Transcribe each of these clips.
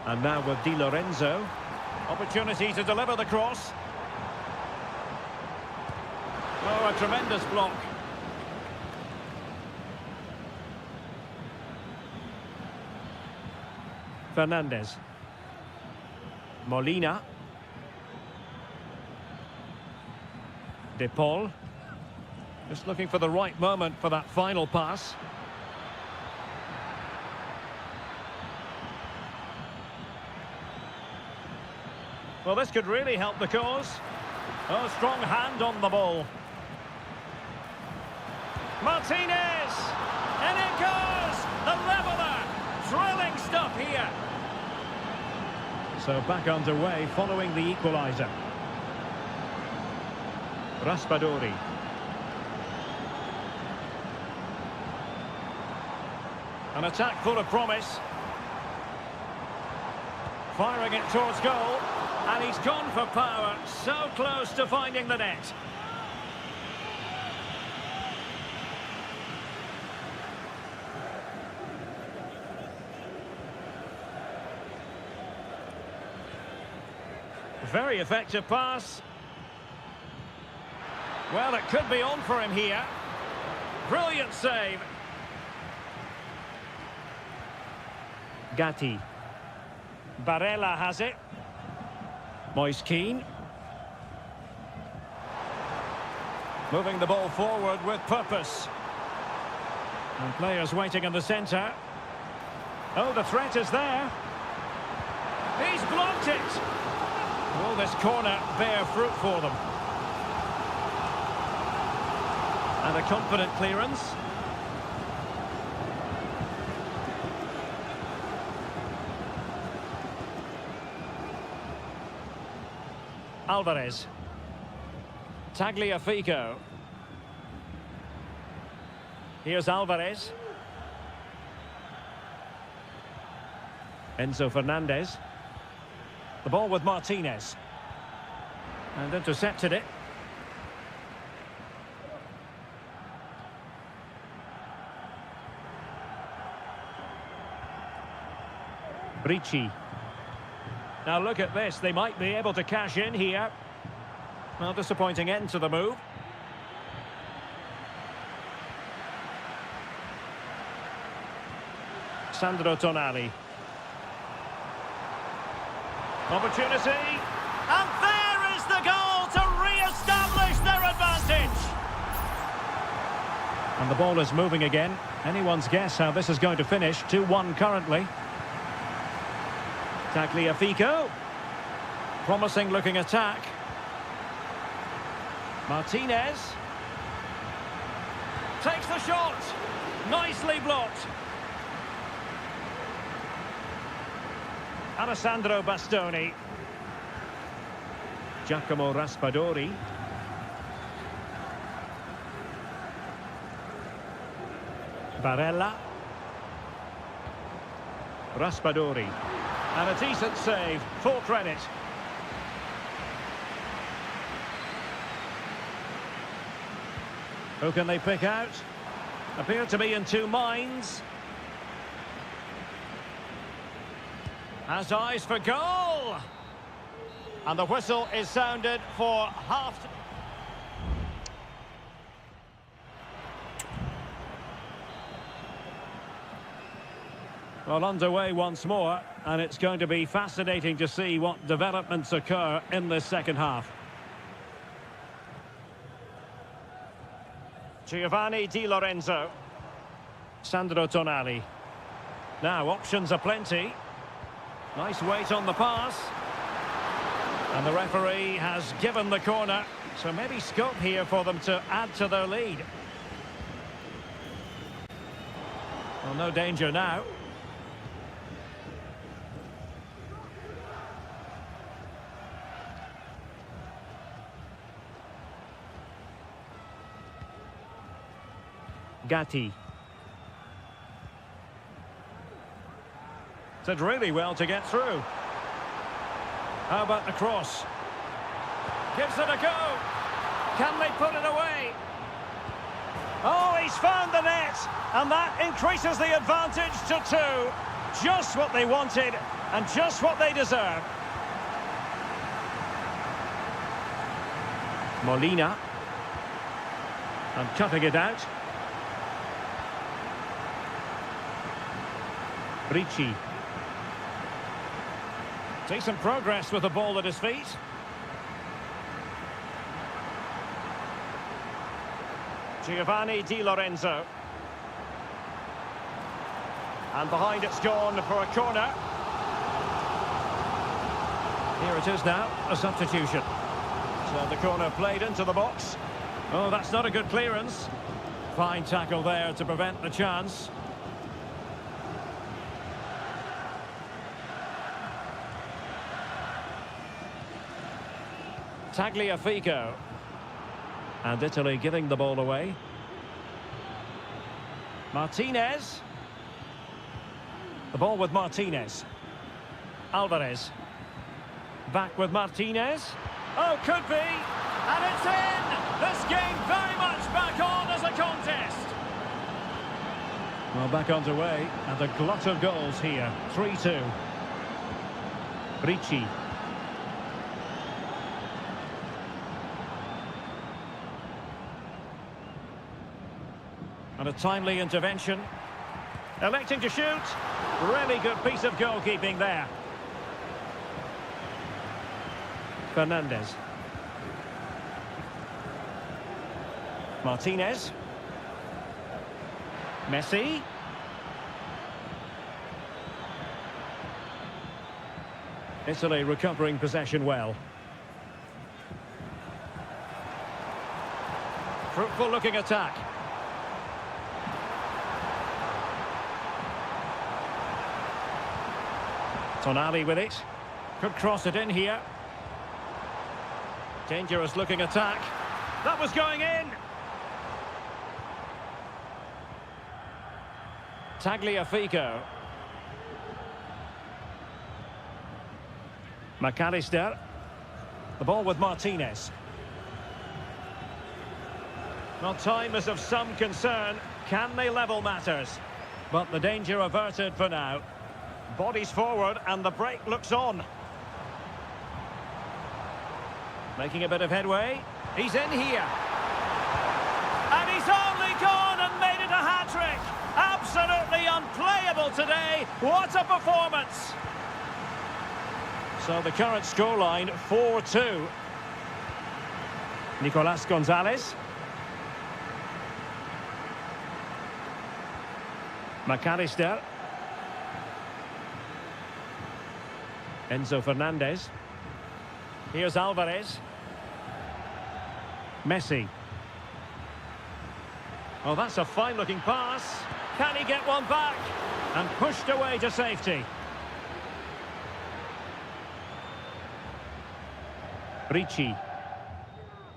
And now with Di Lorenzo. Opportunity to deliver the cross. Oh, a tremendous block. Fernandez. Molina. De Paul. Just looking for the right moment for that final pass. Well, this could really help the cause. Oh, strong hand on the ball. Martinez! And it goes! The leveller! Thrilling stuff here. So back underway following the equaliser. Raspadori. An attack full of promise. Firing it towards goal. And he's gone for power. So close to finding the net. Very effective pass. Well, it could be on for him here. Brilliant save. Gatti. Barella has it. Moise Keane. Moving the ball forward with purpose. And players waiting in the centre. Oh, the threat is there. He's blocked it. Will this corner bear fruit for them? And a confident clearance. Alvarez. Tagliafico. Here's Alvarez. Enzo Fernandez. The ball with Martinez. And intercepted it. Ricci. Now look at this, they might be able to cash in here. Well, disappointing end to the move. Sandro Tonali. Opportunity. And there is the goal to re-establish their advantage. And the ball is moving again. Anyone's guess how this is going to finish. 2-1 currently. Tagliafico. Promising looking attack. Martinez. Takes the shot. Nicely blocked. Alessandro Bastoni. Giacomo Raspadori. Barella. Raspadori. And a decent save, full credit. Who can they pick out? Appear to be in two minds. Has eyes for goal! And the whistle is sounded for half... Well, underway once more, and it's going to be fascinating to see what developments occur in this second half. Giovanni Di Lorenzo. Sandro Tonali. Now, options are plenty. Nice weight on the pass. And the referee has given the corner, so maybe scope here for them to add to their lead. Well, no danger now. Gatti. Did really well to get through. How about the cross? Gives it a go. Can they put it away? Oh, he's found the net. And that increases the advantage to 2. Just what they wanted. And just what they deserve. Molina. And cutting it out. Ricci. Decent progress with the ball at his feet. Giovanni Di Lorenzo. And behind it's gone for a corner. Here it is now, a substitution. So the corner played into the box. Oh, that's not a good clearance. Fine tackle there to prevent the chance. Tagliafico. And Italy giving the ball away. Martinez. The ball with Martinez. Alvarez. Back with Martinez. Oh, could be. And it's in! This game very much back on as a contest. Well, back underway, and a glut of goals here. 3-2. Ricci. And a timely intervention. Electing to shoot. Really good piece of goalkeeping there. Fernandez. Martinez. Messi. Italy recovering possession well. Fruitful looking attack. Tonali with it. Could cross it in here. Dangerous looking attack. That was going in. Tagliafico. McAllister. The ball with Martinez. Well, time is of some concern. Can they level matters? But the danger averted for now. Bodies forward and the break looks on. Making a bit of headway. He's in here. And he's only gone and made it a hat-trick. Absolutely unplayable today. What a performance. So the current scoreline, 4-2. Nicolas Gonzalez. McAllister. Enzo Fernandez. Here's Alvarez. Messi. Oh, that's a fine-looking pass. Can he get one back? And pushed away to safety. Ricci.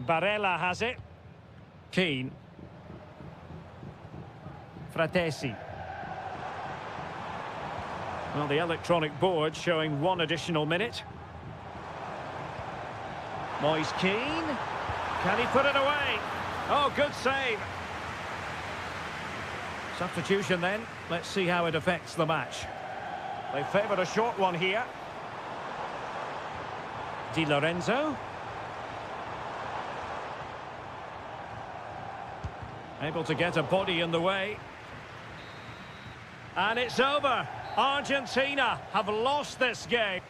Barella has it. Keane. Fratesi. Well, the electronic board showing one additional minute. Moise Keane. Can he put it away? Oh, good save. Substitution then. Let's see how it affects the match. They favoured a short one here. Di Lorenzo. Able to get a body in the way. And it's over. Argentina have lost this game.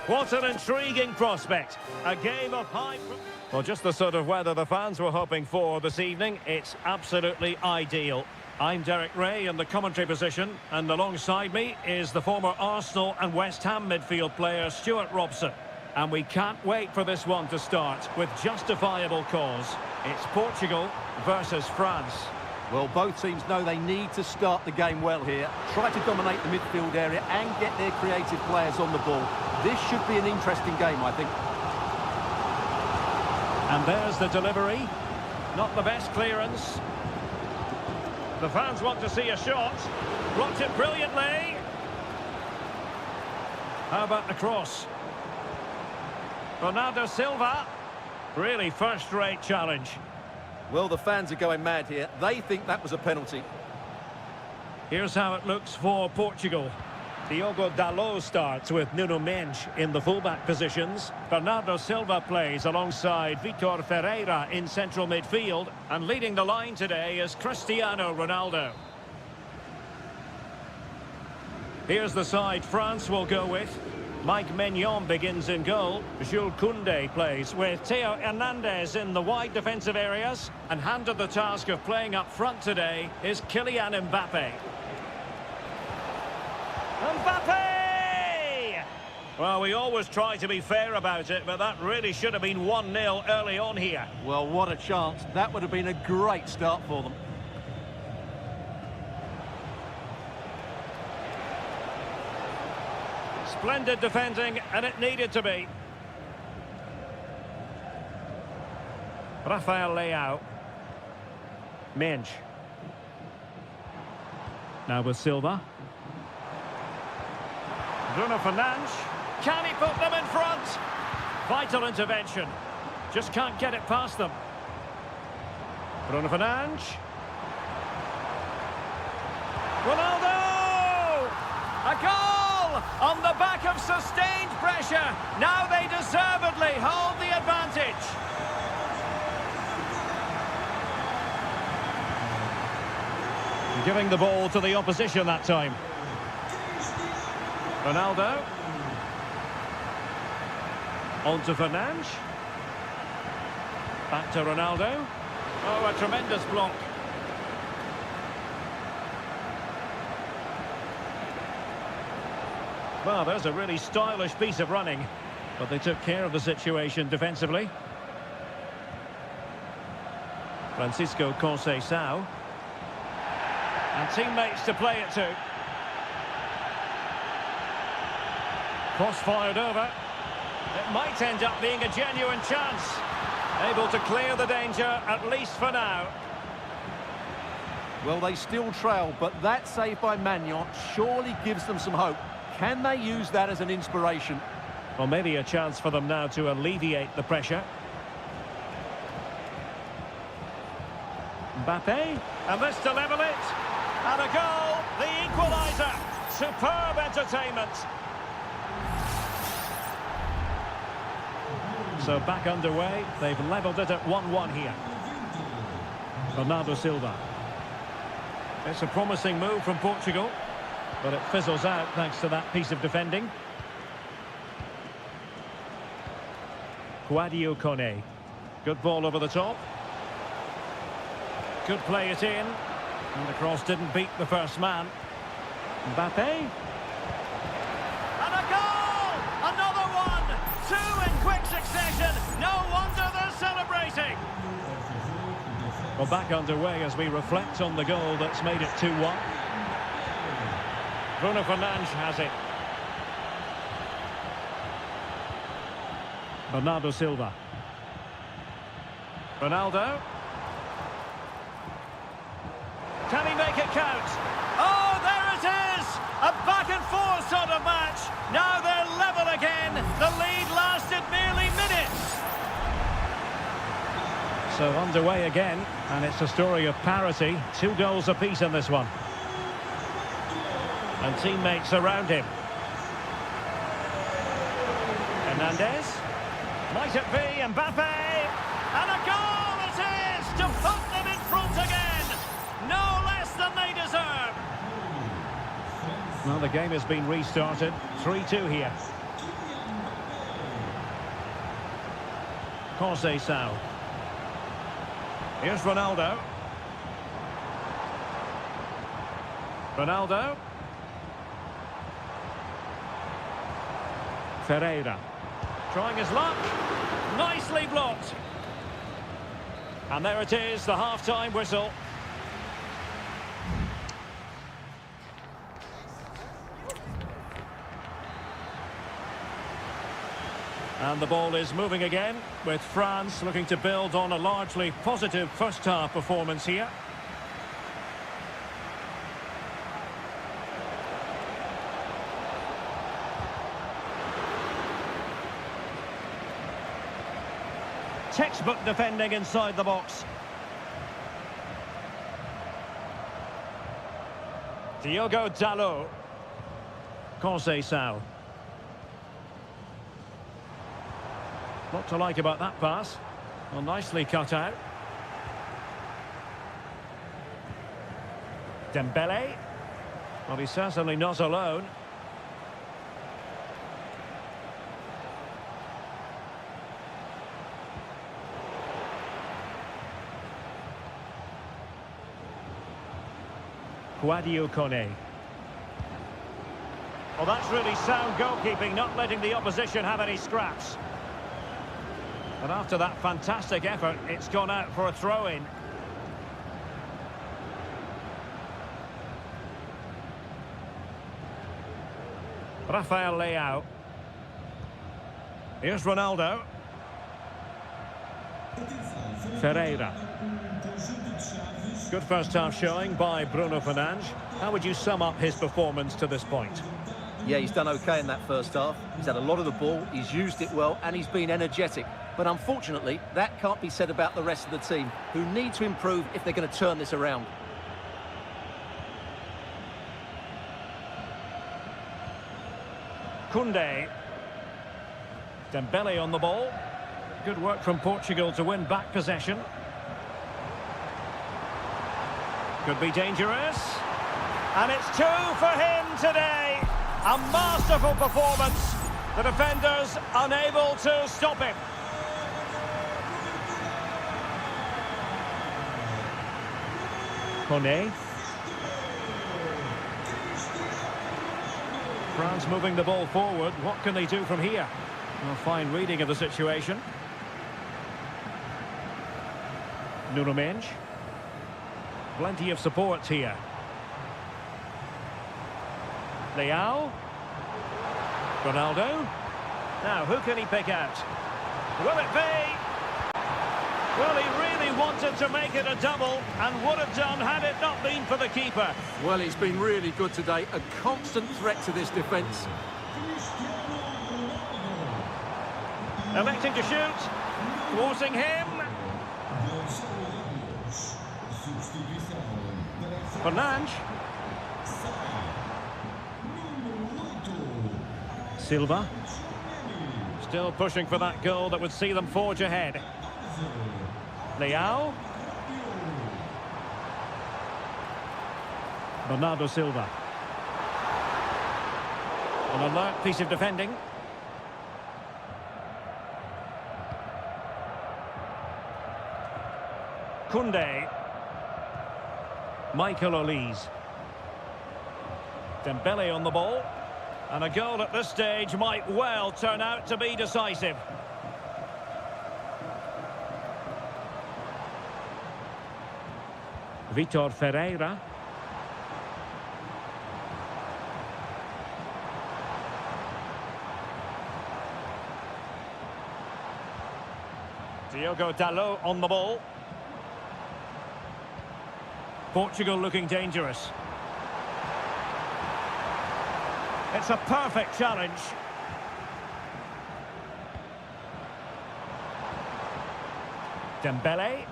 What an intriguing prospect. A game of high... Well, just the sort of weather the fans were hoping for this evening. It's absolutely ideal. I'm Derek Ray in the commentary position, and alongside me is the former Arsenal and West Ham midfield player Stuart Robson. And we can't wait for this one to start with justifiable cause. It's Portugal versus France. Well, both teams know they need to start the game well here. Try to dominate the midfield area and get their creative players on the ball. This should be an interesting game, I think. And there's the delivery. Not the best clearance. The fans want to see a shot. Blocked it brilliantly. How about the cross? Bernardo Silva. Really first-rate challenge. Well, the fans are going mad here. They think that was a penalty. Here's how it looks for Portugal. Diogo Dalot starts with Nuno Mendes in the fullback positions. Bernardo Silva plays alongside Vitor Ferreira in central midfield. And leading the line today is Cristiano Ronaldo. Here's the side France will go with. Mike Maignan begins in goal. Jules Koundé plays with Theo Hernandez in the wide defensive areas. And handed the task of playing up front today is Kylian Mbappe. Mbappe! Well, we always try to be fair about it, but that really should have been 1-0 early on here. Well, what a chance. That would have been a great start for them. Splendid defending, and it needed to be. Rafael Leao. Mendes. Now with Silva. Bruno Fernandes. Can he put them in front? Vital intervention. Just can't get it past them. Bruno Fernandes. Ronaldo! A goal! On the back of sustained pressure. Now they deservedly hold the advantage. Giving the ball to the opposition that time. Ronaldo. On to Fernandes. Back to Ronaldo. Oh, a tremendous block. Well, there's a really stylish piece of running, but they took care of the situation defensively. Francisco Conceição. And teammates to play it to. Cross fired over. It might end up being a genuine chance. Able to clear the danger, at least for now. Well, they still trail, but that save by Maignan surely gives them some hope. Can they use that as an inspiration? Well, maybe a chance for them now to alleviate the pressure. Mbappe, and this to level it. And a goal, the equaliser. Superb entertainment. So back underway, they've levelled it at 1-1 here. Bernardo Silva. It's a promising move from Portugal, but it fizzles out thanks to that piece of defending. Sadio Mané. Good ball over the top. Could play it in. And the cross didn't beat the first man. Mbappe. And a goal! Another one! Two in quick succession. No wonder they're celebrating. Well, back underway as we reflect on the goal that's made it 2-1. Bruno Fernandes has it. Bernardo Silva. Ronaldo. Can he make it count? Oh, there it is! A back and forth sort of match. Now they're level again. The lead lasted merely minutes. So underway again, and it's a story of parity. 2 goals apiece in this one. And teammates around him. Hernandez. Might it be Mbappe? And a goal it is to put them in front again. No less than they deserve. Well, the game has been restarted. 3-2 here. Conceição. Here's Ronaldo. Ronaldo. Ferreira. Trying his luck. Nicely blocked. And there it is, the half-time whistle. And the ball is moving again, with France looking to build on a largely positive first-half performance here. Textbook defending inside the box. Diogo Dalot. Conceição. Lot to like about that pass. Well, nicely cut out. Dembele. Well, he's certainly not alone. Guadio Kone. Well, that's really sound goalkeeping, not letting the opposition have any scraps. But after that fantastic effort, it's gone out for a throw-in. Rafael Leao. Here's Ronaldo. Ferreira. Good first-half showing by Bruno Fernandes. How would you sum up his performance to this point? Yeah, he's done okay in that first half. He's had a lot of the ball, he's used it well, and he's been energetic. But unfortunately, that can't be said about the rest of the team, who need to improve if they're going to turn this around. Koundé. Dembele on the ball. Good work from Portugal to win back possession. Could be dangerous. And it's 2 for him today. A masterful performance. The defenders unable to stop him. Kone. France moving the ball forward. What can they do from here? Well, fine reading of the situation. Nuno Mendes. Plenty of support here. Leao. Ronaldo. Now, who can he pick out? Will it be? Well, he really wanted to make it a double and would have done had it not been for the keeper. Well, he's been really good today. A constant threat to this defence. Electing to shoot. Forcing him. Fernandes. Silva. Still pushing for that goal that would see them forge ahead. Leao. Bernardo Silva. An alert piece of defending. Koundé. Michael Olise. Dembele on the ball. And a goal at this stage might well turn out to be decisive. Vitor Ferreira. Diogo Dalot on the ball. Portugal looking dangerous. It's a perfect challenge. Dembele.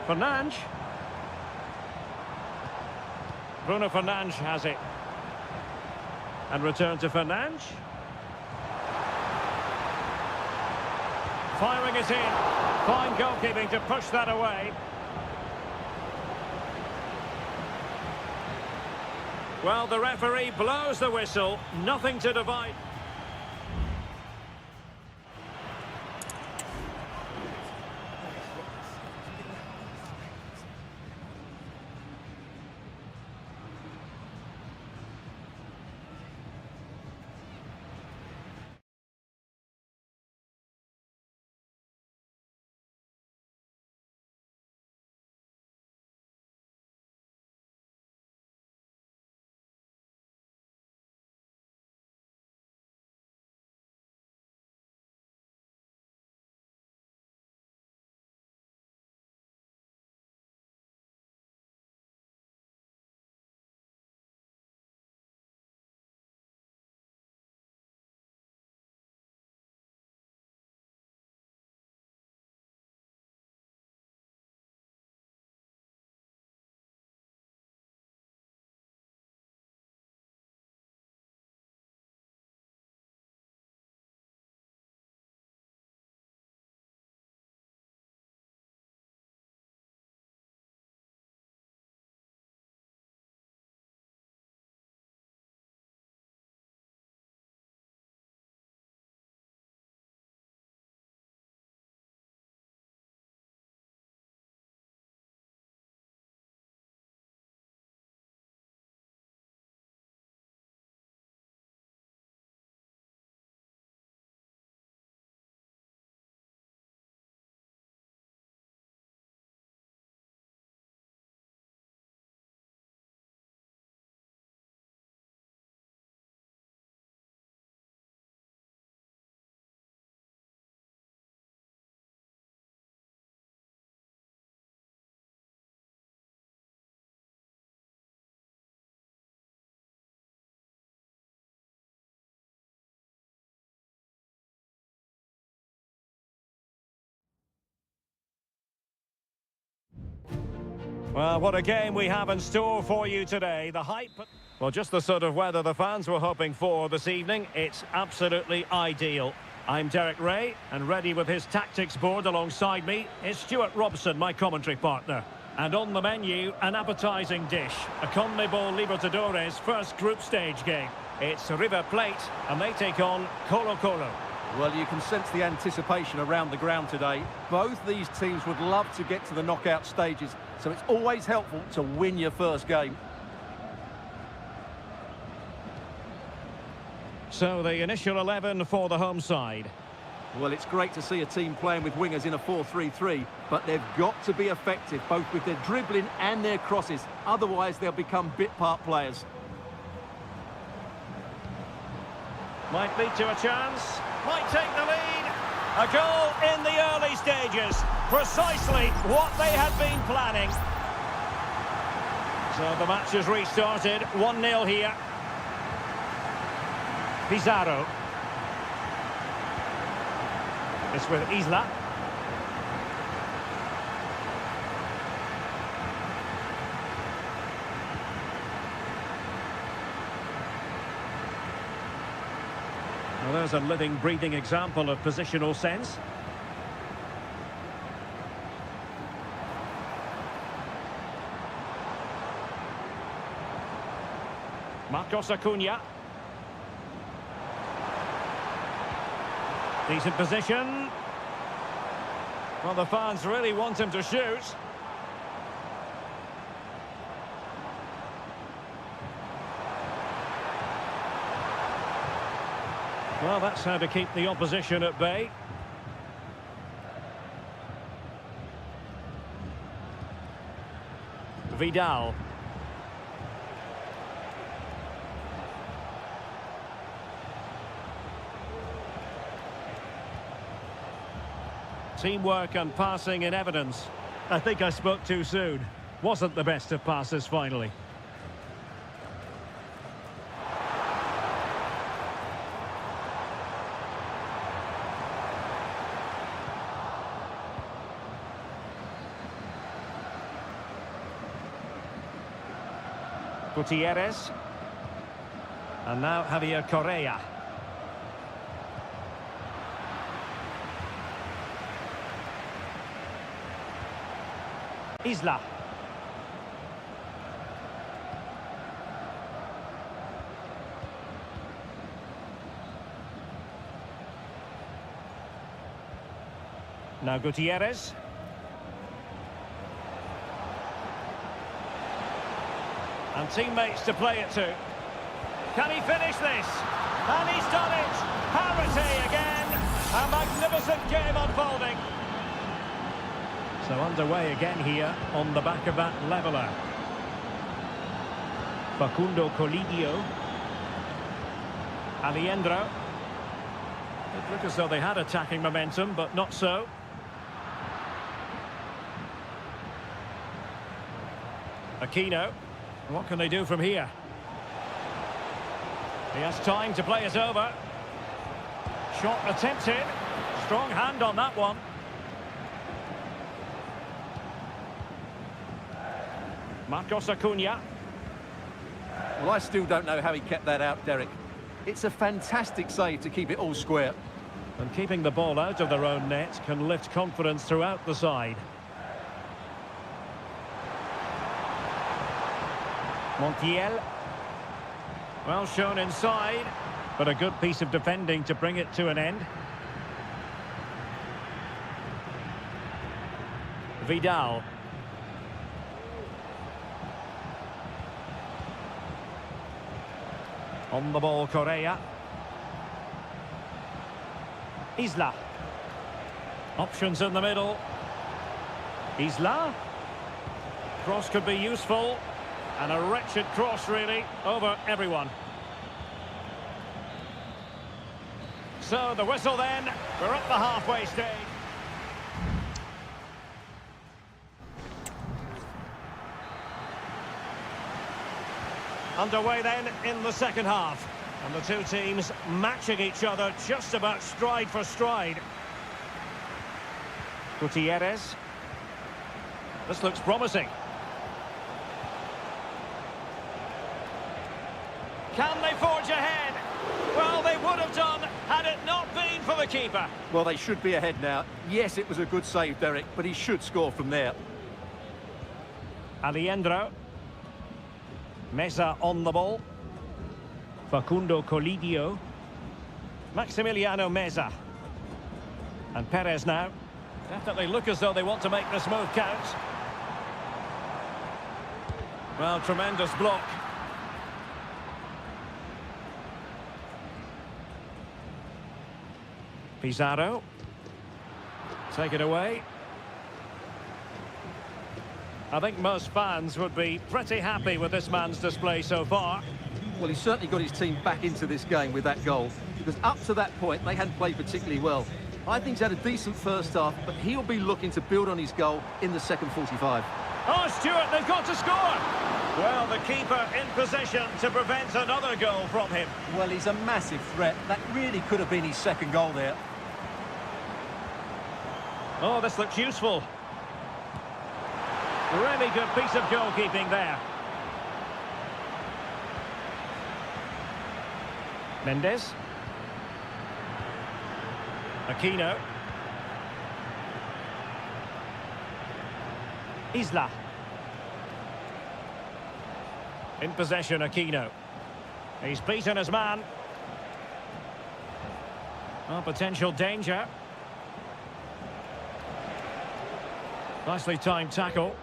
Fernandes. Bruno Fernandes has it. And return to Fernandes. Firing it in. Fine goalkeeping to push that away. Well, the referee blows the whistle. Nothing to divide. Well, what a game we have in store for you today. The hype... Well, just the sort of weather the fans were hoping for this evening. It's absolutely ideal. I'm Derek Ray, and ready with his tactics board alongside me is Stuart Robson, my commentary partner. And on the menu, an appetising dish, a CONMEBOL Libertadores first group stage game. It's River Plate, and they take on Colo-Colo. Well, you can sense the anticipation around the ground today. Both these teams would love to get to the knockout stages, so it's always helpful to win your first game. So the initial 11 for the home side. Well, it's great to see a team playing with wingers in a 4-3-3, but they've got to be effective, both with their dribbling and their crosses. Otherwise, they'll become bit-part players. Might lead to a chance. Might take the lead. A goal in the early stages. Precisely what they had been planning. So the match has restarted. 1-0 here. Pizarro. It's with Isla. Well, there's a living, breathing example of positional sense. Marcos Acuna. Decent position. Well, the fans really want him to shoot. Well, that's how to keep the opposition at bay. Vidal. Teamwork and passing in evidence. I think I spoke too soon. Wasn't the best of passes finally. Gutierrez. And now Javier Correa. Isla. Now Gutierrez. And teammates to play it to. Can he finish this? And he's done it! Parity again! A magnificent game unfolding. So underway again here on the back of that leveller. Facundo Colidio. Aliendro. It looked as though they had attacking momentum, but not so. Aquino. What can they do from here? He has time to play it over. Shot attempted. Strong hand on that one. Marcos Acuna. Well, I still don't know how he kept that out, Derek. It's a fantastic save to keep it all square. And keeping the ball out of their own net can lift confidence throughout the side. Montiel. Well shown inside, but a good piece of defending to bring it to an end. Vidal. On the ball, Correa. Isla. Options in the middle. Isla. Cross could be useful. And a wretched cross, really, over everyone. So the whistle then. We're at the halfway stage. Underway then in the second half. And the two teams matching each other just about stride for stride. Gutierrez. This looks promising. Can they forge ahead? Well, they would have done had it not been for the keeper. Well, they should be ahead now. Yes, it was a good save, Derek, but he should score from there. Alejandro. Meza on the ball. Facundo Colidio. Maximiliano Meza. And Perez now. Definitely look as though they want to make this move count. Well, tremendous block. Pizarro. Take it away. I think most fans would be pretty happy with this man's display so far. Well, he's certainly got his team back into this game with that goal, because up to that point, they hadn't played particularly well. I think he's had a decent first half, but he'll be looking to build on his goal in the second 45. Oh, Stuart, they've got to score! Well, the keeper in possession to prevent another goal from him. Well, he's a massive threat. That really could have been his second goal there. Oh, this looks useful. Really good piece of goalkeeping there. Mendes. Aquino. Isla. In possession, Aquino. He's beaten his man. Oh, potential danger. Nicely timed tackle.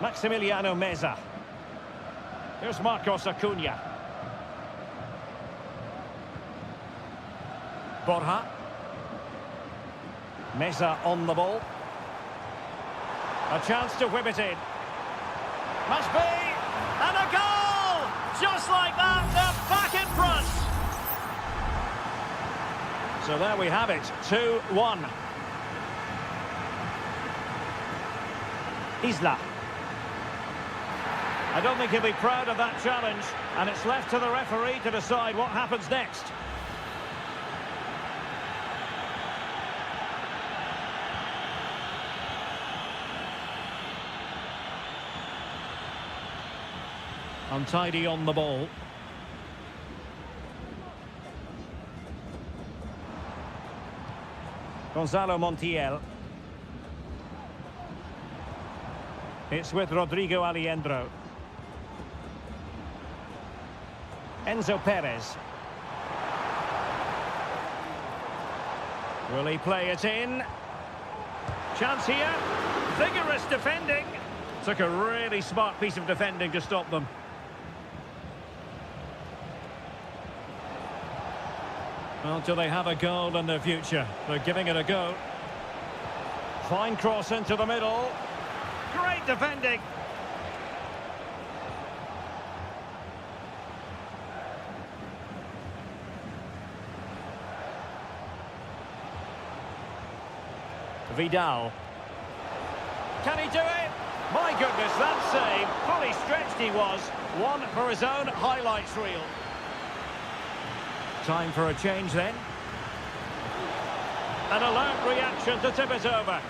Maximiliano Meza. Here's Marcos Acuna. Borja. Meza on the ball. A chance to whip it in. Must be! And a goal! Just like that, they're back in front! So there we have it, 2-1. Isla. I don't think he'll be proud of that challenge, and it's left to the referee to decide what happens next. Untidy on the ball. Gonzalo Montiel. It's with Rodrigo Alejandro. Enzo Perez. Will he play it in? Chance here. Vigorous defending. Took a really smart piece of defending to stop them. Well, do they have a goal in their future? They're giving it a go. Fine cross into the middle. Great defending. Vidal. Can he do it? My goodness, that save. Fully stretched he was. One for his own highlights reel. Time for a change then. An alert reaction to tip it over.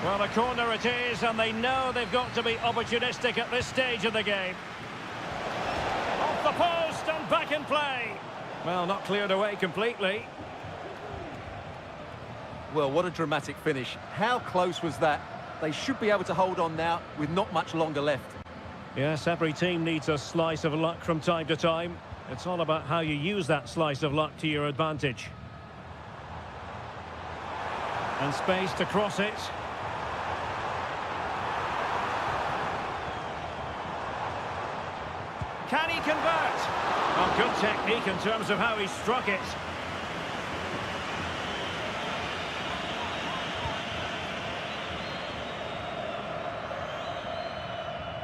Well, a corner it is, and they know they've got to be opportunistic at this stage of the game. Off the post and back in play. Well, not cleared away completely. Well, what a dramatic finish. How close was that? They should be able to hold on now with not much longer left. Yes, every team needs a slice of luck from time to time. It's all about how you use that slice of luck to your advantage. And space to cross it. Can he convert? Oh, good technique in terms of how he struck it.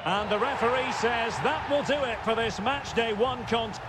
And the referee says that will do it for this match day one contest.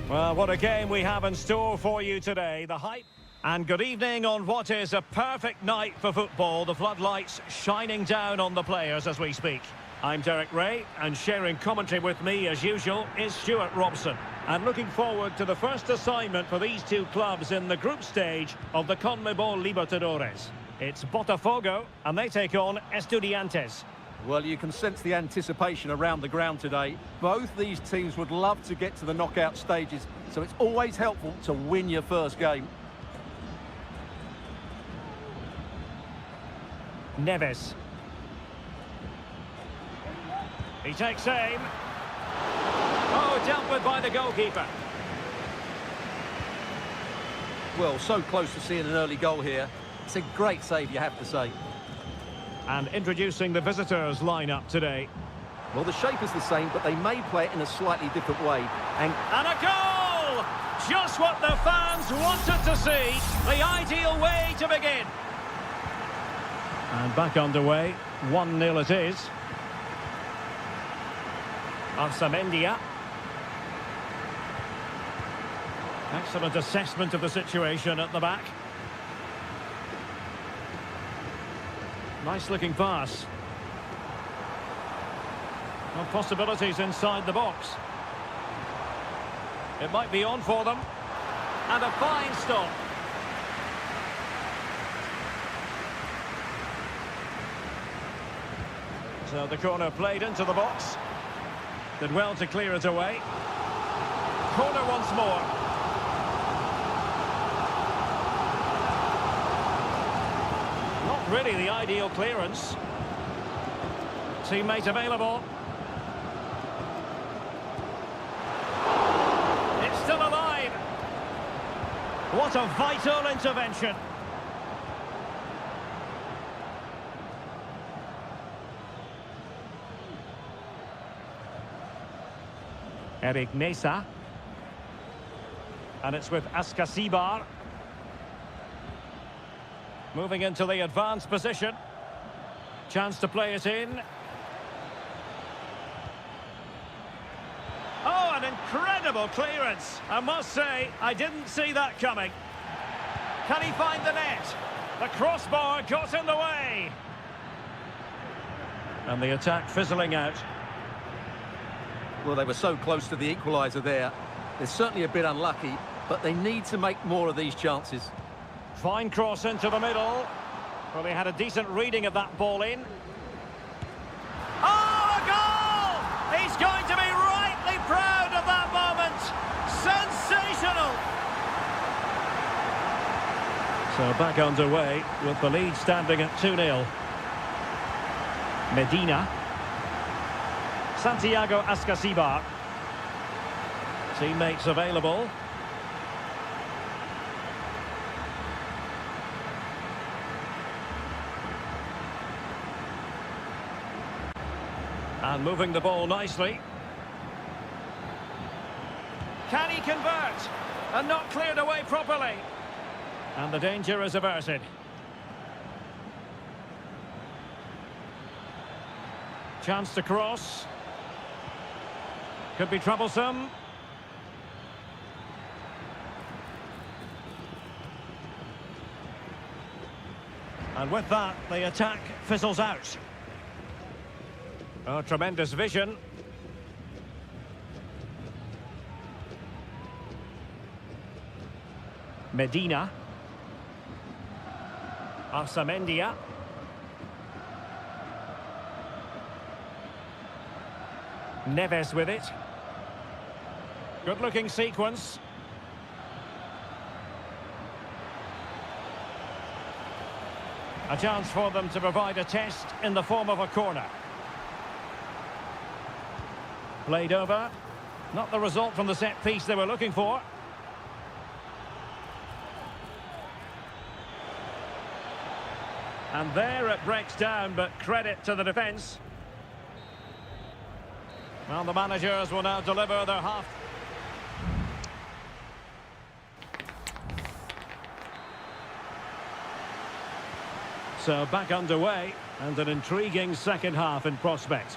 Well, what a game we have in store for you today. The hype. And good evening on what is a perfect night for football. The floodlights shining down on the players as we speak. I'm Derek Ray, and sharing commentary with me, as usual, is Stuart Robson. And looking forward to the first assignment for these two clubs in the group stage of the CONMEBOL Libertadores. It's Botafogo, and they take on Estudiantes. Well, you can sense the anticipation around the ground today. Both these teams would love to get to the knockout stages, so it's always helpful to win your first game. Neves. He takes aim. Oh, dealt with by the goalkeeper. Well, so close to seeing an early goal here. It's a great save, you have to say. And introducing the visitors lineup today. Well, the shape is the same, but they may play it in a slightly different way. And a goal! Just what the fans wanted to see. The ideal way to begin. And back underway. 1-0 it is. Arsamendia. Excellent assessment of the situation at the back. Nice looking pass. Well, possibilities inside the box. It might be on for them. And a fine stop. So the corner played into the box. Did well to clear it away. Corner once more. Not really the ideal clearance. Teammate available. It's still alive. What a vital intervention. Eric Mesa. And it's with Ascasibar. Moving into the advanced position. Chance to play it in. Oh, an incredible clearance. I must say, I didn't see that coming. Can he find the net? The crossbar got in the way. And the attack fizzling out. Well, they were so close to the equaliser there. They're certainly a bit unlucky, but they need to make more of these chances. Fine cross into the middle. Well, they had a decent reading of that ball in. Oh, a goal! He's going to be rightly proud of that moment. Sensational! So back underway with the lead standing at 2-0. Medina. Santiago Ascasibar. Teammates available. And moving the ball nicely. Can he convert? And not cleared away properly. And the danger is averted. Chance to cross. Could be troublesome. And with that, the attack fizzles out. Oh, tremendous vision. Medina. Arsamendia. Neves with it. Good-looking sequence. A chance for them to provide a test in the form of a corner. Played over. Not the result from the set piece they were looking for. And there it breaks down, but credit to the defence. Well, the managers will now deliver their half. So back underway, and an intriguing second half in prospect.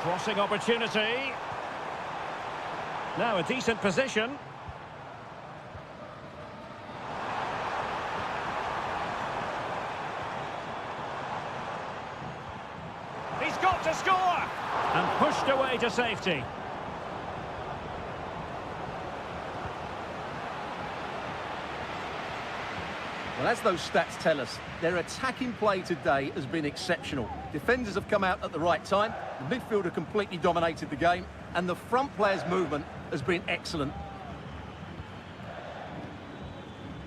Crossing opportunity. Now a decent position. He's got to score! And pushed away to safety. Well, as those stats tell us, their attacking play today has been exceptional. Defenders have come out at the right time, the midfielder completely dominated the game, and the front player's movement has been excellent.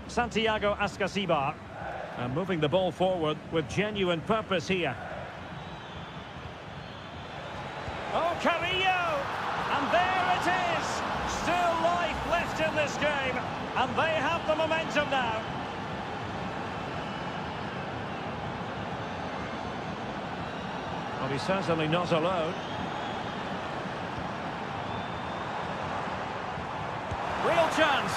Santiago Ascasibar. And moving the ball forward with genuine purpose here. Oh, Carrillo! And there it is! Still life left in this game, and they have the momentum now. Well, he's certainly not alone. Real chance.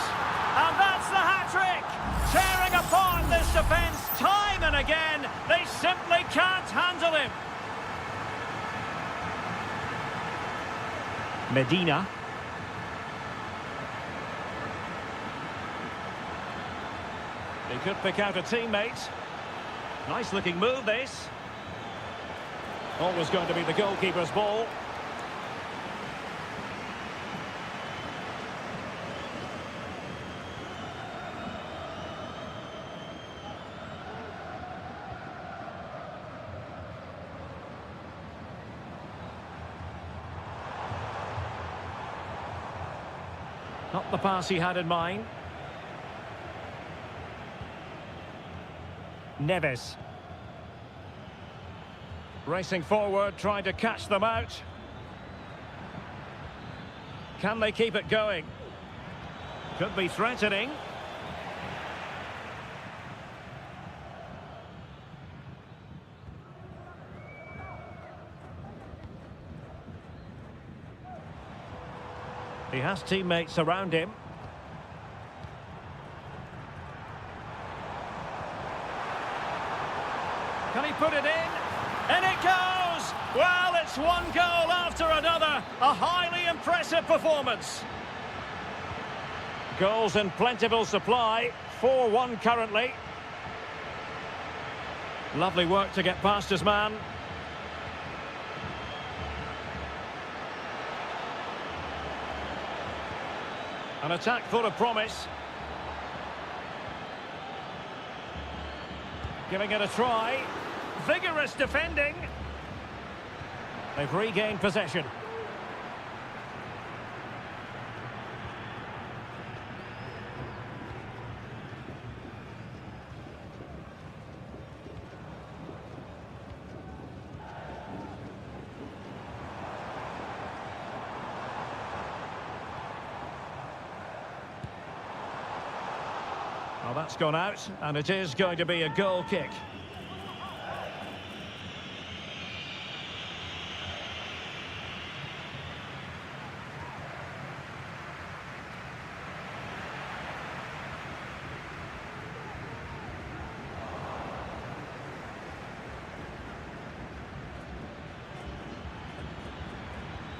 And that's the hat-trick. Tearing apart this defence time and again. They simply can't handle him. Medina. He could pick out a teammate. Nice looking move, this. Always going to be the goalkeeper's ball. Not the pass he had in mind. Neves. Racing forward, trying to catch them out. Can they keep it going? Could be threatening. He has teammates around him. Can he put it in? And it goes! Well, it's one goal after another. A highly impressive performance. Goals in plentiful supply. 4-1 currently. Lovely work to get past his man. An attack full of promise. Giving it a try. Vigorous defending. They've regained possession. Well, that's gone out, and it is going to be a goal kick.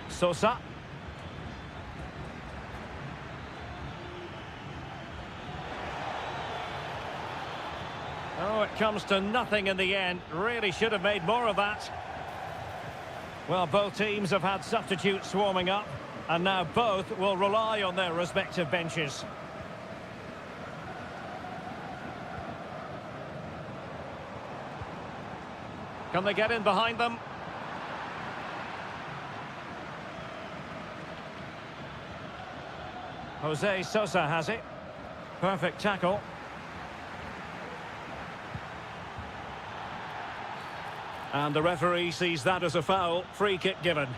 Sosa. Oh, it comes to nothing in the end. Really should have made more of that. Well, both teams have had substitutes warming up, and now both will rely on their respective benches. Can they get in behind them? Jose Sosa has it. Perfect tackle. And the referee sees that as a foul. Free kick given.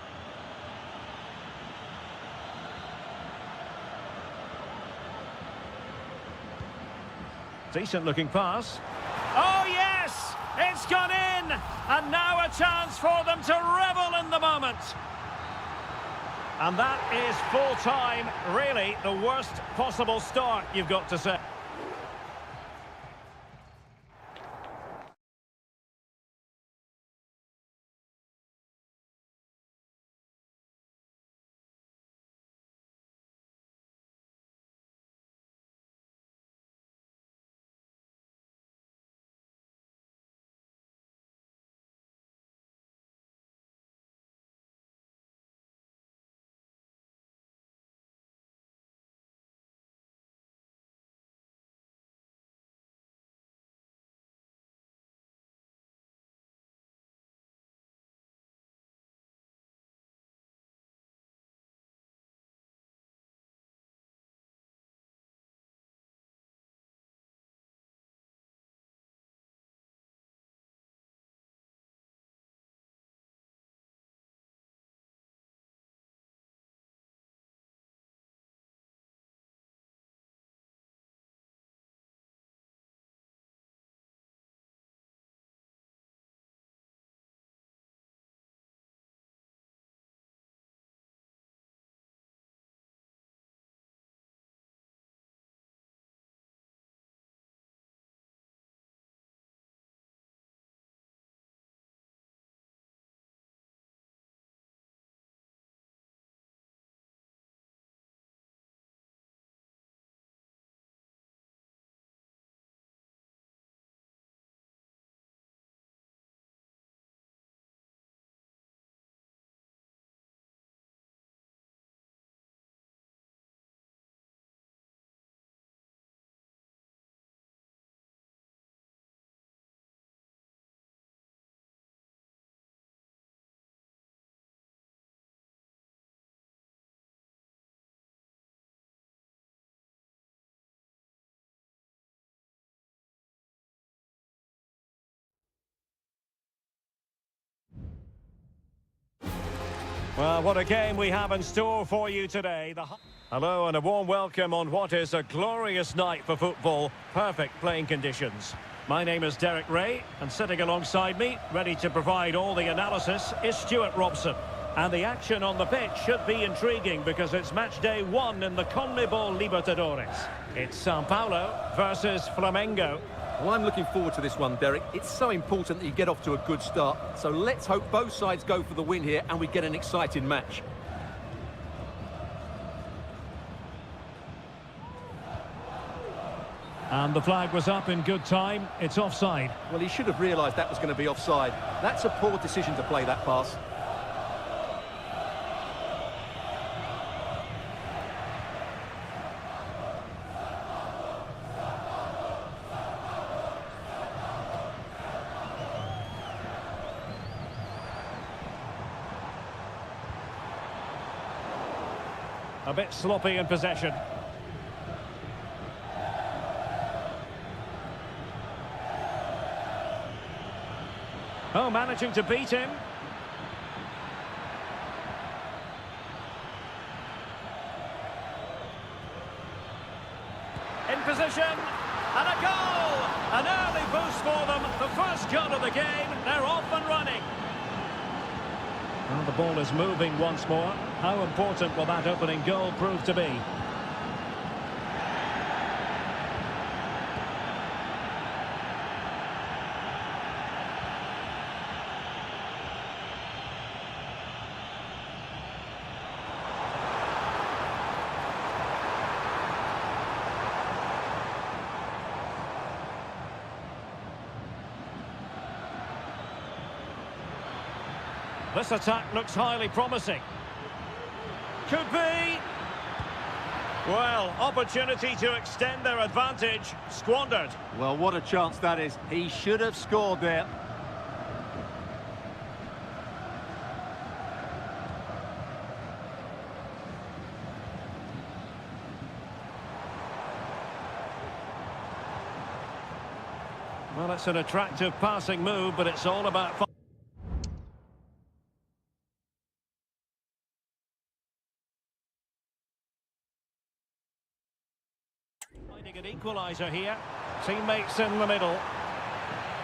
Decent looking pass. Oh yes! It's gone in! And now a chance for them to revel in the moment. And that is full time. Really, the worst possible start, you've got to say. Well, what a game we have in store for you today. Hello and a warm welcome on what is a glorious night for football. Perfect playing conditions. My name is Derek Ray, and sitting alongside me, ready to provide all the analysis, is Stuart Robson. And the action on the pitch should be intriguing because it's match day 1 in the CONMEBOL Libertadores. It's Sao Paulo versus Flamengo. Well, I'm looking forward to this one, Derek. It's so important that you get off to a good start. So let's hope both sides go for the win here and we get an exciting match. And the flag was up in good time. It's offside. Well, he should have realised that was going to be offside. That's a poor decision to play that pass. A bit sloppy in possession. Oh, managing to beat him. In position, and a goal! An early boost for them, the first goal of the game. They're off and running. Well, the ball is moving once more. How important will that opening goal prove to be? This attack looks highly promising. Could be. Well, opportunity to extend their advantage. Squandered. Well, what a chance that is. He should have scored there. Well, it's an attractive passing move, but it's all about... Finding an equaliser here. Teammates in the middle.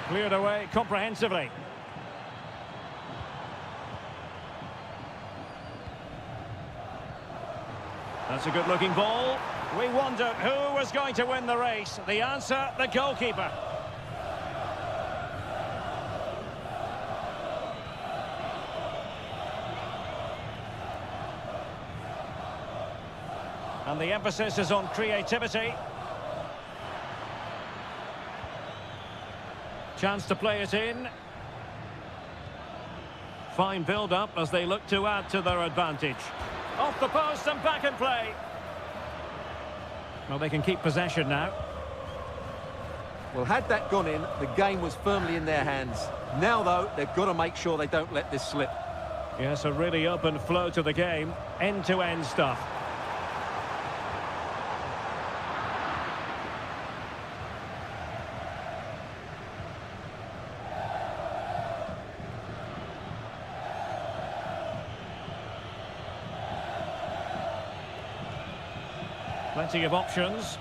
Cleared away comprehensively. That's a good-looking ball. We wondered who was going to win the race. The answer, the goalkeeper. And the emphasis is on creativity. Chance to play it in. Fine build-up as they look to add to their advantage. Off the post and back in play. Well, they can keep possession now. Well, had that gone in, the game was firmly in their hands. Now, though, they've got to make sure they don't let this slip. Yes, a really open flow to the game. End-to-end stuff. Plenty of options.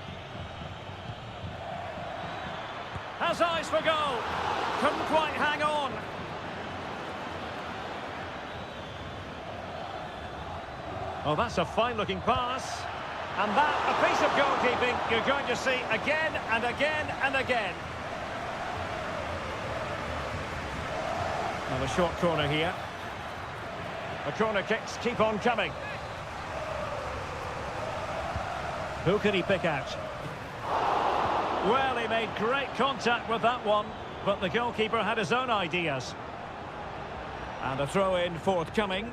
Has eyes for goal. Couldn't quite hang on. Oh, that's a fine-looking pass. And that, a piece of goalkeeping you're going to see again and again and again. Now a short corner here. The corner kicks keep on coming. Who can he pick out? Well, he made great contact with that one, but the goalkeeper had his own ideas. And a throw-in forthcoming.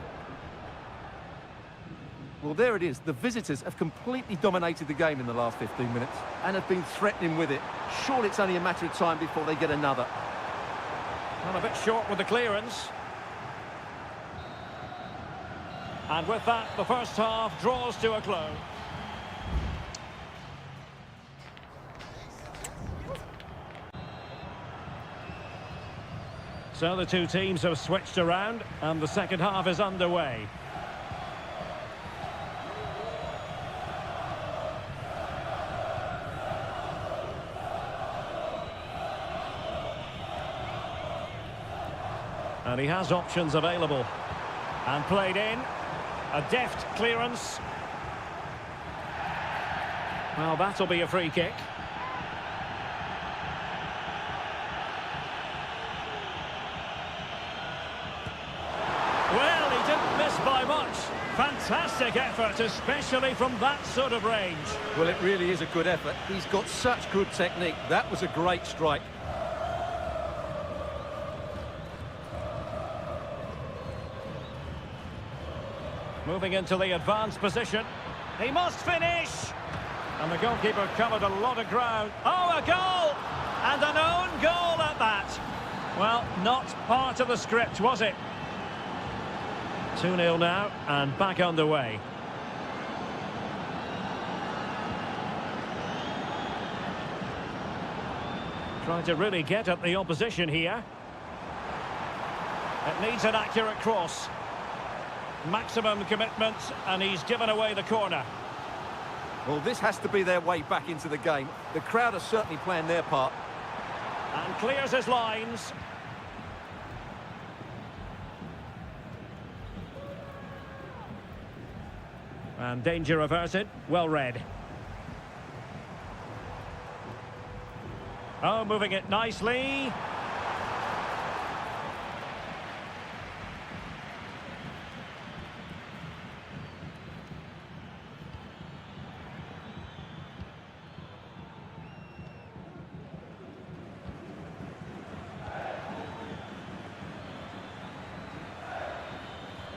Well, there it is. The visitors have completely dominated the game in the last 15 minutes and have been threatening with it. Surely it's only a matter of time before they get another. Well, a bit short with the clearance. And with that, the first half draws to a close. So the two teams have switched around and the second half is underway. And he has options available. And played in. A deft clearance. Well, that'll be a free kick. Well, he didn't miss by much. Fantastic effort, especially from that sort of range. Well, it really is a good effort. He's got such good technique. That was a great strike. Moving into the advanced position. He must finish! And the goalkeeper covered a lot of ground. Oh, a goal! And an own goal at that. Well, not part of the script, was it? 2-0 now, and back underway. Trying to really get at the opposition here. It needs an accurate cross. Maximum commitment, and he's given away the corner. Well, this has to be their way back into the game. The crowd are certainly playing their part. And clears his lines. And danger averted. Well read. Oh, moving it nicely.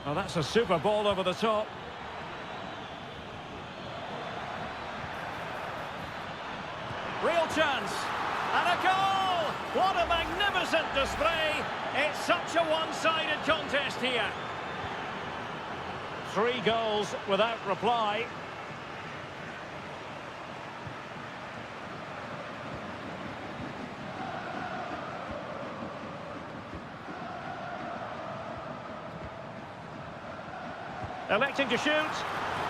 Oh, that's a super ball over the top. Real chance. And a goal! What a magnificent display. It's such a one-sided contest here. 3 goals without reply. Electing to shoot.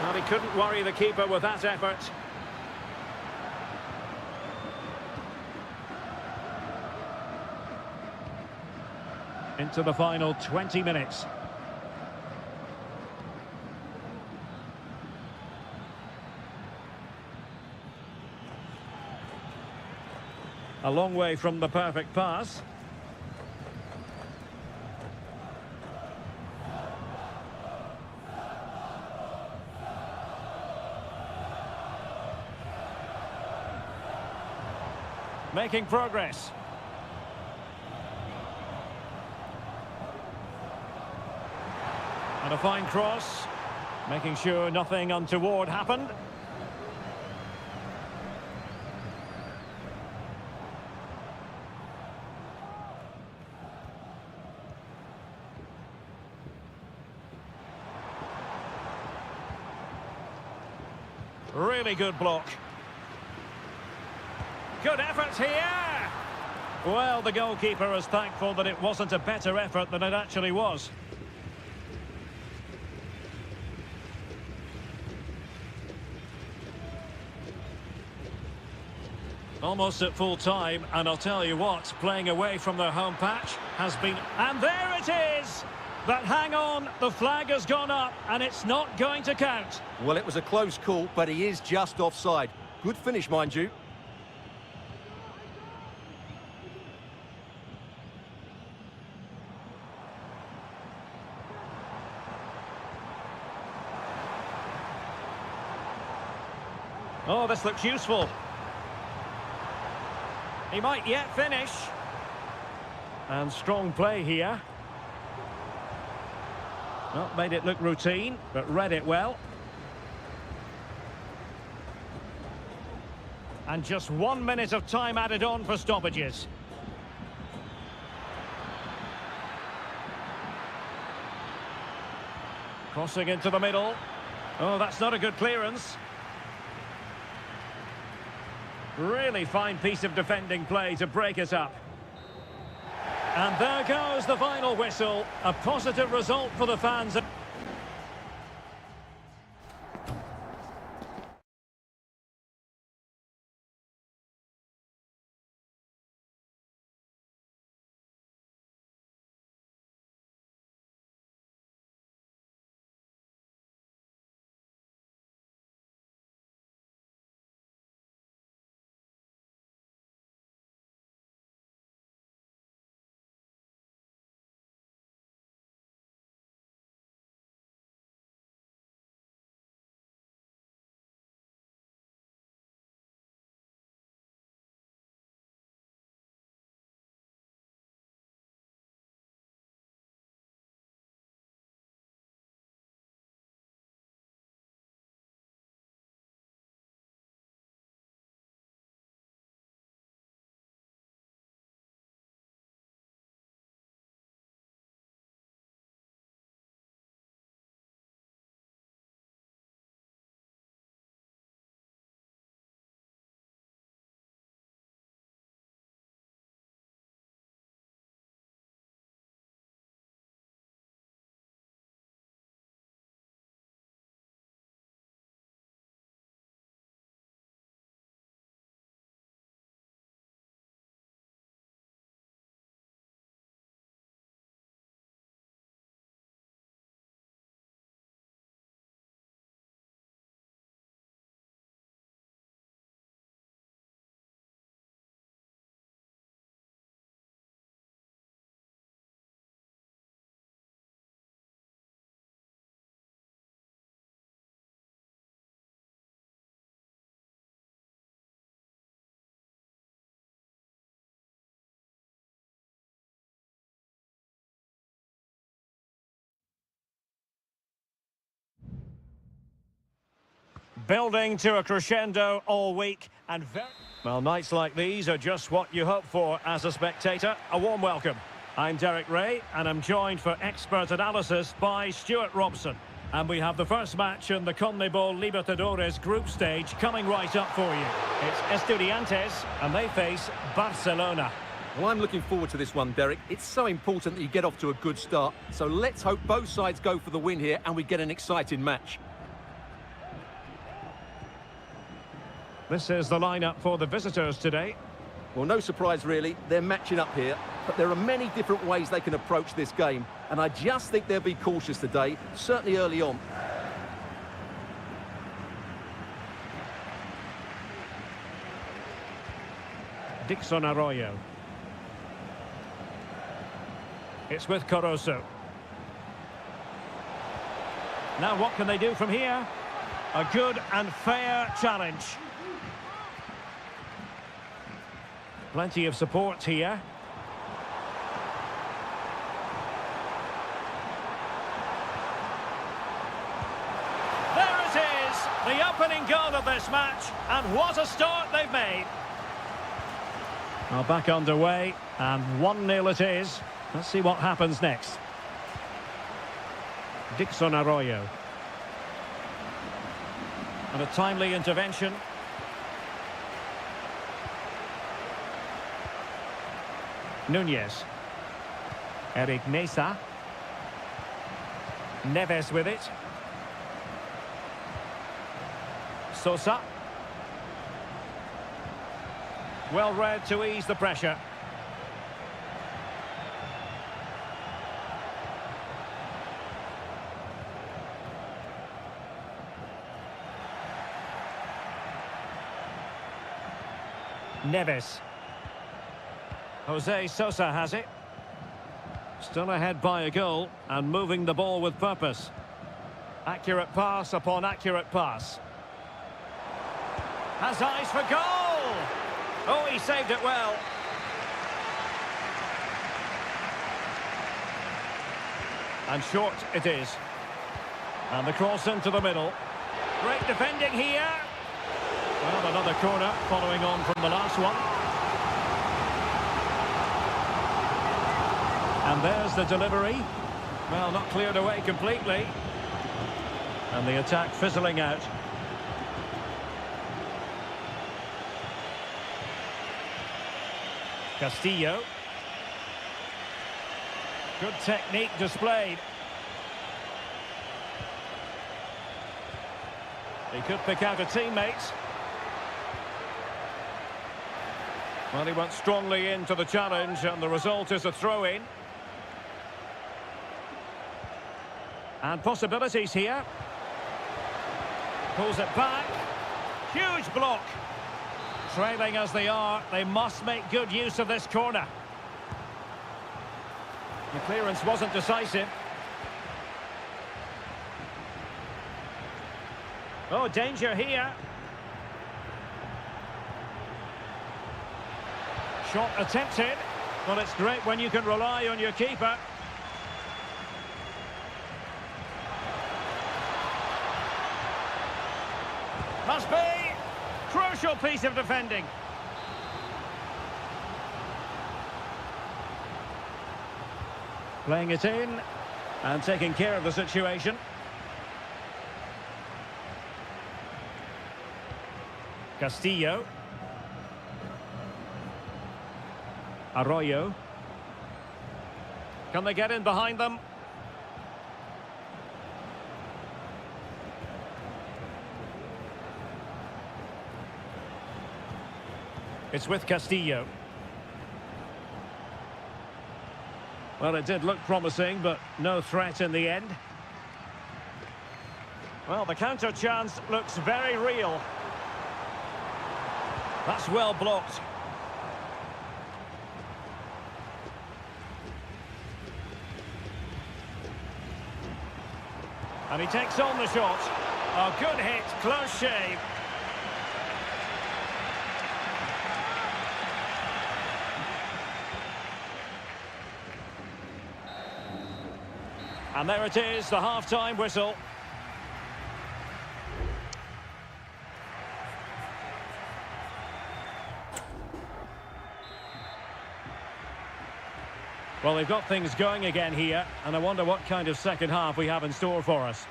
Well, he couldn't worry the keeper with that effort. Into the final 20 minutes. A long way from the perfect pass. Making progress. And a fine cross, making sure nothing untoward happened. Really good block. Good effort here! Well, the goalkeeper is thankful that it wasn't a better effort than it actually was. Almost at full time, and I'll tell you what, playing away from their home patch has been... And there it is! But hang on, the flag has gone up, and it's not going to count. Well, it was a close call, but he is just offside. Good finish, mind you. Oh, this looks useful. He might yet finish. And strong play here. Well, made it look routine, but read it well. And just 1 minute of time added on for stoppages. Crossing into the middle. Oh, that's not a good clearance. Really fine piece of defending play to break it up. And there goes the final whistle. A positive result for the fans. Building to a crescendo all week and well, nights like these are just what you hope for as a spectator. A warm welcome. I'm Derek Ray and I'm joined for expert analysis by Stuart Robson. And we have the first match in the CONMEBOL Libertadores group stage coming right up for you. It's Estudiantes and they face Barcelona. Well, I'm looking forward to this one, Derek. It's so important that you get off to a good start. So let's hope both sides go for the win here and we get an exciting match. This is the lineup for the visitors today. Well, no surprise really, they're matching up here, but there are many different ways they can approach this game, and I just think they'll be cautious today, certainly early on. Dixon Arroyo. It's with Caruso. Now what can they do from here? A good and fair challenge. Plenty of support here. There it is, the opening goal of this match, and what a start they've made. Well, back underway, and 1-0 it is. Let's see what happens next. Dixon Arroyo. And a timely intervention. Nunez. Eric Mesa. Neves with it. Sosa. Well read to ease the pressure. Neves. Jose Sosa has it. Still ahead by a goal and moving the ball with purpose. Accurate pass upon accurate pass. Has eyes for goal! Oh, he saved it well. And short it is. And the cross into the middle. Great defending here. Well, another corner following on from the last one. And there's the delivery. Well, not cleared away completely. And the attack fizzling out. Castillo. Good technique displayed. He could pick out a teammate. Well, he went strongly into the challenge and the result is a throw-in. And possibilities here. Pulls it back. Huge block. Trailing as they are, they must make good use of this corner. The clearance wasn't decisive. Oh, danger here. Shot attempted. Well, it's great when you can rely on your keeper. Must be. Crucial piece of defending. Playing it in and taking care of the situation. Castillo. Arroyo. Can they get in behind them? It's with Castillo. Well, it did look promising, but no threat in the end. Well, the counter chance looks very real. That's well blocked. And he takes on the shot. A good hit, close shave. And there it is, the half-time whistle. Well, they've got things going again here, and I wonder what kind of second half we have in store for us.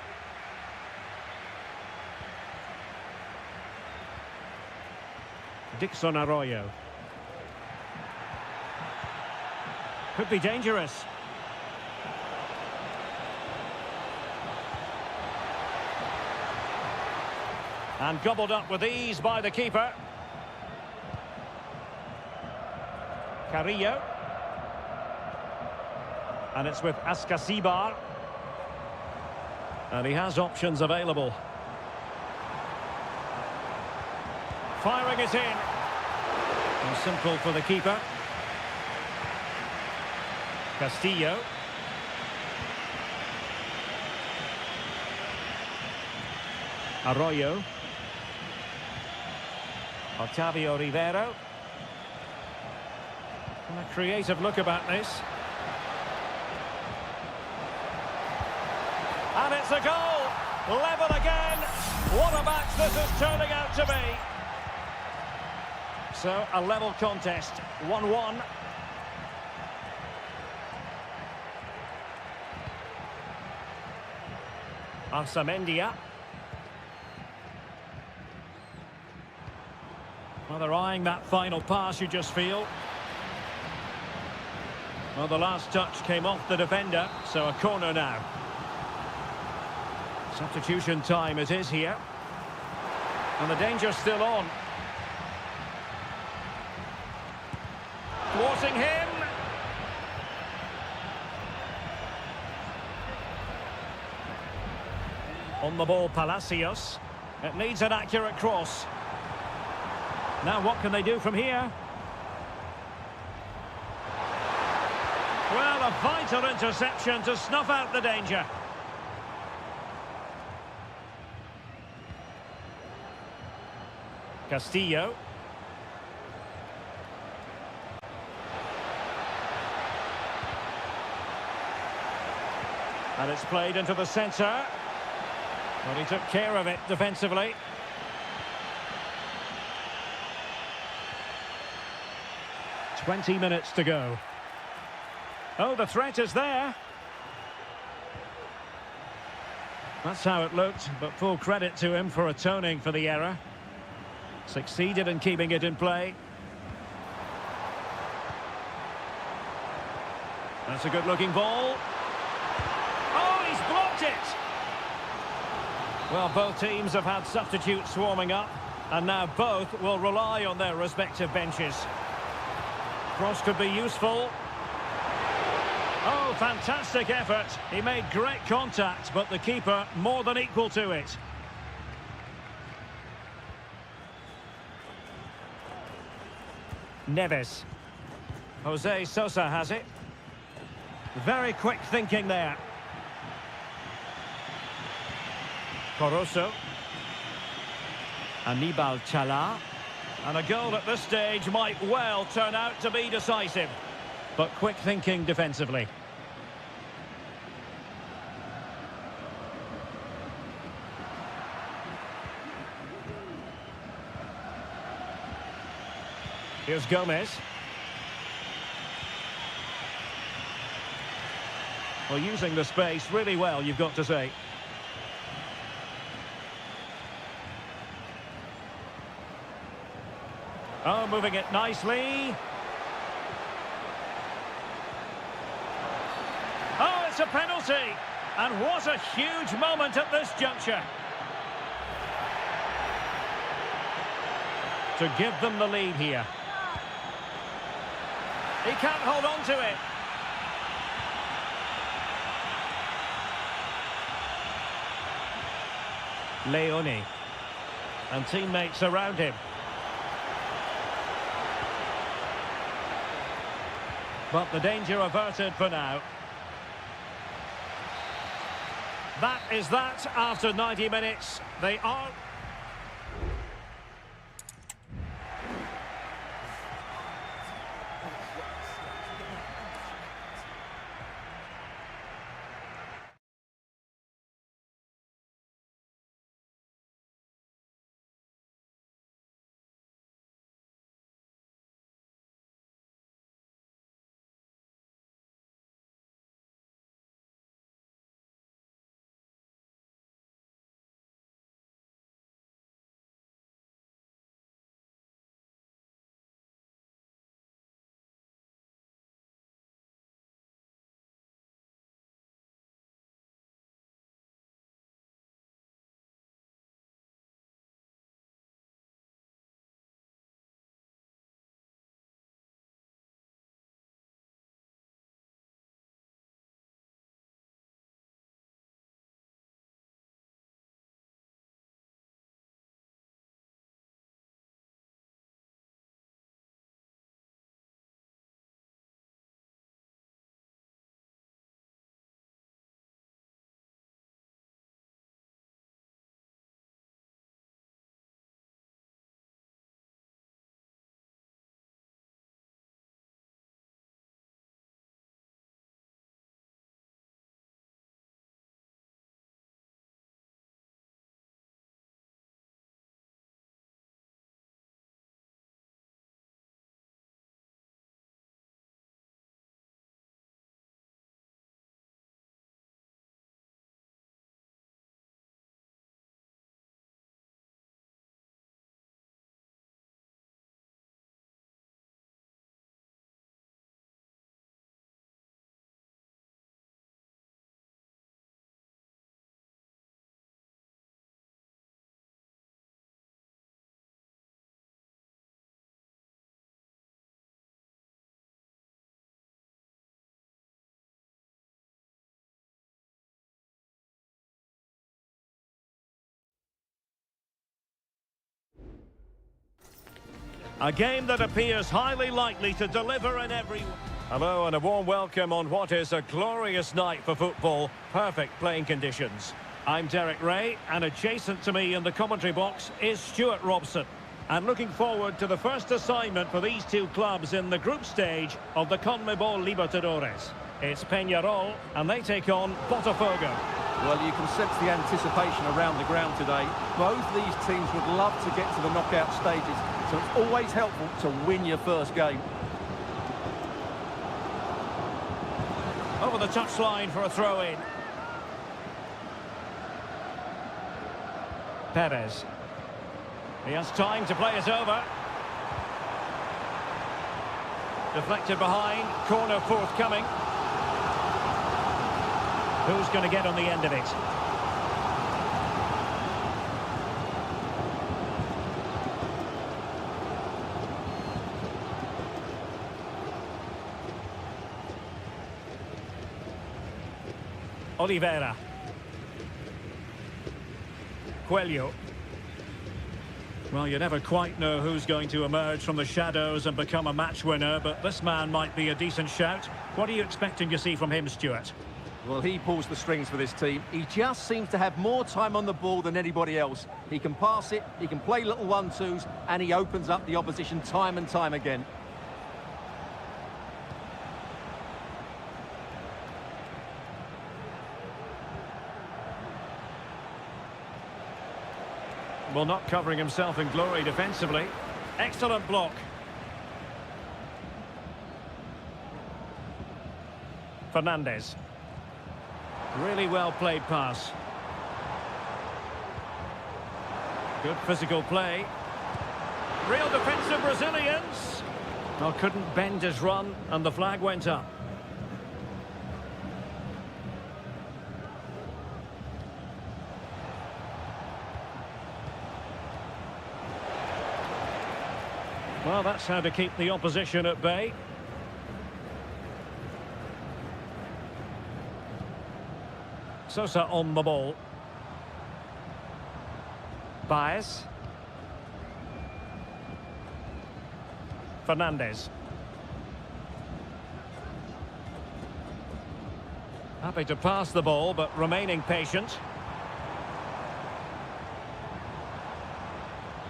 Dixon Arroyo. Could be dangerous. And gobbled up with ease by the keeper. Carrillo. And it's with Ascasibar. And he has options available. Firing it in. And simple for the keeper. Castillo. Arroyo. Otavio Rivero. And a creative look about this. And it's a goal! Level again! What a match this is turning out to be! So, a level contest, 1-1. Arsamendia. Well, they're eyeing that final pass, you just feel. Well, the last touch came off the defender, so a corner now. Substitution time it is here. And the danger's still on. Thwarting him. On the ball, Palacios. It needs an accurate cross. Now what can they do from here? Well, a vital interception to snuff out the danger. Castillo. And it's played into the centre. But he took care of it defensively. "20 minutes to go. Oh, the threat is there. That's how it looked, but full credit to him for atoning for the error. Succeeded in keeping it in play. That's a good-looking ball. Oh, he's blocked it! Well, both teams have had substitutes warming up, and now both will rely on their respective benches. Cross could be useful. Oh, fantastic effort. He made great contact, but the keeper more than equal to it. Neves. Jose Sosa has it. Very quick thinking there. Coroso. Anibal Chala. And a goal at this stage might well turn out to be decisive. But quick thinking defensively. Here's Gomez. Well, using the space really well, you've got to say. Oh, moving it nicely. Oh, it's a penalty. And what a huge moment at this juncture. To give them the lead here. He can't hold on to it. Leone. And teammates around him. But the danger averted for now. That is that after 90 minutes. They are... A game that appears highly likely to deliver in every... Hello and a warm welcome on what is a glorious night for football. Perfect playing conditions. I'm Derek Ray, and adjacent to me in the commentary box is Stuart Robson. And looking forward to the first assignment for these two clubs in the group stage of the CONMEBOL Libertadores. It's Peñarol, and they take on Botafogo. Well, you can sense the anticipation around the ground today. Both these teams would love to get to the knockout stages, so it's always helpful to win your first game. Over the touchline for a throw-in. Perez. He has time to play it over. Deflected behind, corner forthcoming. Who's going to get on the end of it? Oliveira. Coelho. Well, you never quite know who's going to emerge from the shadows and become a match winner, but this man might be a decent shout. What are you expecting to see from him, Stuart? Well, he pulls the strings for this team. He just seems to have more time on the ball than anybody else. He can pass it, he can play little one-twos, and he opens up the opposition time and time again. Well, not covering himself in glory defensively. Excellent block. Fernandez. Really well played pass. Good physical play. Real defensive Brazilians. Well, couldn't bend his run, and the flag went up. Well, that's how to keep the opposition at bay. Sosa on the ball. Baez. Fernandez. Happy to pass the ball, but remaining patient.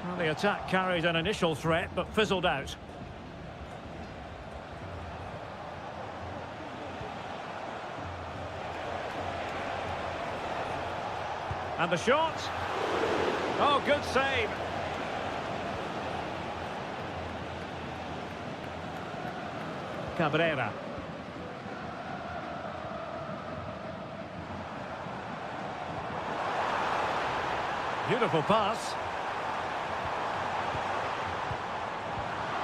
Well, the attack carried an initial threat, but fizzled out. And the shot. Oh, good save. Cabrera. Beautiful pass.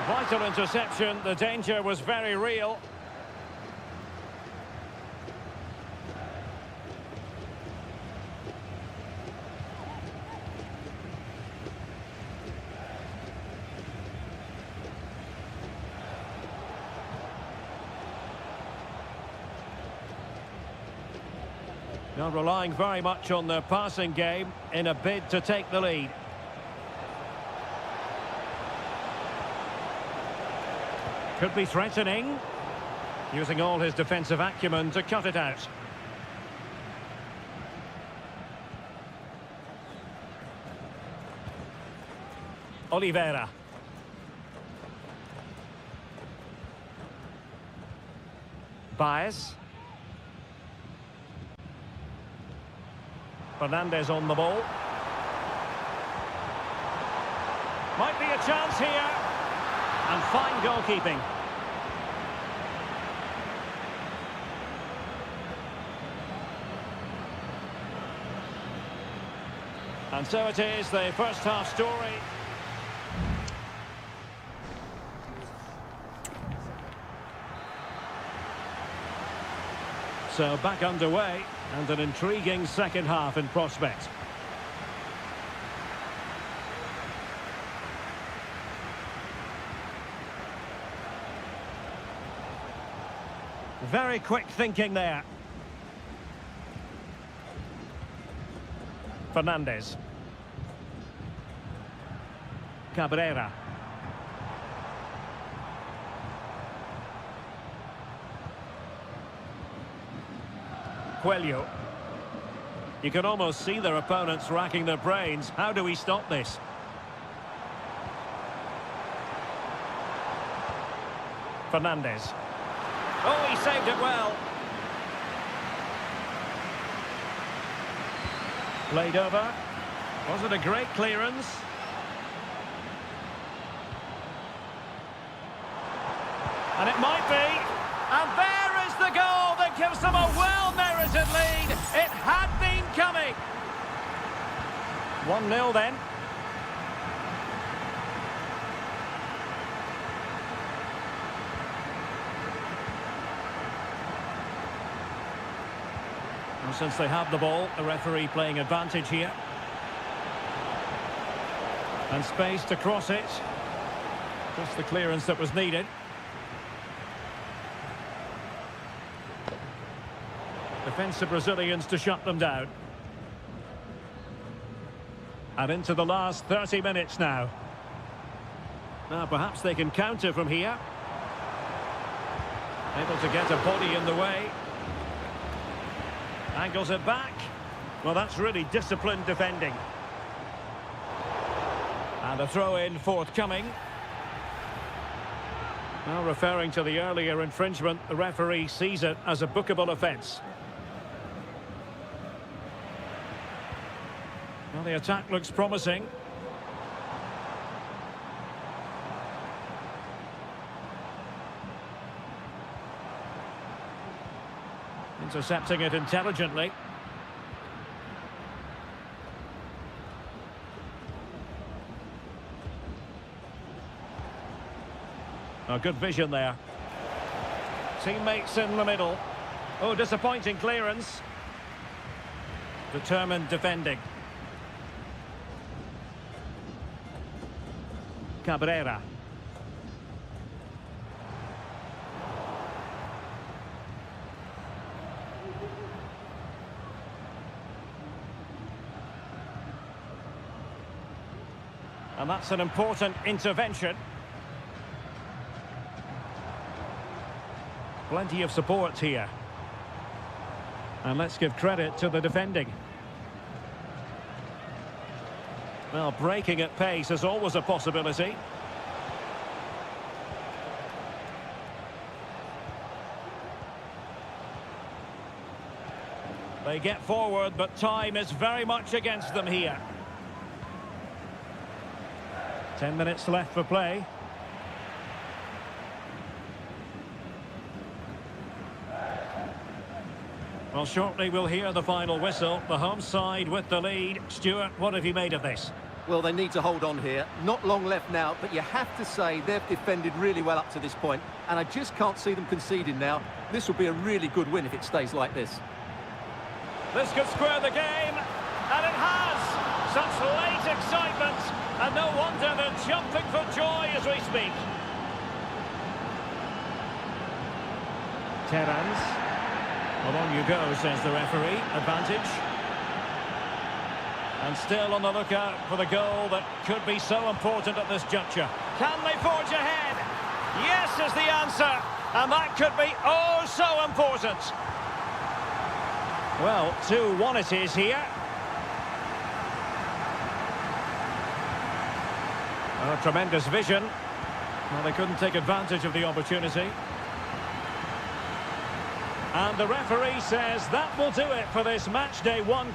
Vital interception. The danger was very real. Now relying very much on their passing game in a bid to take the lead. Could be threatening. Using all his defensive acumen to cut it out. Oliveira. Baez. Fernandez on the ball. Might be a chance here. And fine goalkeeping. And so it is, the first half story. So back underway, and an intriguing second half in prospect. Very quick thinking there. Fernandez. Cabrera. Coelho. You can almost see their opponents racking their brains. How do we stop this? Fernandez. Oh, he saved it well. Played over. Was it a great clearance? And it might be. And there is the goal that gives them a well-merited lead. It had been coming. 1-0 then. And since they have the ball, the referee playing advantage here. And space to cross it. Just the clearance that was needed. Defensive Brazilians to shut them down. And into the last 30 minutes now. Now perhaps they can counter from here. Able to get a body in the way. Angles it back. Well, that's really disciplined defending. And a throw-in forthcoming. Now referring to the earlier infringement, the referee sees it as a bookable offence. Well, the attack looks promising. Intercepting it intelligently. Oh, good vision there. Teammates in the middle. Oh, disappointing clearance. Determined defending. Cabrera. And that's an important intervention. Plenty of support here. And let's give credit to the defending. Well, breaking at pace is always a possibility. They get forward, but time is very much against them here. 10 minutes left for play. Well, shortly we'll hear the final whistle. The home side with the lead. Stuart, what have you made of this? Well, they need to hold on here. Not long left now, but you have to say they've defended really well up to this point, and I just can't see them conceding now. This will be a really good win if it stays like this. This could square the game, and it has! Such late excitement, and no wonder they're jumping for joy as we speak. Terans. Along you go, says the referee. Advantage. And still on the lookout for the goal that could be so important at this juncture. Can they forge ahead? Yes is the answer. And that could be oh so important. Well, 2-1 it is here. Oh, tremendous vision. Well, they couldn't take advantage of the opportunity. And the referee says that will do it for this match day one.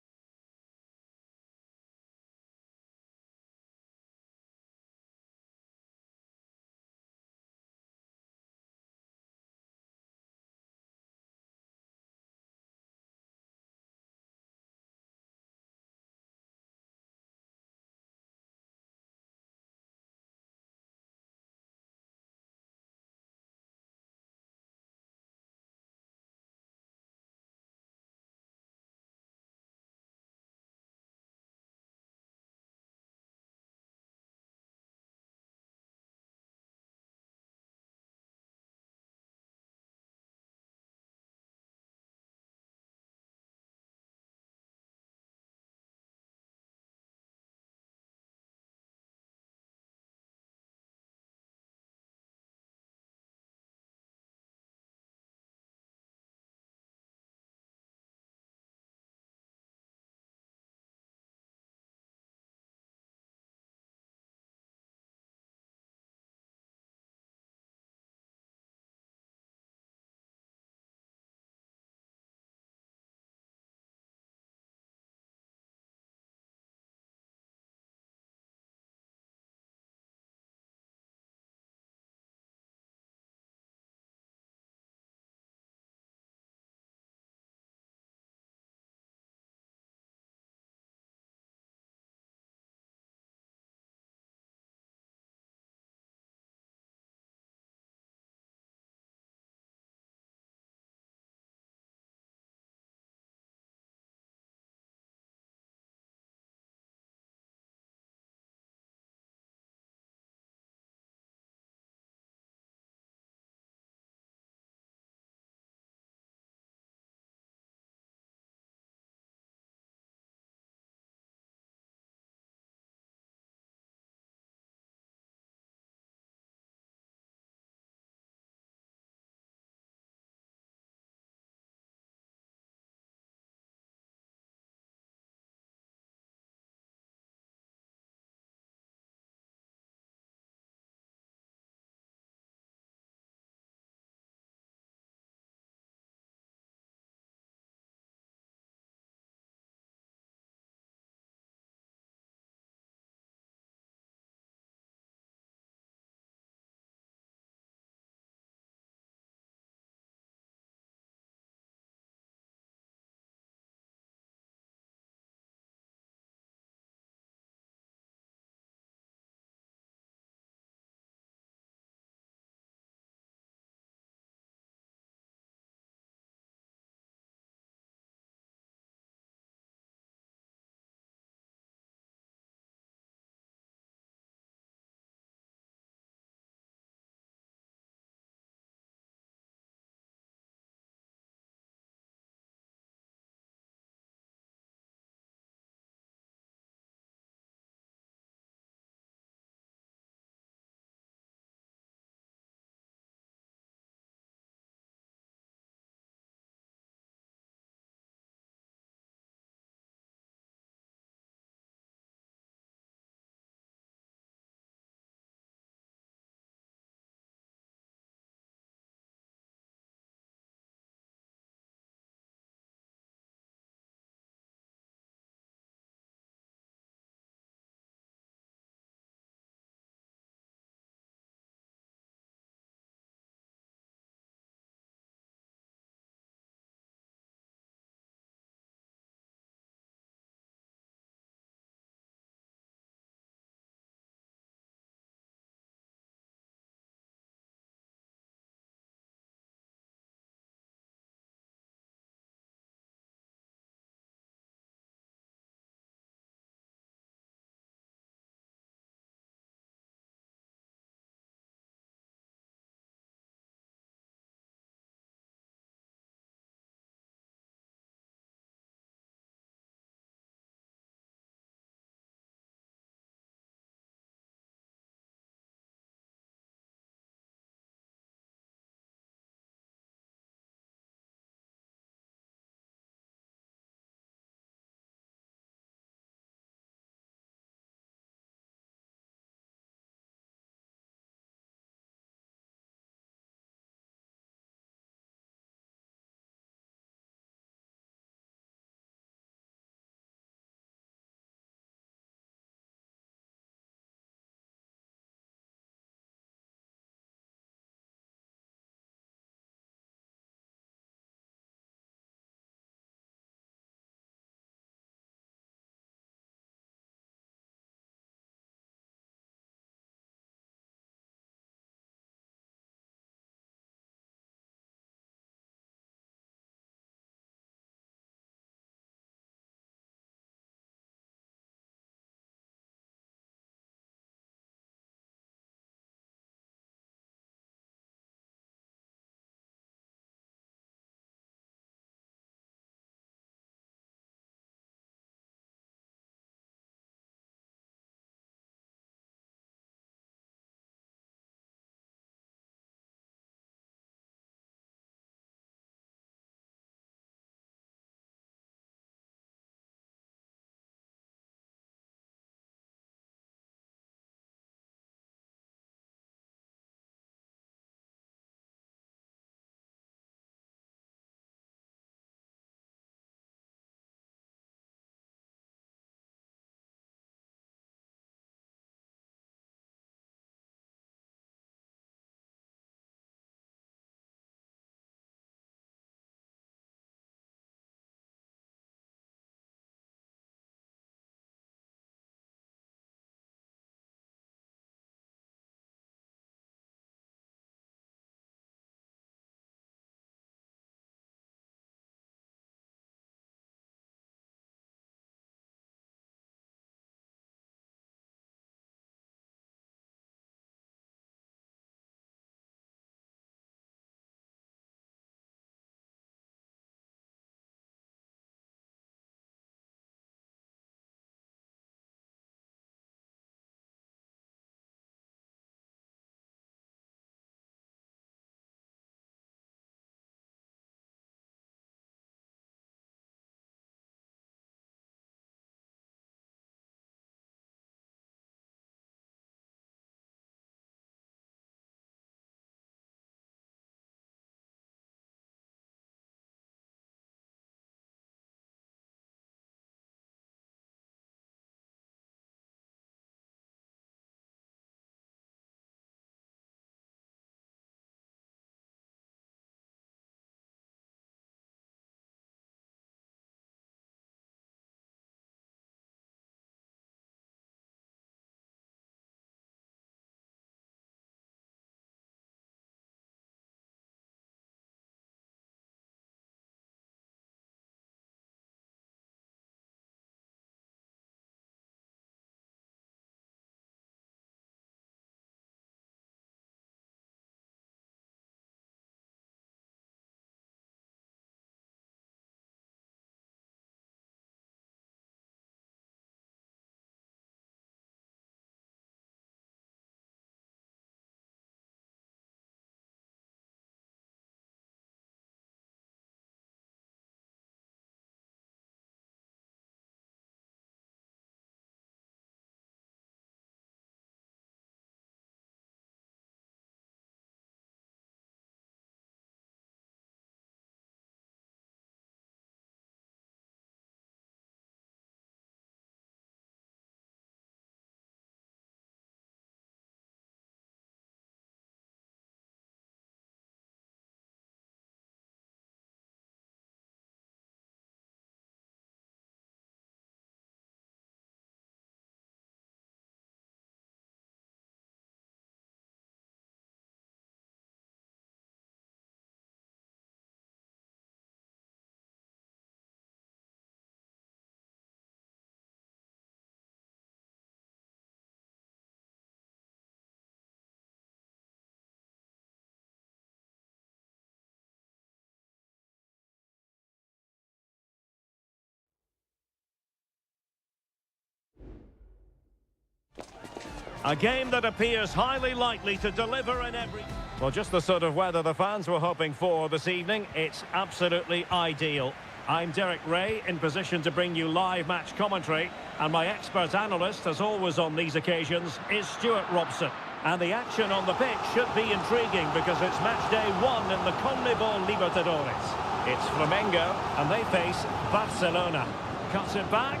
A game that appears highly likely to deliver in every... Well, just the sort of weather the fans were hoping for this evening. It's absolutely ideal. I'm Derek Ray, in position to bring you live match commentary. And my expert analyst, as always on these occasions, is Stuart Robson. And the action on the pitch should be intriguing because it's match day 1 in the CONMEBOL Libertadores. It's Flamengo, and they face Barcelona. Cuts it back.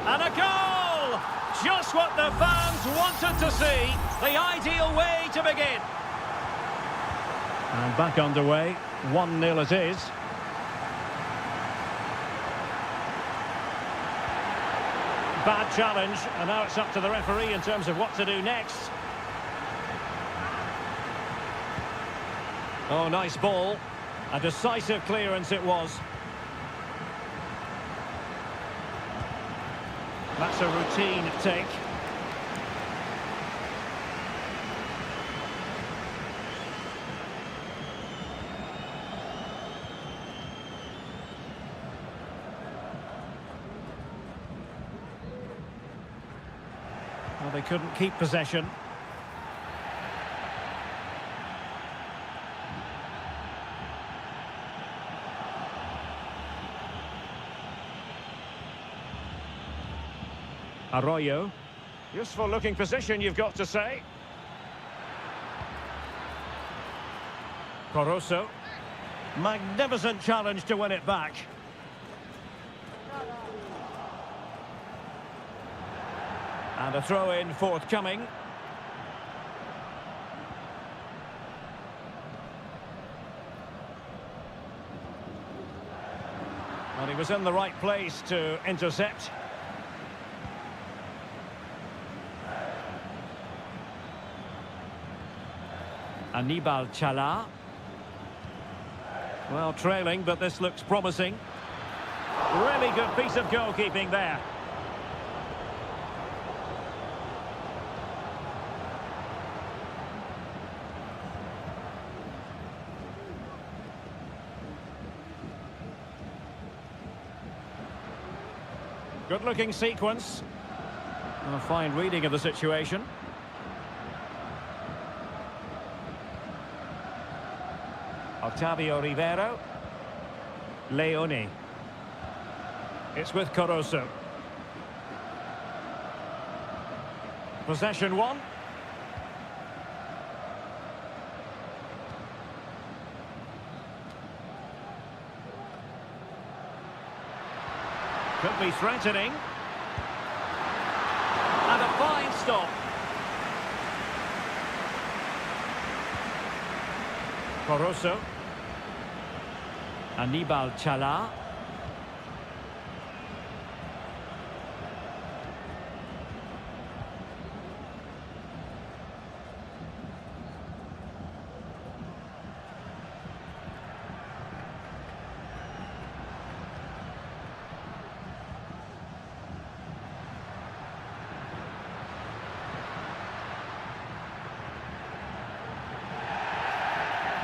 And a goal! Just what the fans wanted to see. The ideal way to begin. And back underway. 1-0 it is. Bad challenge, and now it's up to the referee in terms of what to do next. Oh, nice ball. A decisive clearance it was. That's a routine take. Well, they couldn't keep possession. Arroyo. Useful looking position, you've got to say. Corozo. Magnificent challenge to win it back. And a throw-in forthcoming. Well, he was in the right place to intercept. Aníbal Chala. Well, trailing, but this looks promising. Really good piece of goalkeeping there. Good-looking sequence. And a fine reading of the situation. Octavio Rivero. Leone. It's with Corozo. Possession 1. Could be threatening. And a fine stop. Corozo. Aníbal Chala.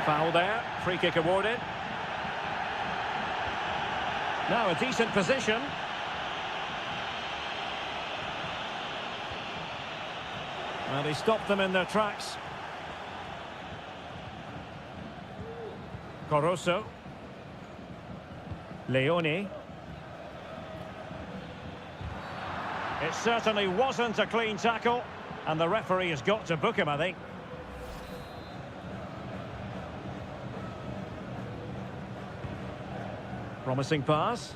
Foul there, free kick awarded. Now a decent position. Well, he stopped them in their tracks. Corozo. Leone. It certainly wasn't a clean tackle, and the referee has got to book him, I think. Promising pass.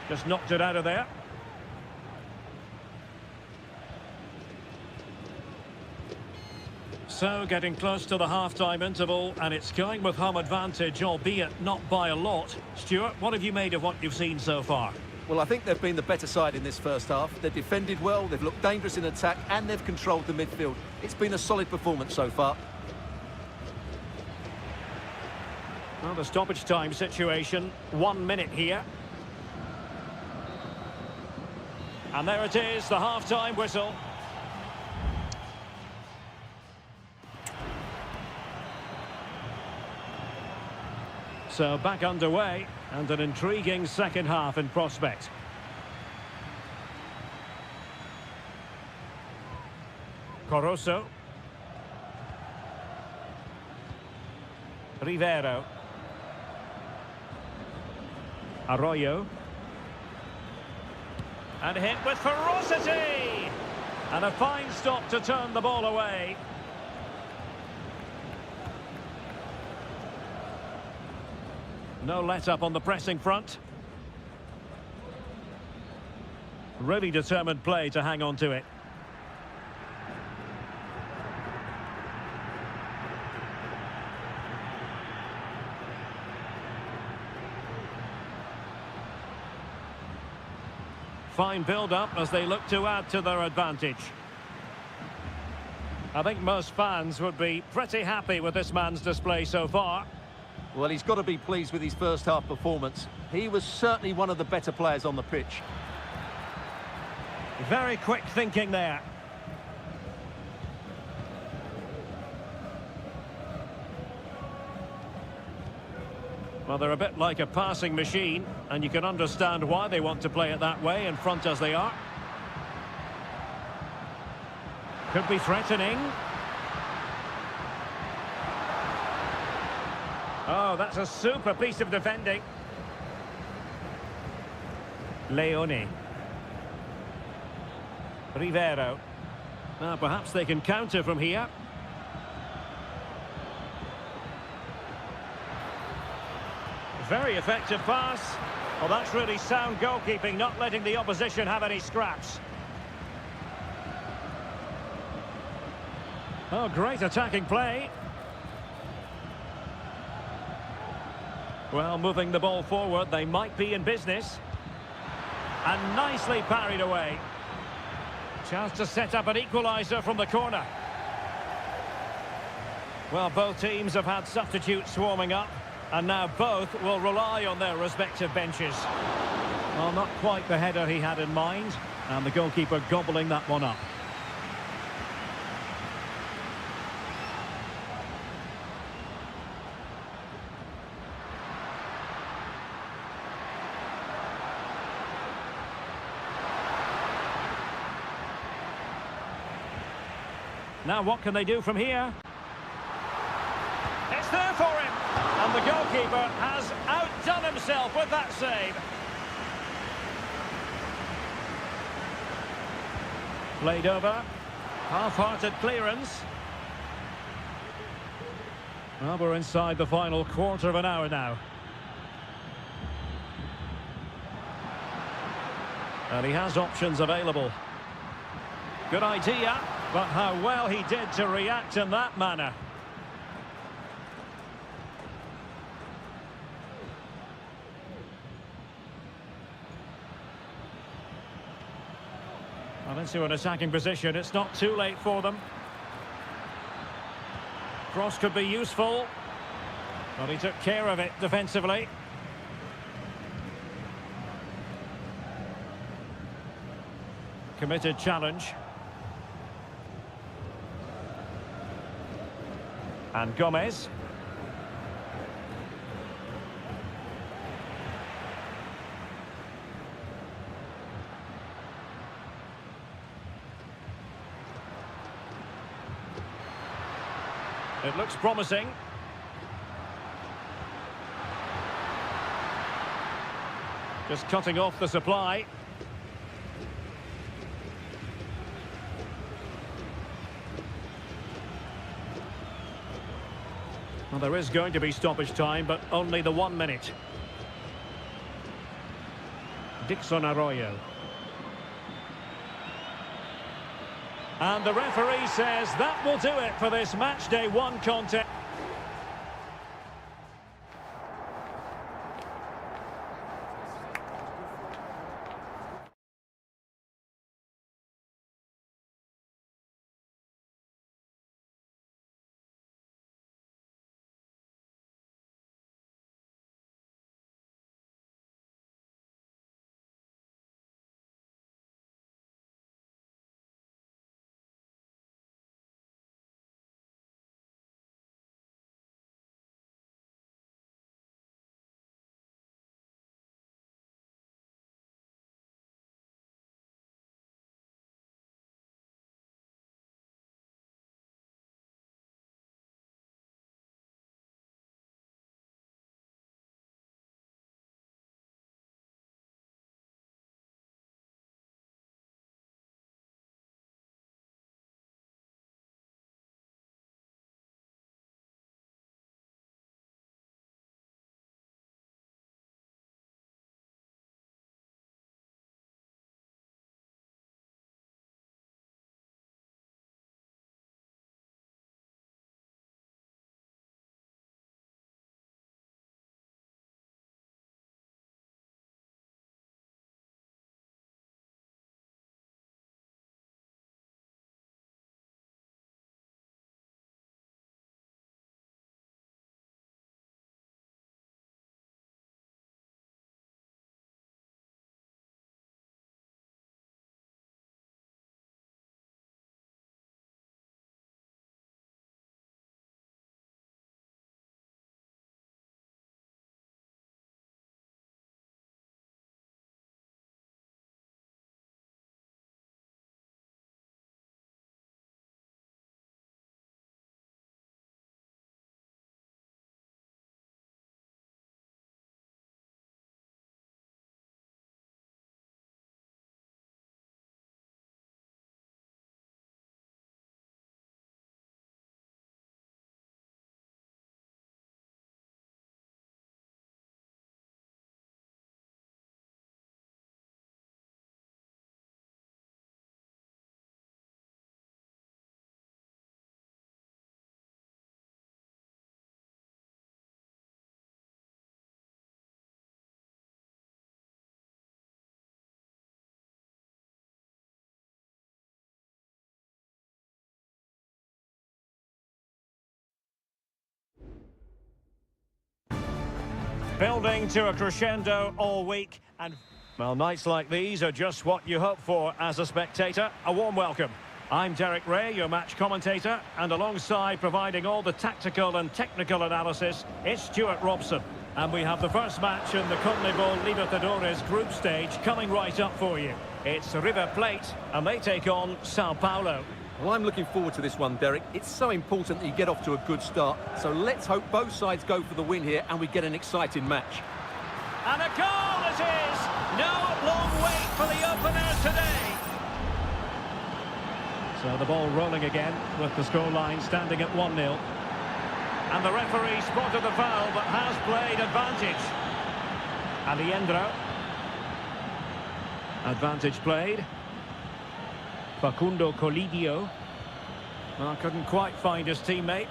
Just knocked it out of there. So, getting close to the half-time interval, and it's going with home advantage, albeit not by a lot. Stuart, what have you made of what you've seen so far? Well, I think they've been the better side in this first half. They've defended well, they've looked dangerous in attack, and they've controlled the midfield. It's been a solid performance so far. Well, the stoppage time situation, 1 minute here. And there it is, the half-time whistle. So back underway, and an intriguing second half in prospect. Coroso. Rivero. Arroyo. And hit with ferocity! And a fine stop to turn the ball away. No let-up on the pressing front. Really determined play to hang on to it. Fine build-up as they look to add to their advantage. I think most fans would be pretty happy with this man's display so far. Well, he's got to be pleased with his first half performance. He was certainly one of the better players on the pitch. Very quick thinking there. Well, they're a bit like a passing machine, and you can understand why they want to play it that way, in front as they are. Could be threatening. Oh, that's a super piece of defending. Leone. Rivero. Now, perhaps they can counter from here. Very effective pass. Well, that's really sound goalkeeping, not letting the opposition have any scraps. Oh, great attacking play. Well, moving the ball forward, they might be in business. And nicely parried away. Chance to set up an equaliser from the corner. Well, both teams have had substitutes swarming up, and now both will rely on their respective benches. Well, not quite the header he had in mind, and the goalkeeper gobbling that one up. Now what can they do from here? It's there for him! And the goalkeeper has outdone himself with that save. Played over. Half-hearted clearance. Well, we're inside the final quarter of an hour now. And he has options available. Good idea, but how well he did to react in that manner. Well, into an attacking position, it's not too late for them. Cross could be useful, but he took care of it defensively. Committed challenge. And Gomez. It looks promising. Just cutting off the supply. Well, there is going to be stoppage time, but only the 1 minute. Dixon Arroyo. And the referee says that will do it for this match day 1 contest. Building to a crescendo all week, and well, nights like these are just what you hope for as a spectator. A warm welcome. I'm Derek Ray, your match commentator, and alongside providing all the tactical and technical analysis, it's Stuart Robson. And we have the first match in the CONMEBOL Libertadores group stage coming right up for you. It's River Plate, and they take on Sao Paulo. Well, I'm looking forward to this one, Derek. It's so important that you get off to a good start. So let's hope both sides go for the win here and we get an exciting match. And a goal it is! No long wait for the opener today. So the ball rolling again with the scoreline standing at 1-0. And the referee spotted the foul but has played advantage. Alejandro. Advantage played. Facundo Colidio. Well, couldn't quite find his teammate.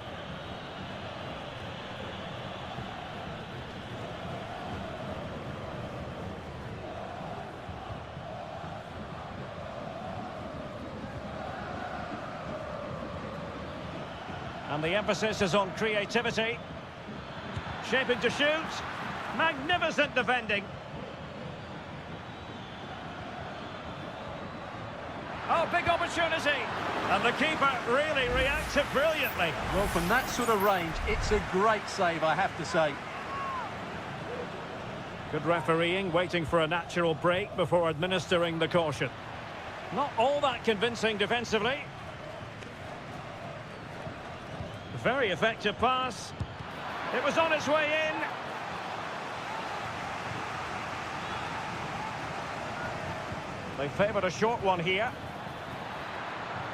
And the emphasis is on creativity. Shaping to shoot. Magnificent defending. Oh, big opportunity. And the keeper really reacted brilliantly. Well, from that sort of range, it's a great save, I have to say. Good refereeing, waiting for a natural break before administering the caution. Not all that convincing defensively. Very effective pass. It was on its way in. They favoured a short one here.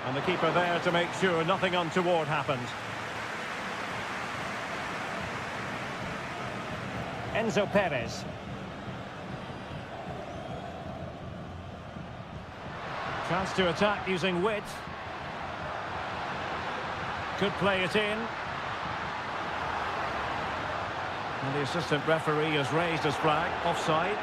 And the keeper there to make sure nothing untoward happened. Enzo Perez. Chance to attack using width. Could play it in. And the assistant referee has raised his flag. Offside.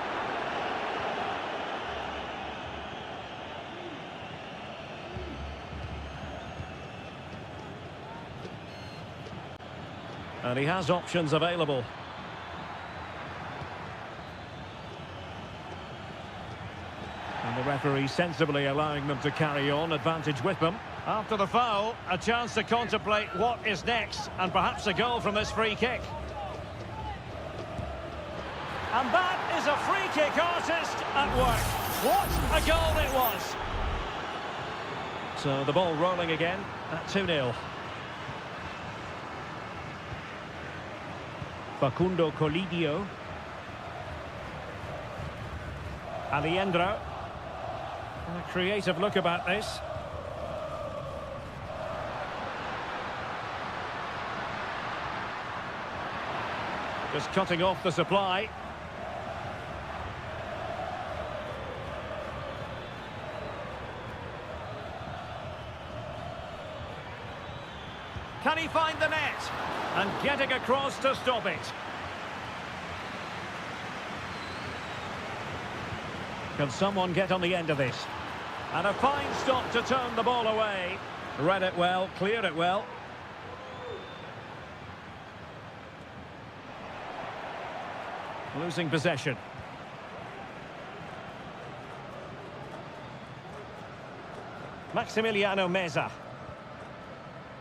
And he has options available. And the referee sensibly allowing them to carry on, advantage with them. After the foul, a chance to contemplate what is next, and perhaps a goal from this free kick. And that is a free kick artist at work. What a goal it was! So the ball rolling again at 2-0. Facundo Colidio. Alejandro. And a creative look about this. Just cutting off the supply. Can he find the net? And getting across to stop it. Can someone get on the end of this? And a fine stop to turn the ball away. Read it well, cleared it well. Losing possession. Maximiliano Meza.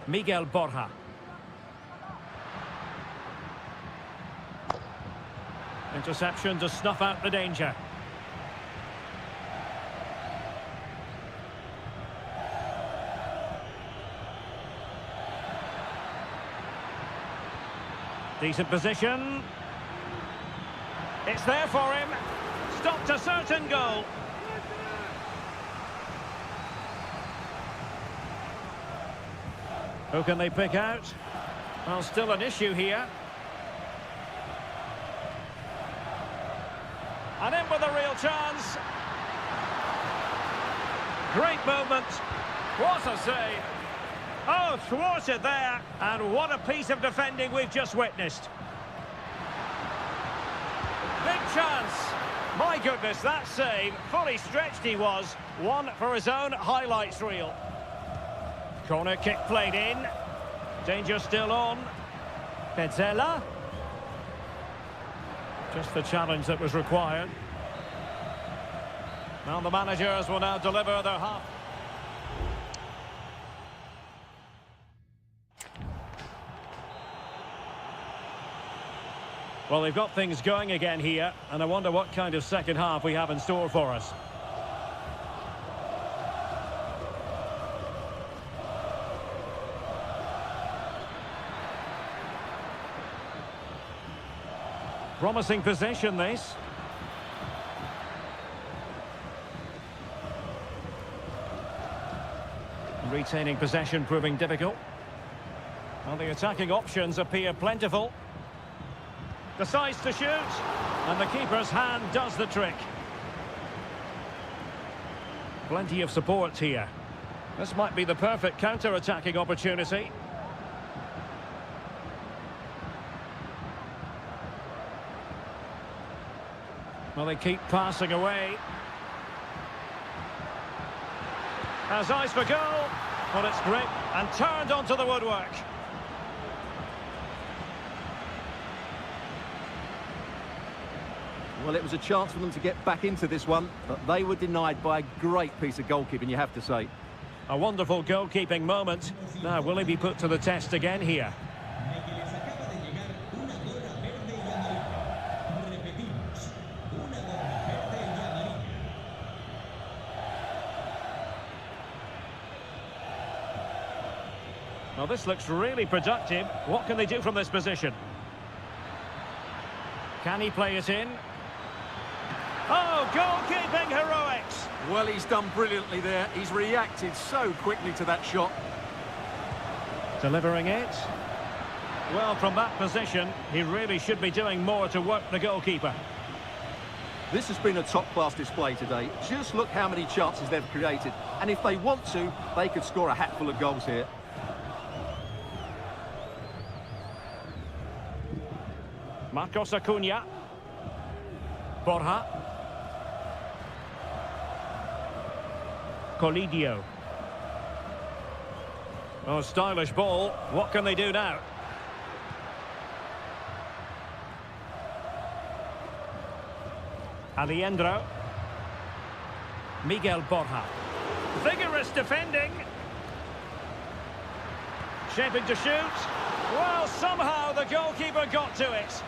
Miguel Borja. Interception to snuff out the danger. Decent position. It's there for him. Stopped a certain goal. Who can they pick out? Well, still an issue here. And in with a real chance. Great movement. What a save. Oh, thwarted there. And what a piece of defending we've just witnessed. Big chance. My goodness, that save. Fully stretched he was. One for his own highlights reel. Corner kick played in. Danger still on. Petzela. Just the challenge that was required. Now the managers will now deliver their half. Well, they've got things going again here, and I wonder what kind of second half we have in store for us. Promising possession, this. Retaining possession proving difficult. Well, the attacking options appear plentiful. Decides to shoot, and the keeper's hand does the trick. Plenty of support here. This might be the perfect counter-attacking opportunity. Well, they keep passing away. Has eyes for goal. Well, it's great, and turned onto the woodwork. Well, it was a chance for them to get back into this one, but they were denied by a great piece of goalkeeping, you have to say. A wonderful goalkeeping moment. Now, will he be put to the test again here? Well, this looks really productive. What can they do from this position? Can he play it in? Oh, goalkeeping heroics! Well, he's done brilliantly there. He's reacted so quickly to that shot. Delivering it. Well, from that position, he really should be doing more to work the goalkeeper. This has been a top-class display today. Just look how many chances they've created. And if they want to, they could score a hatful of goals here. Marcos Acuna. Borja. Colidio. Oh, stylish ball. What can they do now? Alejandro. Miguel Borja. Vigorous defending. Shaping to shoot. Well, somehow the goalkeeper got to it.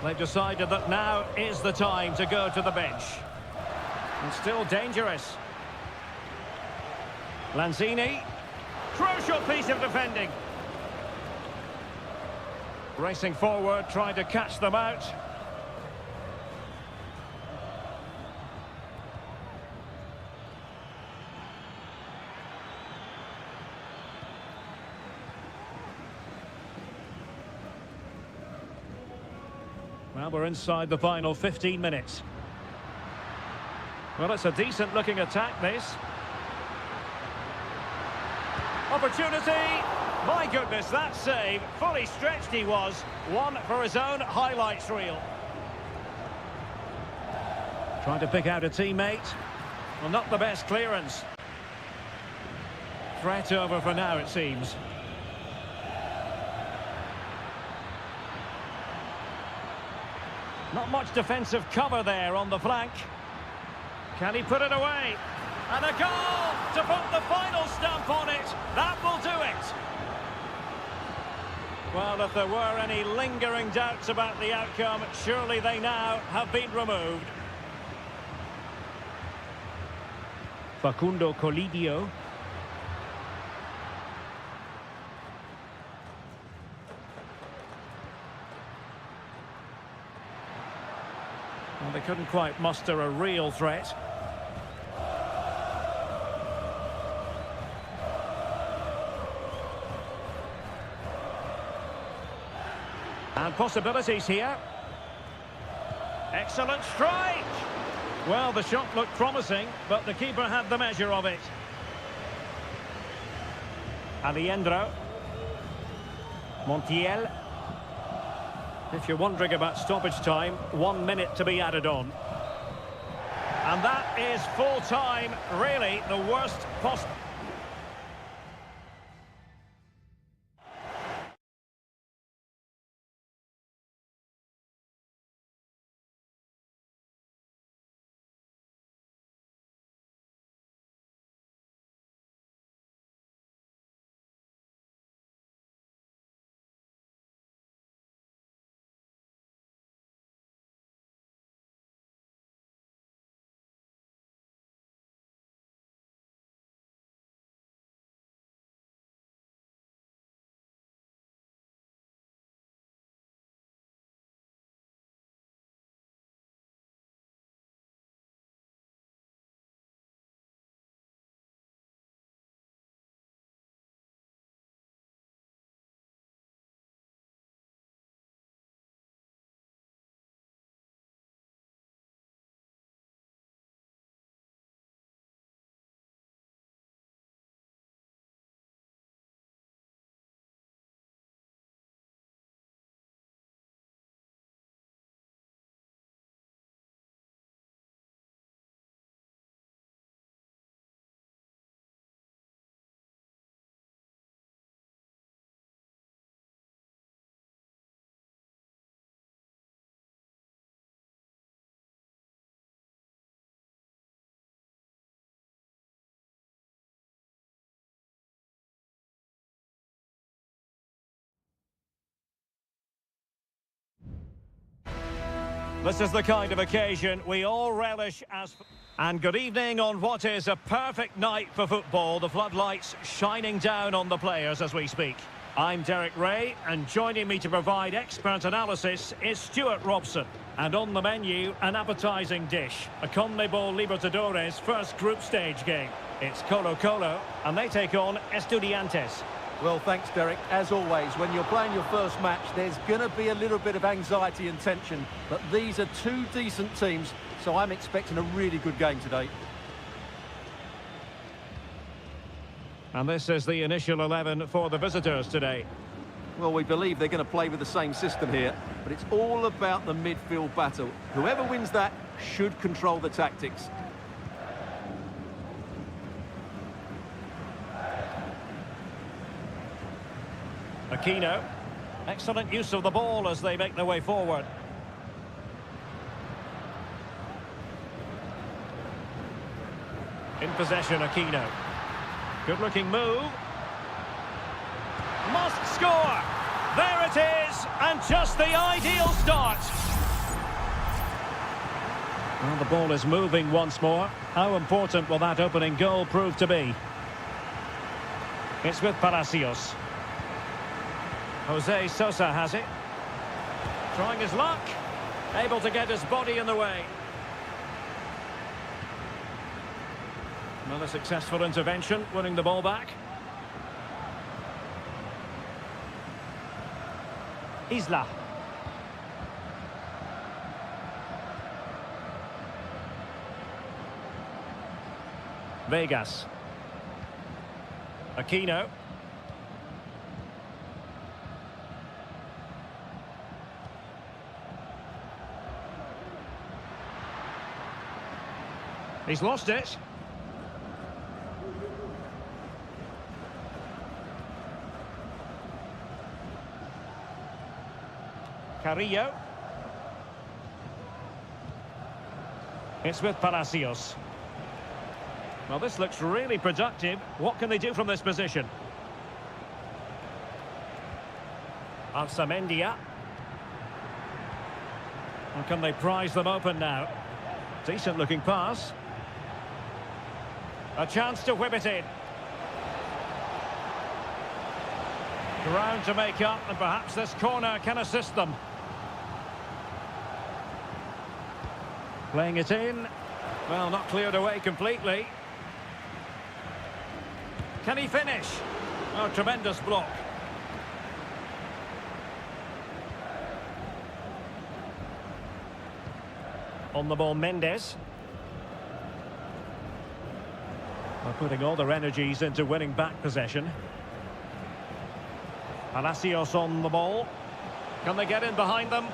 They've decided that now is the time to go to the bench. And still dangerous. Lanzini. Crucial piece of defending. Racing forward, trying to catch them out. Well, we're inside the final 15 minutes. Well, it's a decent-looking attack, this. Opportunity! My goodness, that save. Fully stretched he was. One for his own highlights reel. Trying to pick out a teammate. Well, not the best clearance. Threat over for now, it seems. Not much defensive cover there on the flank. Can he put it away? And a goal to put the final stamp on it. That will do it. Well, if there were any lingering doubts about the outcome, surely they now have been removed. Facundo Colidio. Well, they couldn't quite muster a real threat. And possibilities here. Excellent strike! Well, the shot looked promising, but the keeper had the measure of it. Alejandro. Montiel. If you're wondering about stoppage time, 1 minute to be added on. And that is full time, really the worst possible. This is the kind of occasion we all relish as... And good evening on what is a perfect night for football. The floodlights shining down on the players as we speak. I'm Derek Ray, and joining me to provide expert analysis is Stuart Robson. And on the menu, an appetising dish, a CONMEBOL Libertadores first group stage game. It's Colo-Colo, and they take on Estudiantes. Well, thanks, Derek. As always, when you're playing your first match, there's going to be a little bit of anxiety and tension. But these are two decent teams, so I'm expecting a really good game today. And this is the initial 11 for the visitors today. Well, we believe they're going to play with the same system here, but it's all about the midfield battle. Whoever wins that should control the tactics. Aquino. Excellent use of the ball as they make their way forward. In possession, Aquino. Good-looking move. Must score! There it is, and just the ideal start. Well, the ball is moving once more. How important will that opening goal prove to be? It's with Palacios. Jose Sosa has it. Trying his luck. Able to get his body in the way. Another successful intervention, winning the ball back. Isla. Vegas. Aquino. He's lost it. Carrillo. It's with Palacios. Well, this looks really productive. What can they do from this position? Arsamendia. And can they prize them open now? Decent looking pass. A chance to whip it in. Ground to make up, and perhaps this corner can assist them. Playing it in. Well, not cleared away completely. Can he finish? Oh, tremendous block. On the ball, Mendes. They're putting all their energies into winning back possession. Palacios on the ball. Can they get in behind them?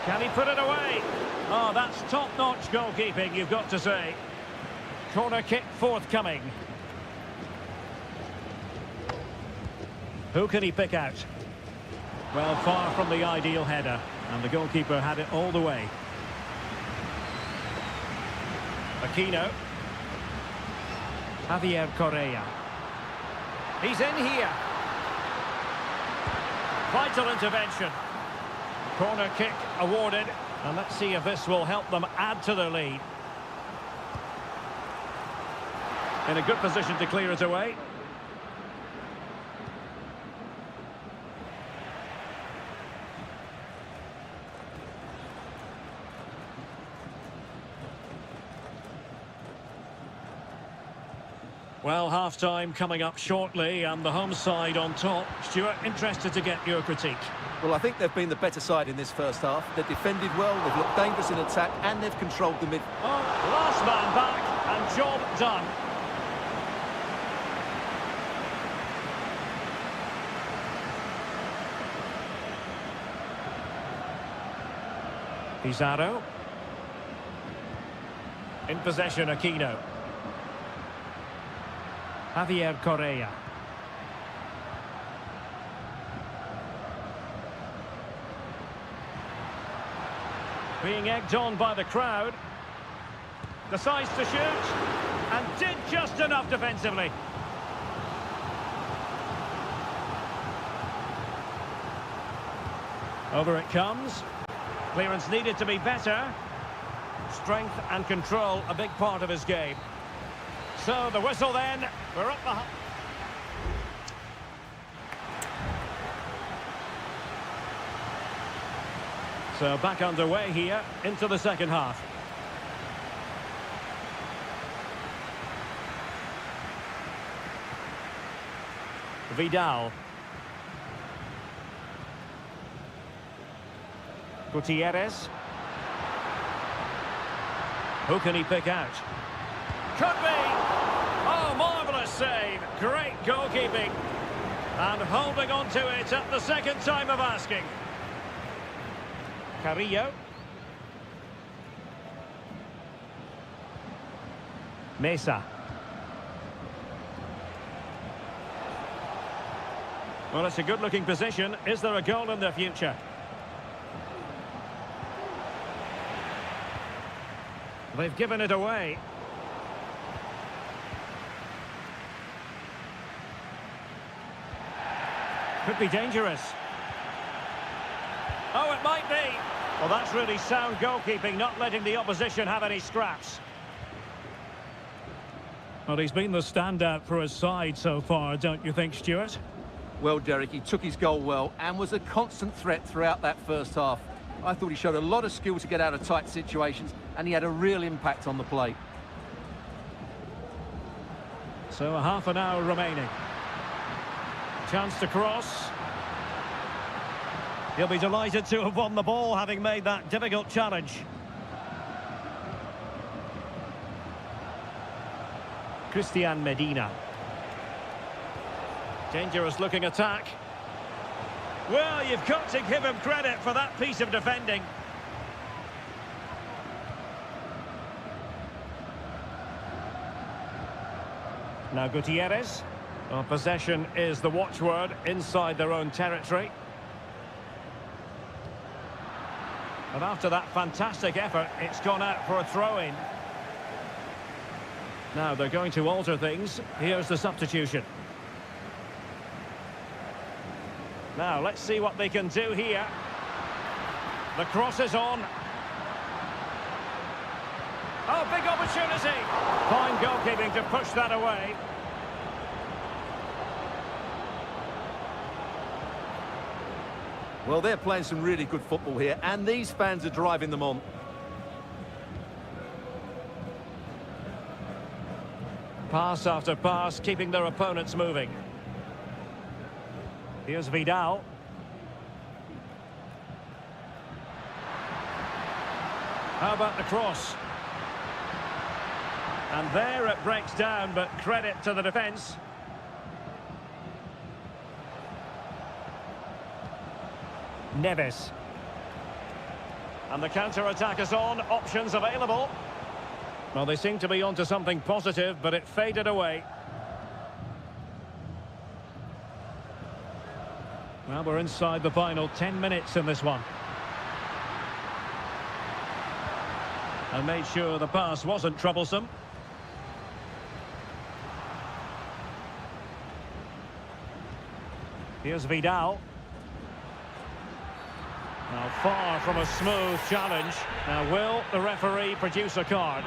Can he put it away? Oh, that's top-notch goalkeeping, you've got to say. Corner kick forthcoming. Who can he pick out? Well, far from the ideal header, and the goalkeeper had it all the way. Aquino. Javier Correa. He's in here. Vital intervention. Corner kick awarded. And let's see if this will help them add to their lead. In a good position to clear it away. Well, half-time coming up shortly, and the home side on top. Stuart, interested to get your critique. Well, I think they've been the better side in this first half. They've defended well, they've looked dangerous in attack, and they've controlled the mid... Oh, last man back, and job done. Pizarro. In possession, Aquino. Javier Correa. Being egged on by the crowd. Decides to shoot. And did just enough defensively. Over it comes. Clearance needed to be better. Strength and control, a big part of his game. So the whistle then, we're up the... So back underway here, into the second half. Vidal. Gutierrez. Who can he pick out? Could be! Oh, marvellous save. Great goalkeeping. And holding on to it at the second time of asking. Carrillo. Mesa. Well, it's a good-looking position. Is there a goal in the future? They've given it away. Could be dangerous. Oh, it might be. Well, that's really sound goalkeeping, not letting the opposition have any scraps. Well, he's been the standout for his side so far, don't you think, Stuart? Well, Derek, he took his goal well and was a constant threat throughout that first half. I thought he showed a lot of skill to get out of tight situations, and he had a real impact on the play. So a half an hour remaining. Chance to cross. He'll be delighted to have won the ball, having made that difficult challenge. Christian Medina. Dangerous looking attack. Well, you've got to give him credit for that piece of defending. Now Gutierrez. Well, possession is the watchword inside their own territory. And after that fantastic effort, it's gone out for a throw-in. Now they're going to alter things. Here's the substitution. Now, let's see what they can do here. The cross is on. Oh, big opportunity. Fine goalkeeping to push that away. Well, they're playing some really good football here, and these fans are driving them on. Pass after pass, keeping their opponents moving. Here's Vidal. How about the cross? And there it breaks down, but credit to the defence. Neves. And the counter-attack is on, options available. Well, they seem to be onto something positive, but it faded away. Well, we're inside the final 10 minutes in this one. And made sure the pass wasn't troublesome. Here's Vidal. Now, far from a smooth challenge. Now, will the referee produce a card?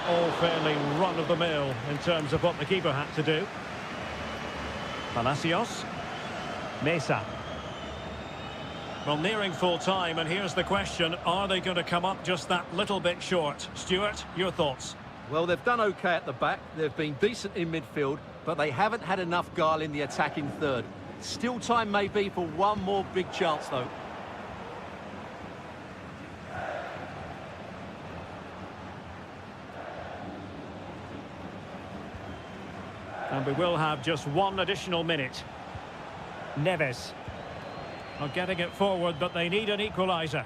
All fairly run-of-the-mill in terms of what the keeper had to do. Palacios. Mesa. Well, nearing full time, and here's the question. Are they going to come up just that little bit short? Stuart, your thoughts? Well, they've done okay at the back. They've been decent in midfield, but they haven't had enough guile in the attacking third. Still time may be for one more big chance, though. And we will have just one additional minute. Neves. Not getting it forward, but they need an equaliser.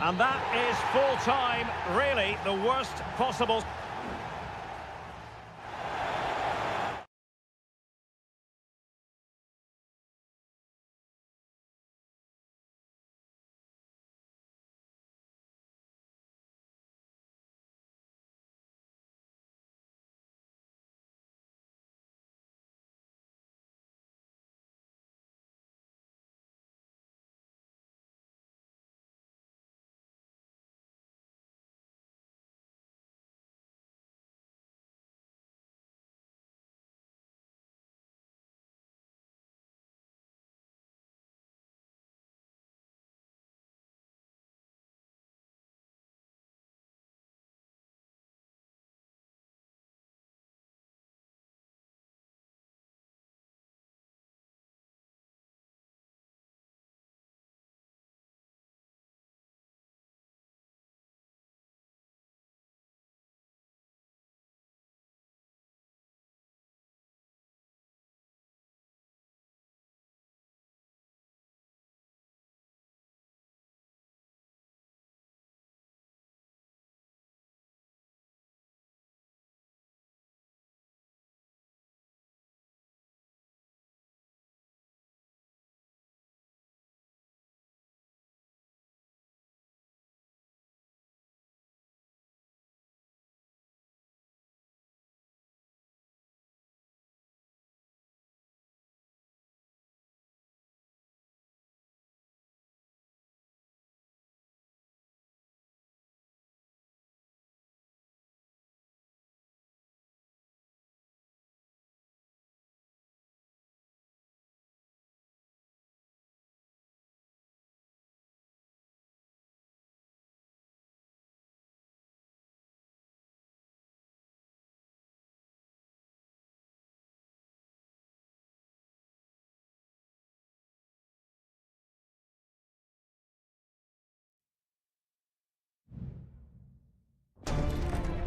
And that is full time, really the worst possible...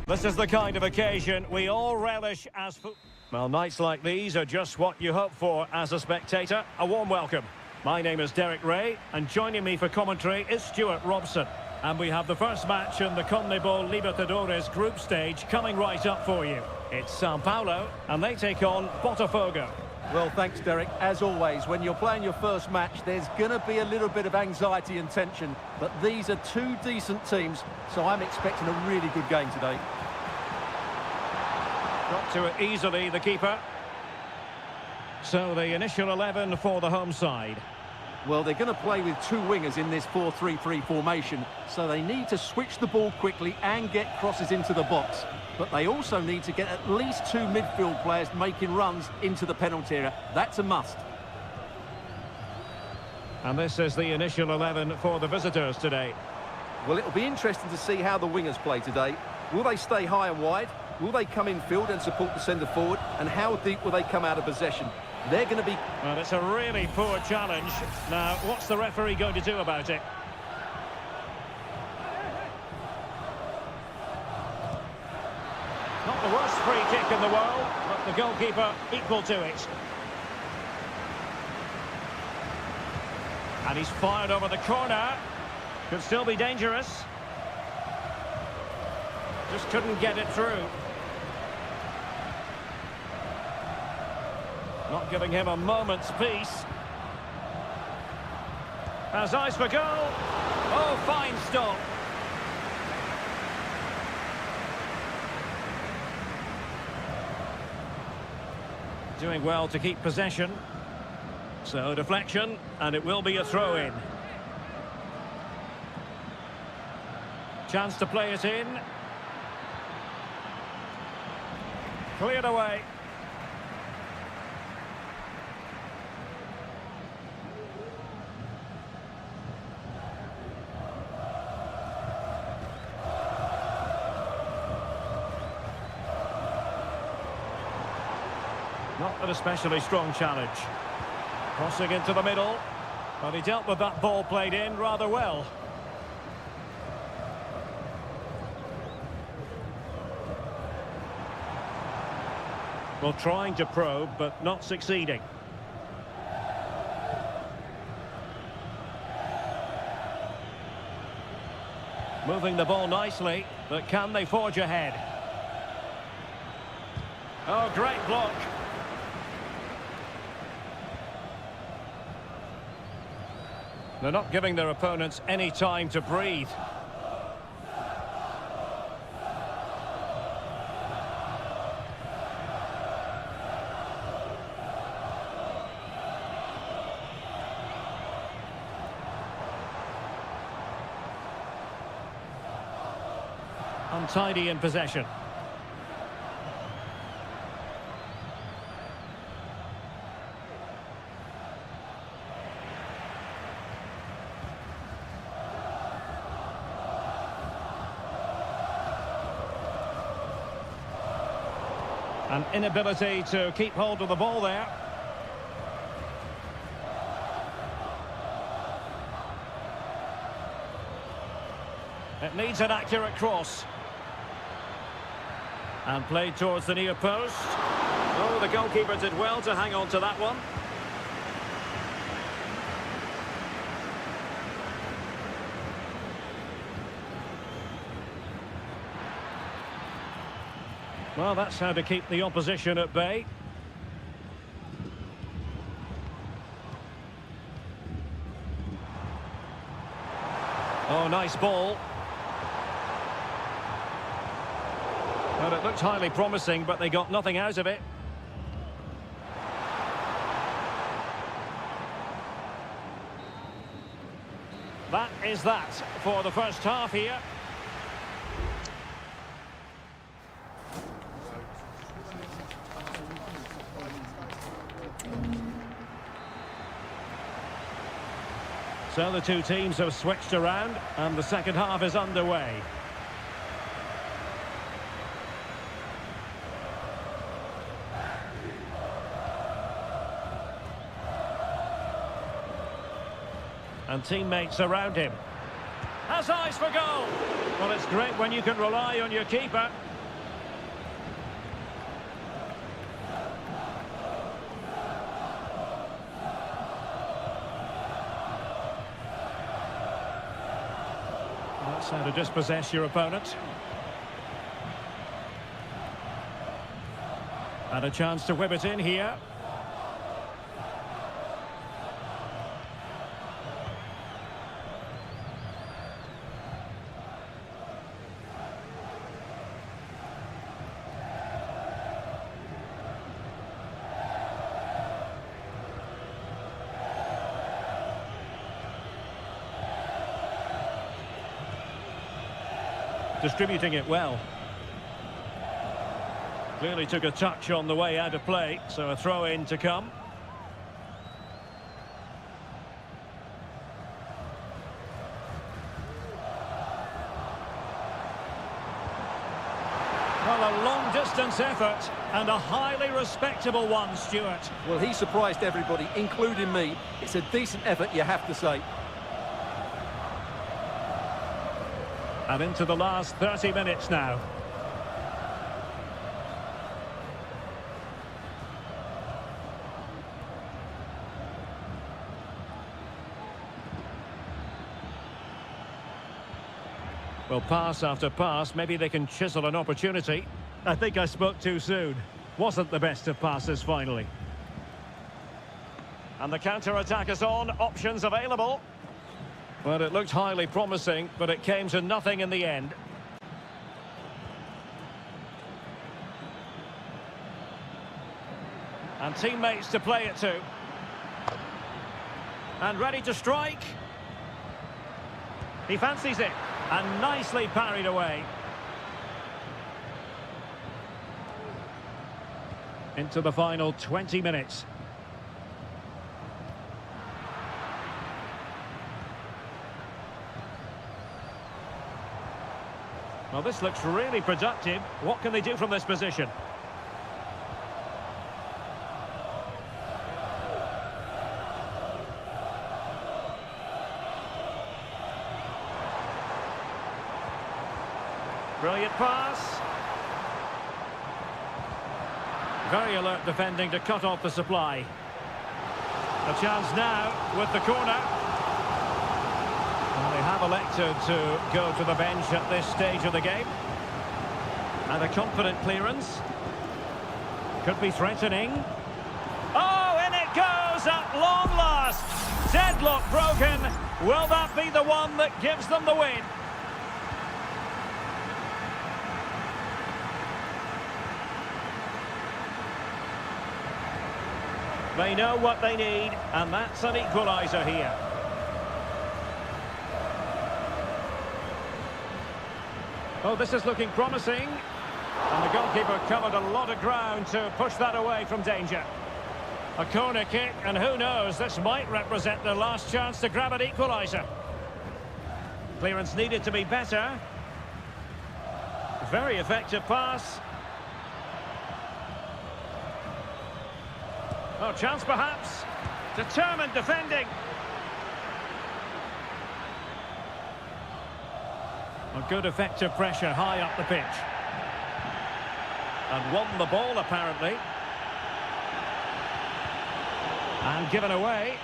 This is the kind of occasion we all relish as well, nights like these are just what you hope for as a spectator. A warm welcome. My name is Derek Ray, and joining me for commentary is Stuart Robson. And we have the first match in the CONMEBOL Libertadores group stage coming right up for you. It's Sao Paulo, and they take on Botafogo. Well, thanks, Derek. As always, when you're playing your first match, there's going to be a little bit of anxiety and tension. But these are two decent teams, so I'm expecting a really good game today. Got to it easily, the keeper. So the initial 11 for the home side. Well, they're going to play with two wingers in this 4-3-3 formation, so they need to switch the ball quickly and get crosses into the box. But they also need to get at least two midfield players making runs into the penalty area. That's a must. And this is the initial 11 for the visitors today. Well, it'll be interesting to see how the wingers play today. Will they stay high and wide? Will they come in field and support the centre forward? And how deep will they come out of possession? They're going to be... Well, it's a really poor challenge. Now, what's the referee going to do about it? Not the worst free kick in the world, but the goalkeeper equal to it. And he's fired over the corner. Could still be dangerous. Just couldn't get it through. Not giving him a moment's peace. Has eyes for goal. Oh, fine stop. Doing well to keep possession. So deflection, and it will be a throw-in. Chance to play it in. Cleared away. Not an especially strong challenge. Crossing into the middle. But he dealt with that ball played in rather well. Well, trying to probe, but not succeeding. Moving the ball nicely, but can they forge ahead? Oh, great block. They're not giving their opponents any time to breathe. Untidy in possession. An inability to keep hold of the ball there. It needs an accurate cross. And played towards the near post. Oh, the goalkeeper did well to hang on to that one. Well, that's how to keep the opposition at bay. Oh, nice ball. Well, it looked highly promising, but they got nothing out of it. That is that for the first half here. So the two teams have switched around, and the second half is underway. And teammates around him. Has eyes for goal. Well, it's great when you can rely on your keeper. how to dispossess your opponent. And a chance to whip it in here. Distributing it well. Clearly took a touch on the way out of play, so a throw-in to come. Well, a long-distance effort and a highly respectable one, Stuart. Well, he surprised everybody, including me. It's a decent effort, you have to say. And into the last 30 minutes now. Well, pass after pass, maybe they can chisel an opportunity. I think I spoke too soon. Wasn't the best of passes, finally. And the counter-attack is on, options available. Well, it looked highly promising, but it came to nothing in the end. And teammates to play it to. And ready to strike. He fancies it. And nicely parried away. Into the final 20 minutes. Well, this looks really productive. What can they do from this position? Brilliant pass. Very alert defending to cut off the supply. A chance now with the corner. Well, they have elected to go to the bench at this stage of the game. And a confident clearance. Could be threatening. Oh, in it goes at long last. Deadlock broken. Will that be the one that gives them the win? They know what they need, and that's an equaliser here. Oh, this is looking promising. And the goalkeeper covered a lot of ground to push that away from danger. A corner kick, and who knows, this might represent the last chance to grab an equaliser. Clearance needed to be better. Very effective pass. Oh, chance perhaps. Determined defending. A good effective pressure high up the pitch. And won the ball apparently. And given away.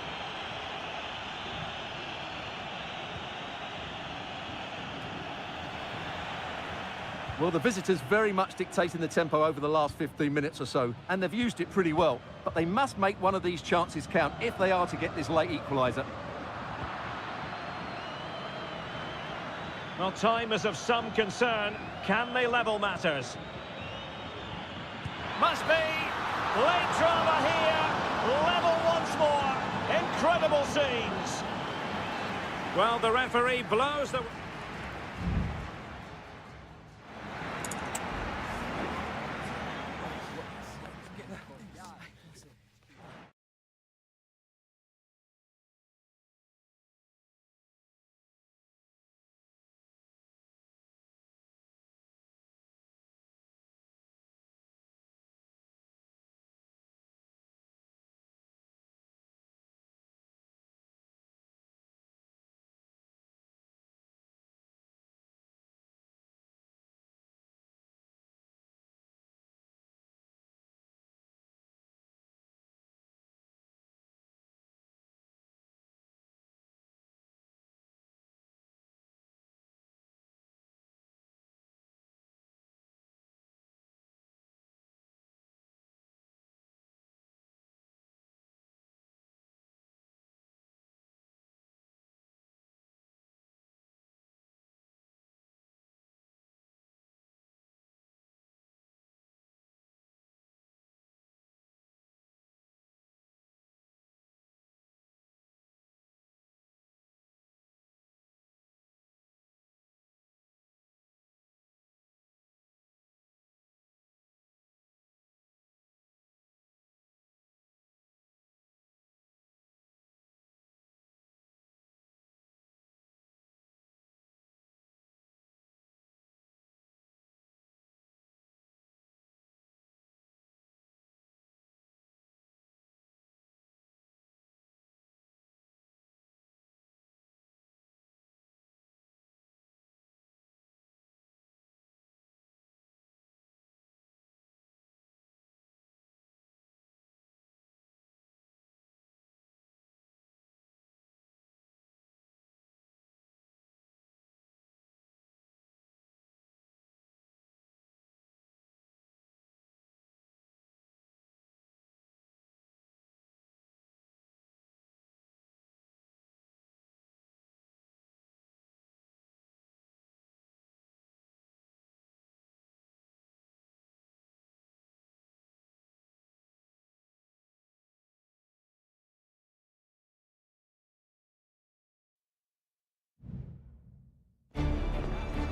Well, the visitors very much dictating the tempo over the last 15 minutes or so, and they've used it pretty well. But they must make one of these chances count if they are to get this late equaliser. Well, time is of some concern. Can they level matters? Must be. Late drama here. Level once more. Incredible scenes. Well, the referee blows the...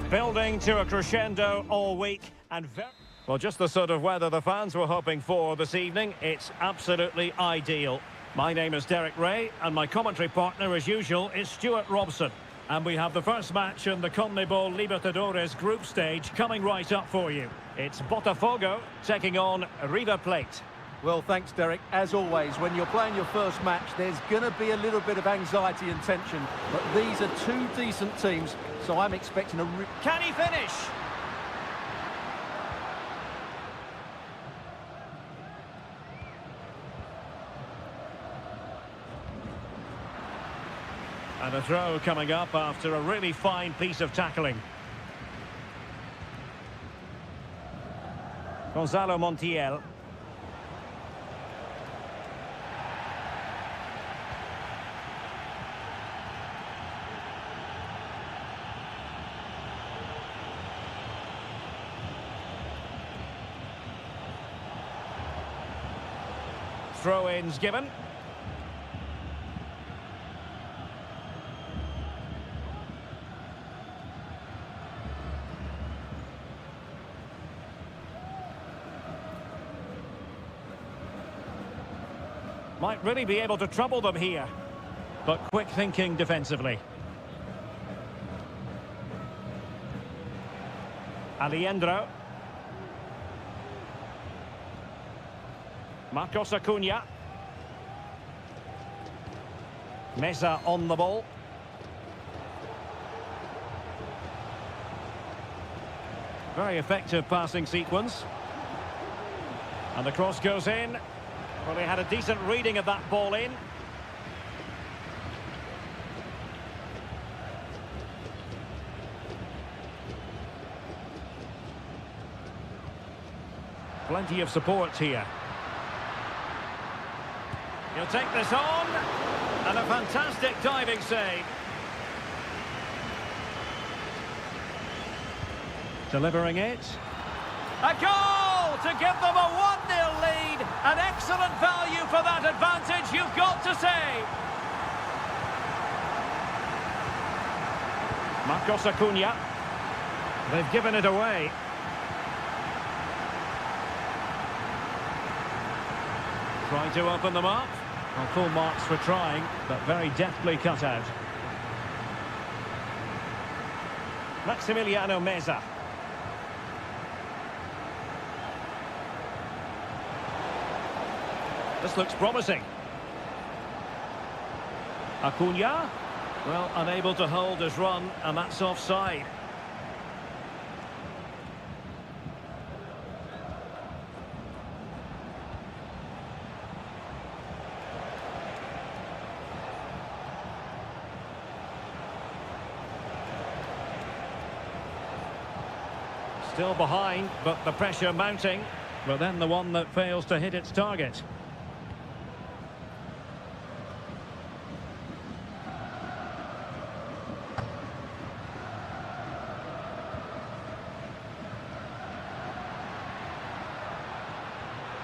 Building to a crescendo all week and well, just the sort of weather the fans were hoping for this evening. It's absolutely ideal. My name is Derek Ray, and my commentary partner, as usual, is Stuart Robson. And we have the first match in the CONMEBOL Libertadores group stage coming right up for you. It's Botafogo taking on River Plate. Well, thanks, Derek. As always, when you're playing your first match, there's going to be a little bit of anxiety and tension. But these are two decent teams, so I'm expecting a... Can he finish? And a throw coming up after a really fine piece of tackling. Gonzalo Montiel. Throw-ins given. Might really be able to trouble them here. But quick thinking defensively. Alejandro. Marcos Acuna. Meza on the ball. Very effective passing sequence. And the cross goes in. Well, they had a decent reading of that ball in. Plenty of support here. He'll take this on. And a fantastic diving save. Delivering it. A goal to give them a 1-0 lead. An excellent value for that advantage, you've got to say. Marcos Acuna. They've given it away. Trying to open them up. Well, full marks for trying, but very deftly cut out. Maximiliano Meza. This looks promising. Acuna, well, unable to hold his run, and that's offside. Still behind, but the pressure mounting. But then the one that fails to hit its target.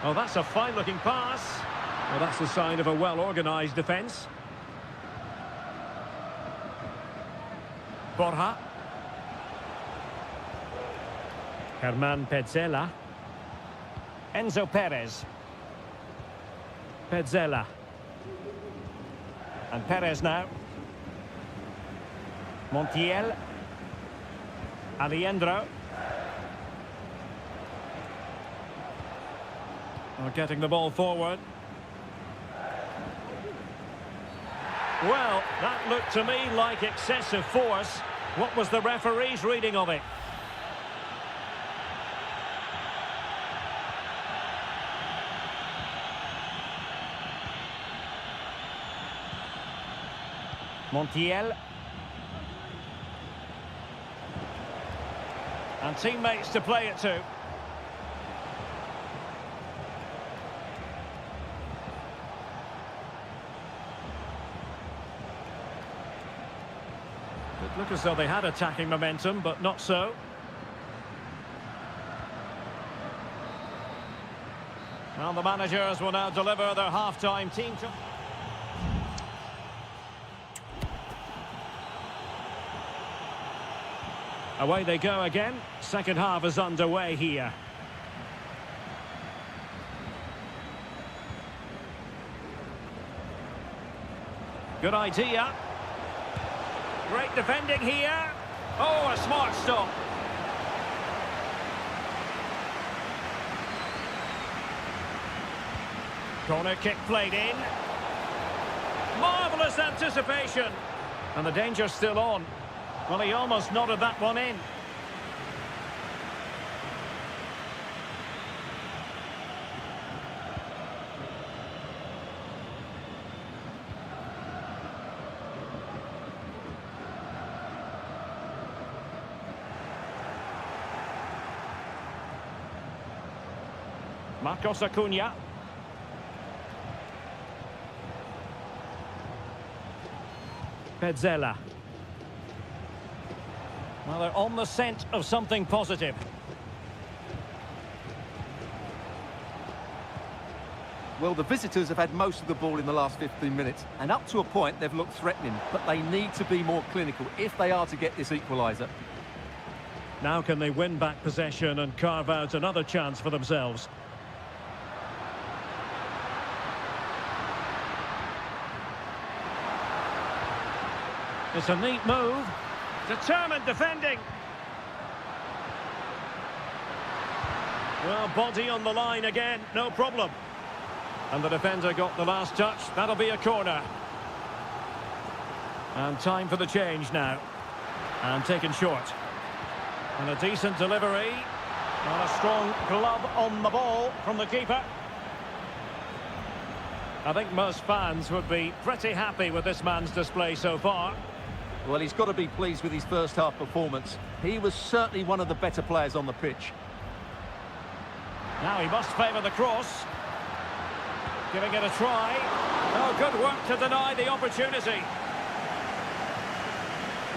Oh, that's a fine-looking pass. Well, that's the sign of a well-organised defence. Borja. Herman Petzela. Enzo Perez. Petzela. And Perez now. Montiel. Alejandro. Getting the ball forward. Well, that looked to me like excessive force. What was the referee's reading of it? Montiel. And teammates to play it to. It looked as though they had attacking momentum, but not so. Well, the managers will now deliver their half-time team to... Away they go again. Second half is underway here. Good idea. Great defending here. Oh, a smart stop. Corner kick played in. Marvellous anticipation. And the danger's still on. Well, he almost nodded that one in. Marcos Acuna. Petzela. Well, they're on the scent of something positive. Well, the visitors have had most of the ball in the last 15 minutes, and up to a point they've looked threatening, but they need to be more clinical if they are to get this equaliser. Now can they win back possession and carve out another chance for themselves? It's a neat move. Determined defending. Well, body on the line again, no problem. And the defender got the last touch. That'll be a corner. And time for the change now. And taken short. And a decent delivery. And a strong glove on the ball from the keeper. I think most fans would be pretty happy with this man's display so far. Well, he's got to be pleased with his first half performance. He was certainly one of the better players on the pitch. Now he must favour the cross. Giving it a try. Oh, good work to deny the opportunity.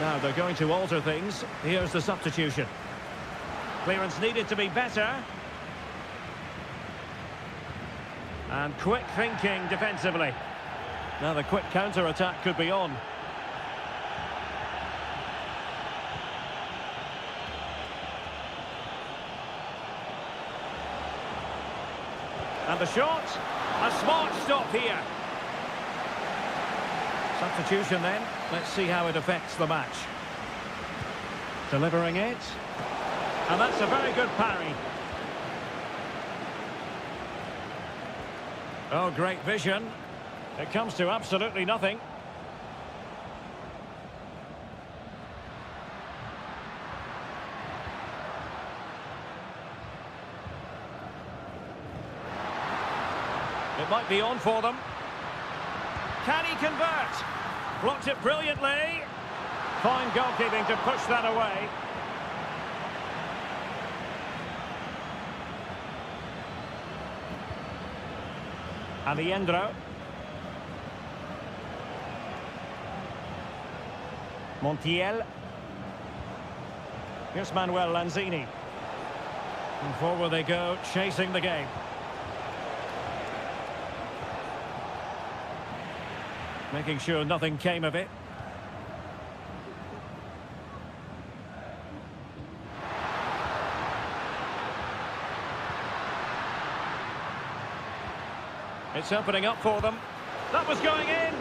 Now they're going to alter things. Here's the substitution. Clearance needed to be better. And quick thinking defensively. Now the quick counter-attack could be on. And the shot, a smart stop here. Substitution then, let's see how it affects the match. Delivering it, and that's a very good parry. Oh, great vision. It comes to absolutely nothing. It might be on for them. Can he convert? Blocked it brilliantly. Fine goalkeeping to push that away. Aliendro. Montiel. Here's Manuel Lanzini. And forward they go, chasing the game. Making sure nothing came of it. It's opening up for them. That was going in.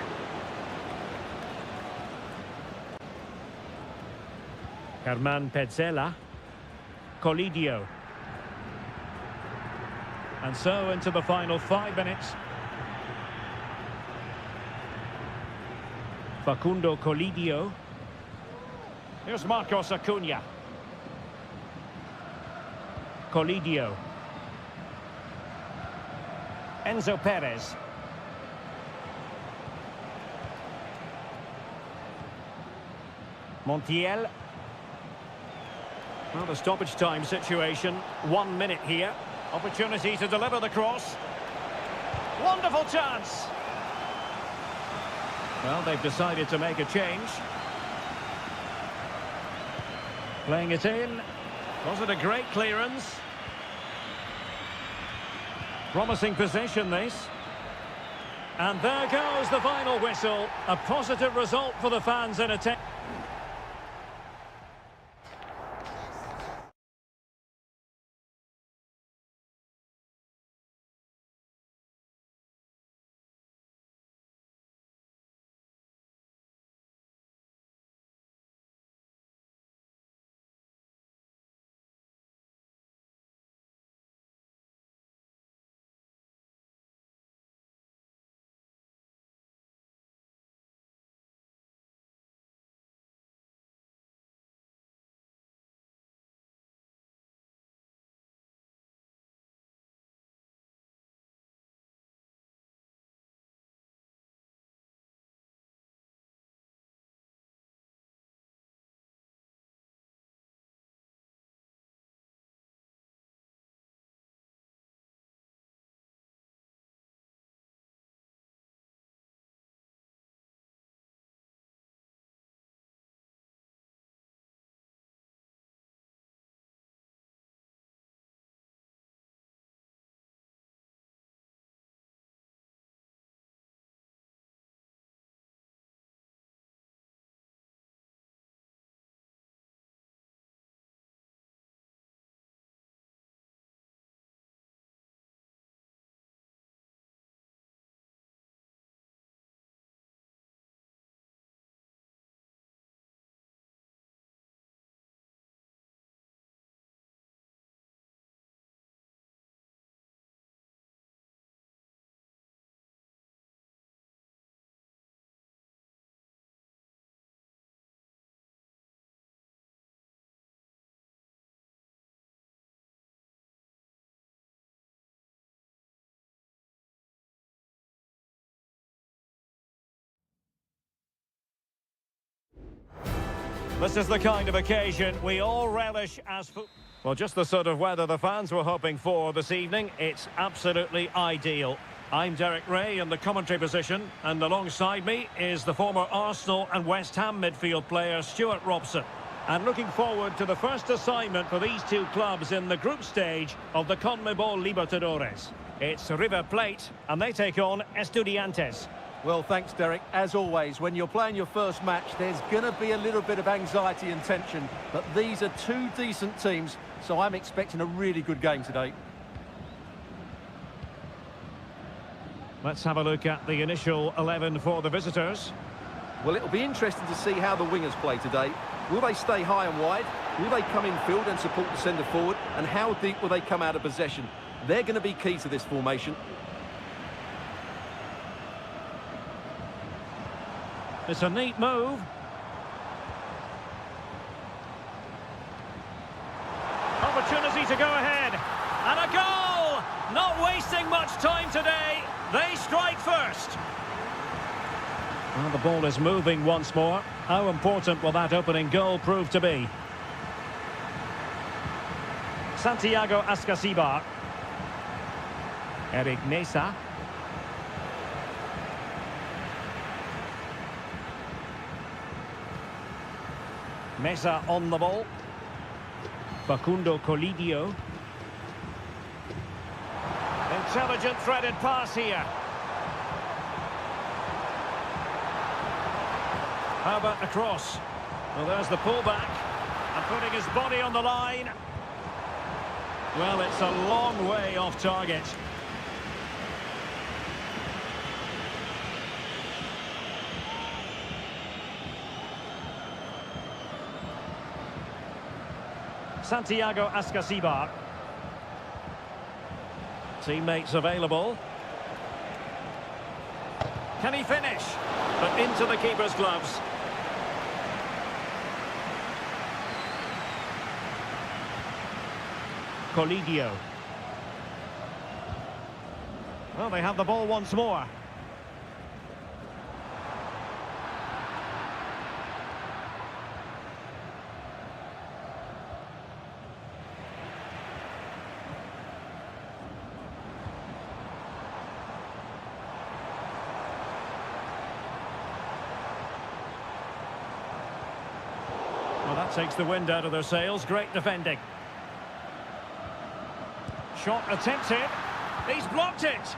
Germán Petzela. Colidio. And so into the final 5 minutes. Facundo Colidio. Here's Marcos Acuna. Colidio. Enzo Perez. Montiel. Well, the stoppage time situation. 1 minute here. Opportunity to deliver the cross. Wonderful chance. Well, they've decided to make a change. Playing it in. Was it a great clearance? Promising possession, this. And there goes the final whistle. A positive result for the fans in attack. This is the kind of occasion we all relish as... Well, just the sort of weather the fans were hoping for this evening. It's absolutely ideal. I'm Derek Ray in the commentary position, and alongside me is the former Arsenal and West Ham midfield player Stuart Robson. And looking forward to the first assignment for these two clubs in the group stage of the CONMEBOL Libertadores. It's River Plate, and they take on Estudiantes. Well, thanks, Derek. As always, when you're playing your first match, there's going to be a little bit of anxiety and tension. But these are two decent teams, so I'm expecting a really good game today. Let's have a look at the initial 11 for the visitors. Well, it'll be interesting to see how the wingers play today. Will they stay high and wide? Will they come in field and support the centre forward? And how deep will they come out of possession? They're going to be key to this formation. It's a neat move. Opportunity to go ahead. And a goal! Not wasting much time today. They strike first. Well, the ball is moving once more. How important will that opening goal prove to be? Santiago Ascasibar. Eric Mesa. Mesa on the ball. Facundo Colidio. Intelligent threaded pass here. How about the cross? Well, there's the pullback. And putting his body on the line. Well, it's a long way off target. Santiago Ascasibar. Teammates available. Can he finish? But into the keeper's gloves. Colidio. Well, they have the ball once more. Well, that takes the wind out of their sails. Great defending. Shot attempted. He's blocked it.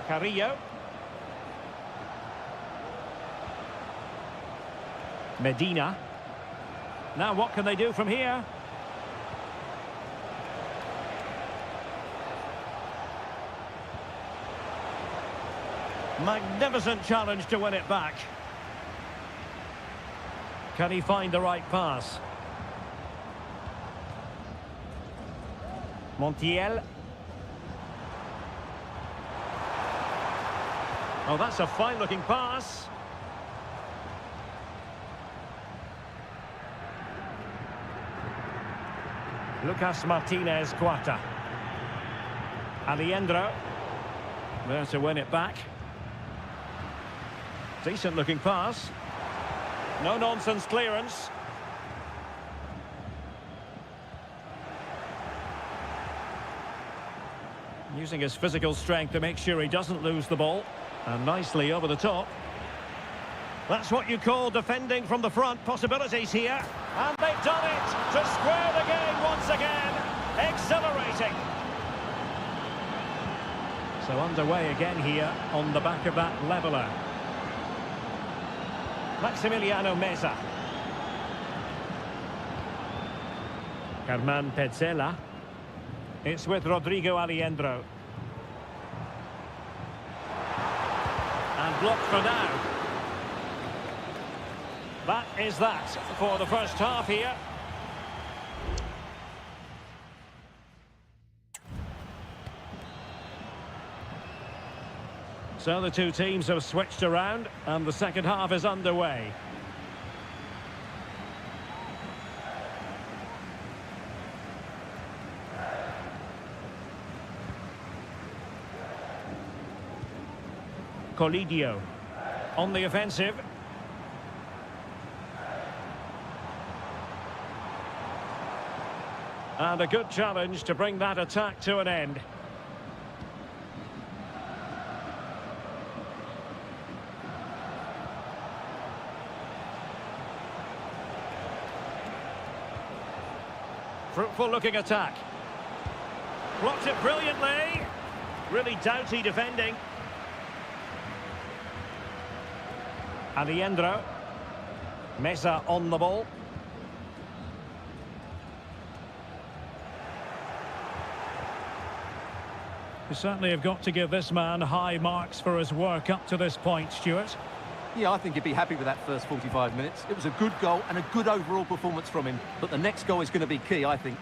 Carrillo. Medina. Now what can they do from here? Magnificent challenge to win it back. Can he find the right pass? Montiel. Oh, that's a fine-looking pass. Lucas Martinez Cuarta. Aliendro. There to win it back. Decent-looking pass. No-nonsense clearance. Using his physical strength to make sure he doesn't lose the ball. And nicely over the top. That's what you call defending from the front. Possibilities here. And they've done it to square the game once again. Exhilarating. So underway again here on the back of that leveller. Maximiliano Meza. Germán Petzela. It's with Rodrigo Aliendro. And blocked for now. That is that for the first half here. So the two teams have switched around and the second half is underway. Colidio. on the offensive. And a good challenge to bring that attack to an end. Fruitful looking attack. Blocks it brilliantly. Really doughty defending. Alejandro. Meza on the ball. You certainly have got to give this man high marks for his work up to this point, Stuart. Yeah, I think he'd be happy with that first 45 minutes. It was a good goal and a good overall performance from him. But the next goal is going to be key, I think.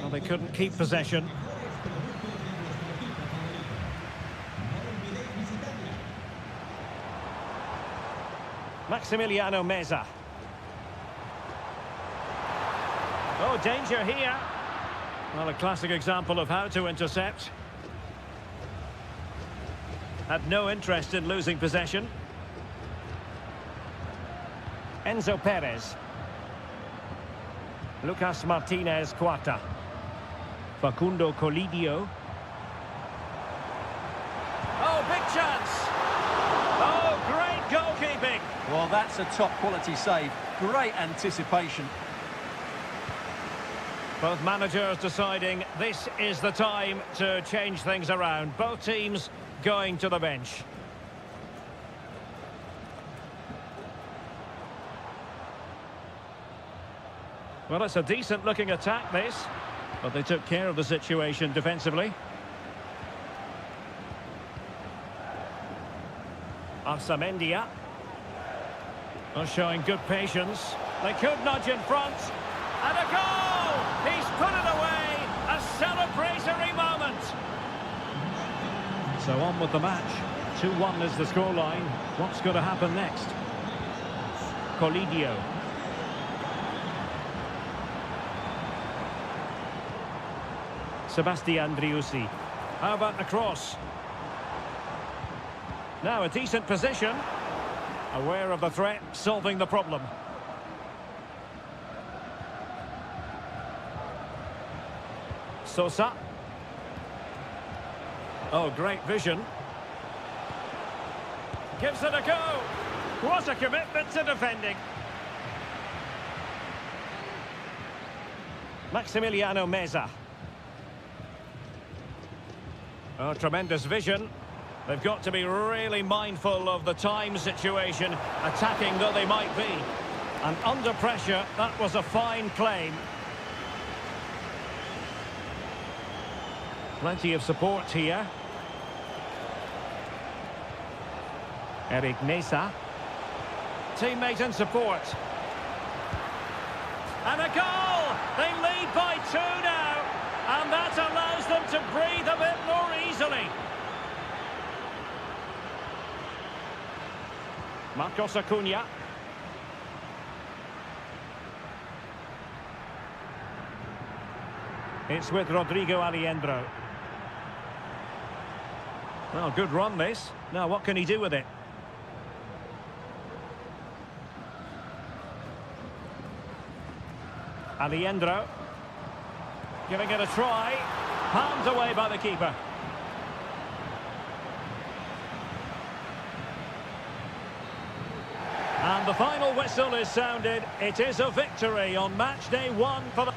Well, they couldn't keep possession. Maximiliano Meza. Oh, danger here. Well, a classic example of how to intercept. Had no interest in losing possession. Enzo Perez. Lucas Martinez Cuarta. Facundo Colidio. Oh, big chance! Oh, great goalkeeping! Well, that's a top-quality save. Great anticipation. Both managers deciding this is the time to change things around. Both teams going to the bench. Well, it's a decent-looking attack, this. But they took care of the situation defensively. Arsamendia. Well, showing good patience. They could nudge in front. And a goal! He's put it away! A celebratory moment! So on with the match. 2-1 is the scoreline. What's going to happen next? Colidio. Sebastian Driussi. How about the cross? Now a decent position. Aware of the threat, solving the problem. Sosa. Oh, great vision. Gives it a go. What a commitment to defending. Maximiliano Meza. Oh, tremendous vision. They've got to be really mindful of the time situation, attacking though they might be. And under pressure, that was a fine claim. Plenty of support here. Eric Nesa. Teammate and support. And a goal! They lead by 2 now. And that allows them to breathe a bit more easily. Marcos Acuna. It's with Rodrigo Alejandro. Well, good run this. Now, what can he do with it? Alejandro. Giving it a try. Palmed away by the keeper. And the final whistle is sounded. It is a victory on match day 1 for the...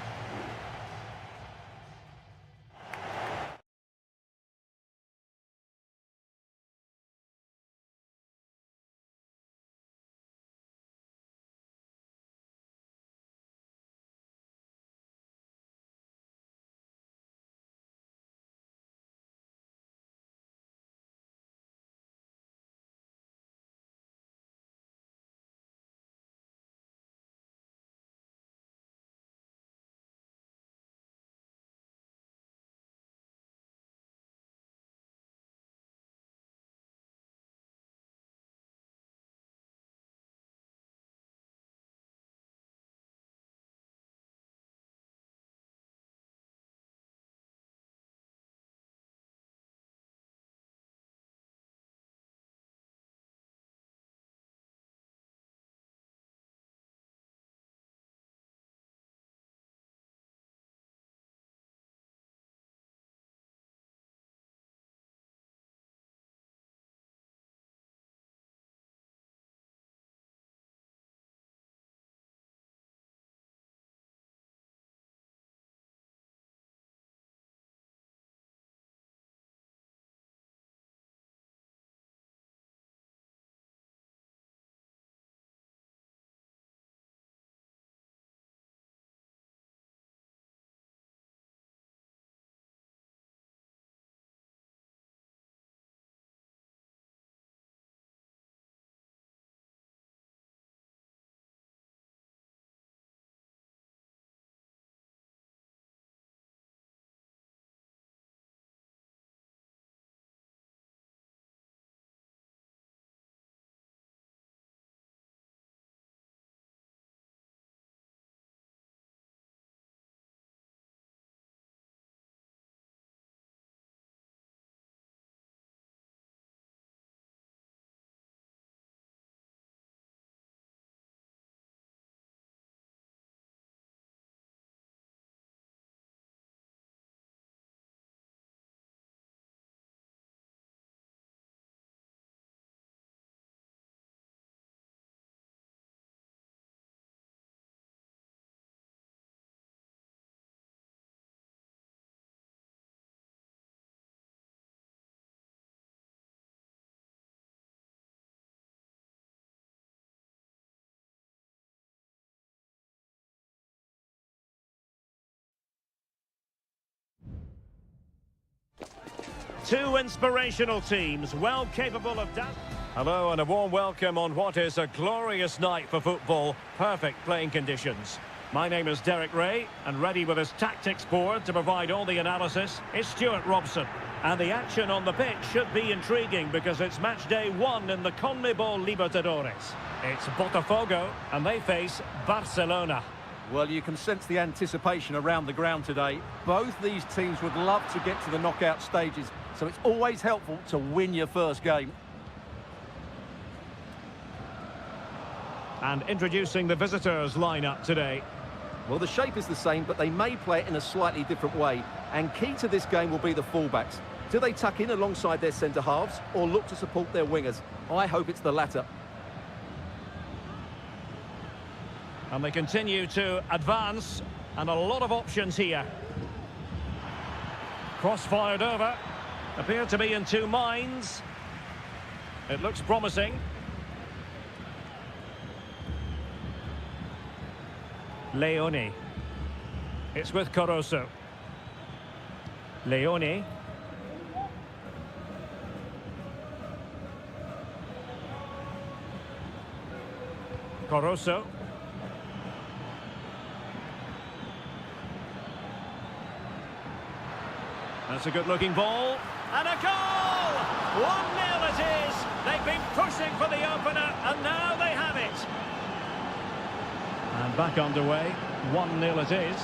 Two inspirational teams, well capable of that. Hello and a warm welcome on what is a glorious night for football. Perfect playing conditions. My name is Derek Ray, and ready with his tactics board to provide all the analysis is Stuart Robson. And the action on the pitch should be intriguing because it's match day 1 in the CONMEBOL Libertadores. It's Botafogo, and they face Barcelona. Well, you can sense the anticipation around the ground today. Both these teams would love to get to the knockout stages, so it's always helpful to win your first game. And introducing the visitors lineup today. Well, the shape is the same, but they may play it in a slightly different way. And key to this game will be the fullbacks. Do they tuck in alongside their centre-halves or look to support their wingers? I hope it's the latter. And they continue to advance, and a lot of options here. Cross-fired over. Appear to be in two minds. It looks promising. Leone. It's with Caruso. Leone. Caruso. That's a good-looking ball. And a goal! 1-0 it is. They've been pushing for the opener, and now they have it. And back underway. 1-0 it is.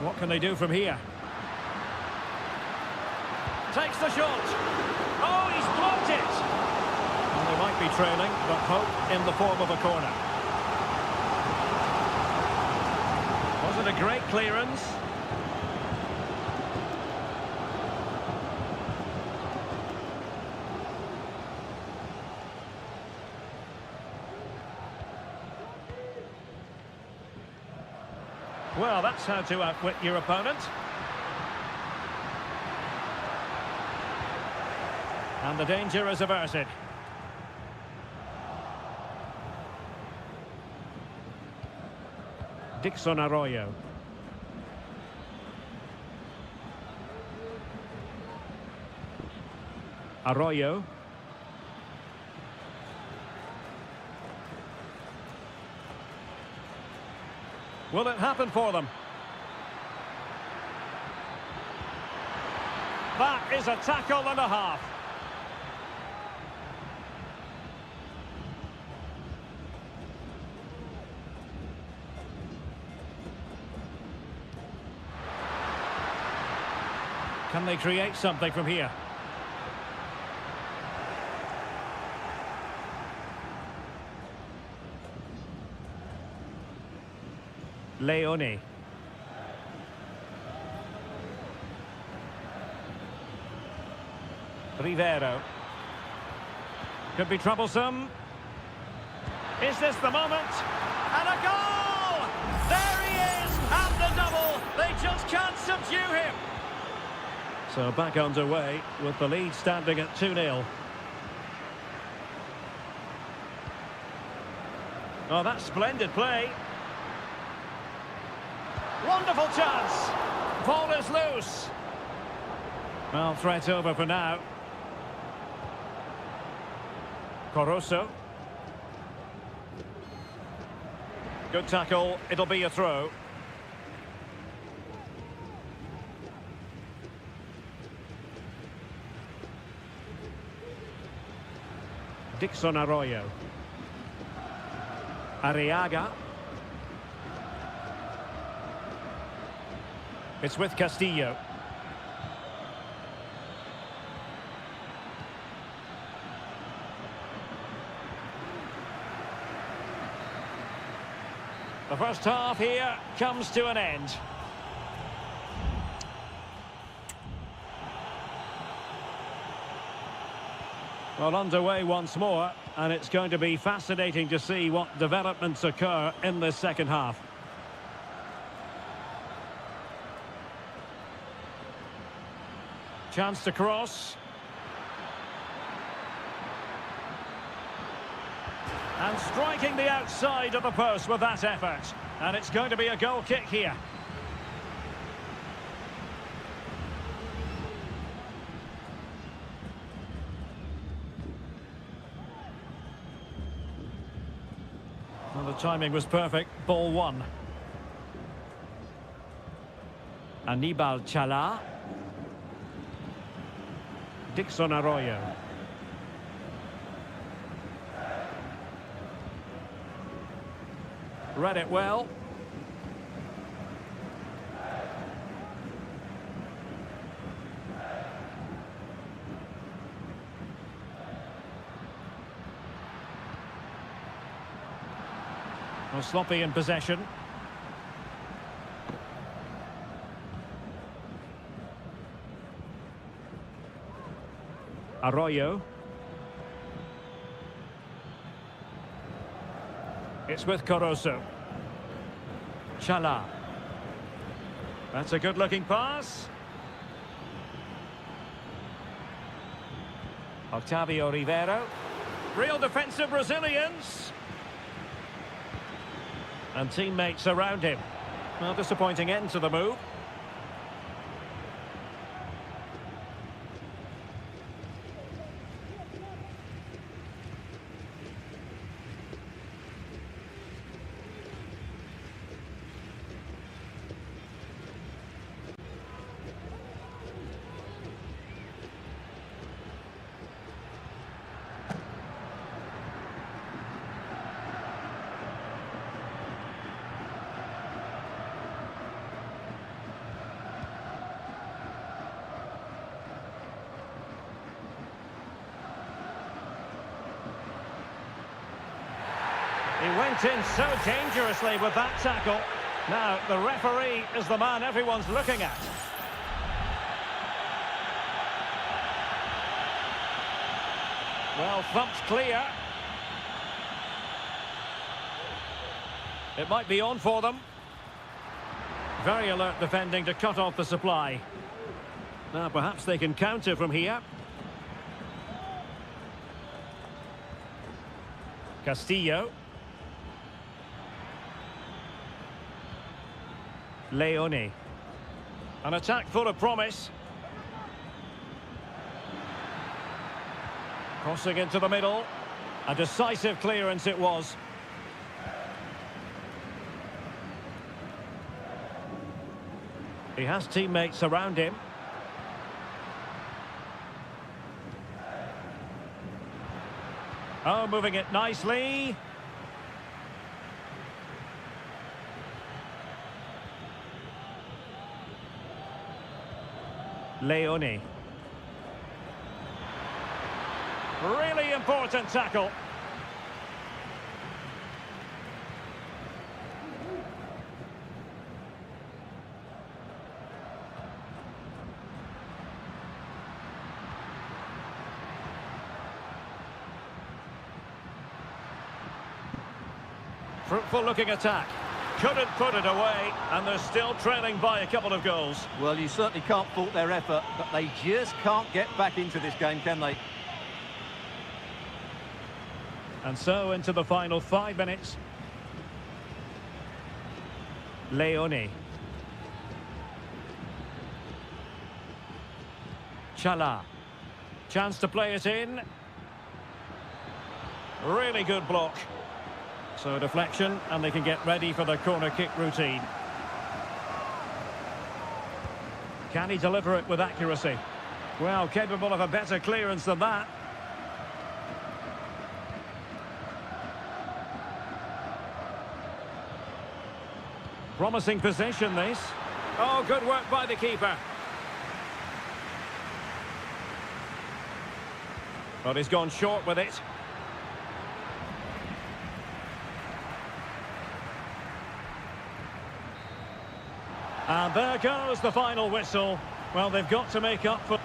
What can they do from here? Takes the shot. Oh, he's blocked it. And they might be trailing, but hope in the form of a corner. Was it a great clearance? Well, that's how to outwit your opponent. And the danger is averted. Dixon Arroyo. Arroyo. Will it happen for them? That is a tackle and a half. Can they create something from here? Leone. Rivero. Could be troublesome. Is this the moment? And a goal! There he is! And the double! They just can't subdue him! So back underway with the lead standing at 2-0. Oh, that's splendid play. Wonderful chance. Ball is loose. Well, threat over for now. Caruso. Good tackle. It'll be a throw. Dixon Arroyo. Arriaga. It's with Castillo. The first half here comes to an end. Well, underway once more, and it's going to be fascinating to see what developments occur in this second half. Chance to cross. And striking the outside of the post with that effort. And it's going to be a goal kick here. Well, the timing was perfect. Ball one. Aníbal Chala. Dixon Arroyo. Read it well. Well, sloppy in possession. Arroyo. It's with Corozo. Chala. That's a good-looking pass. Octavio Rivero. Real defensive Brazilians. And teammates around him. Well, disappointing end to the move. He went in so dangerously with that tackle. Now, the referee is the man everyone's looking at. Well, thumped clear. It might be on for them. Very alert defending to cut off the supply. Now, perhaps they can counter from here. Castillo. Leone. An attack full of promise. Crossing into the middle. A decisive clearance it was. He has teammates around him. Oh, moving it nicely. Leone. Really important tackle. Fruitful looking attack. Couldn't put it away, and they're still trailing by a couple of goals. Well, you certainly can't fault their effort, but they just can't get back into this game, can they? And so into the final 5 minutes. Leone. Chala. Chance to play it in. Really good block. So deflection, and they can get ready for the corner kick routine. Can he deliver it with accuracy? Well, capable of a better clearance than that. Promising position, this. Oh, good work by the keeper. But he's gone short with it. And there goes the final whistle. Well, they've got to make up for...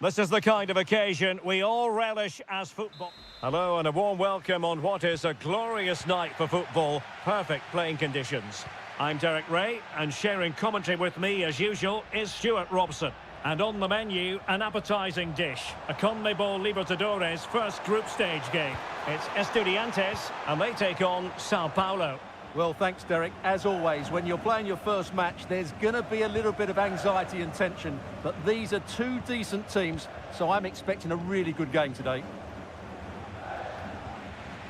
This is the kind of occasion we all relish as football. Hello and a warm welcome on what is a glorious night for football. Perfect playing conditions. I'm Derek Ray, and sharing commentary with me as usual is Stuart Robson. And on the menu, an appetising dish. A CONMEBOL Libertadores first group stage game. It's Estudiantes, and they take on Sao Paulo. Well, thanks, Derek. As always, when you're playing your first match, there's going to be a little bit of anxiety and tension. But these are two decent teams, so I'm expecting a really good game today.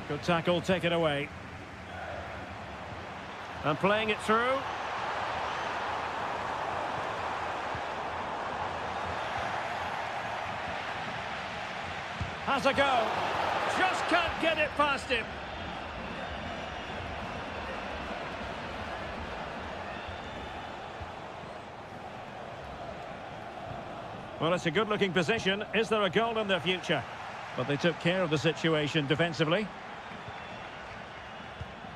Good tackle taken away. And playing it through. Has a go. Just can't get it past him. Well, it's a good-looking position. Is there a goal in their future? But they took care of the situation defensively.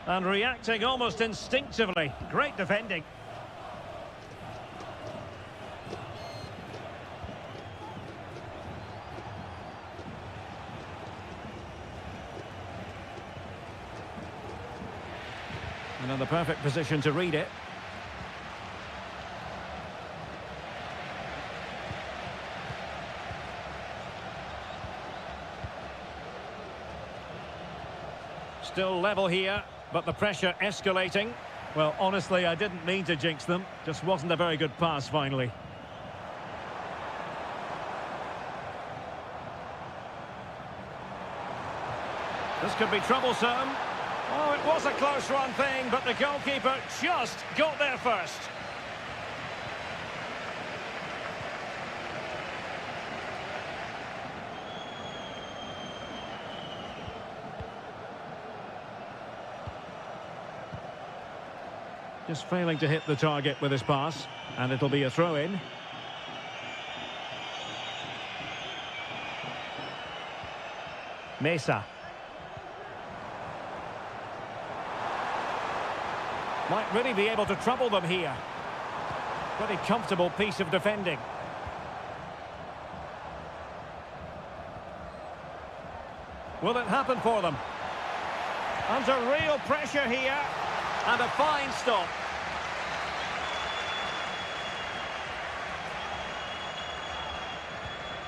And reacting almost instinctively. Great defending. And in the perfect position to read it. Still level here, but the pressure escalating. Well, honestly, I didn't mean to jinx them. Just wasn't a very good pass, finally. This could be troublesome. Oh, it was a close run thing, but the goalkeeper just got there first. Just failing to hit the target with his pass, and it'll be a throw-in. Mesa. Might really be able to trouble them here. Pretty comfortable piece of defending. Will it happen for them? Under real pressure here. And a fine stop.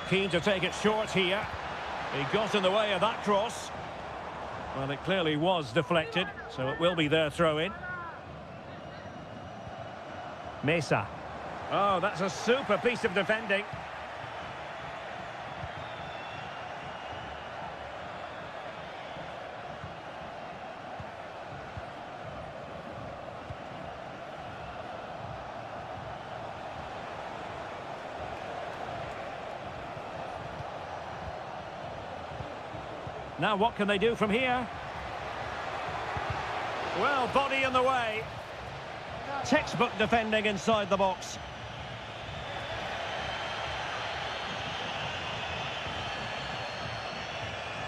Keen to take it short here. He got in the way of that cross. Well, it clearly was deflected, so it will be their throw-in. Mesa. Oh, that's a super piece of defending. Now what can they do from here? Well, body in the way. Textbook defending inside the box.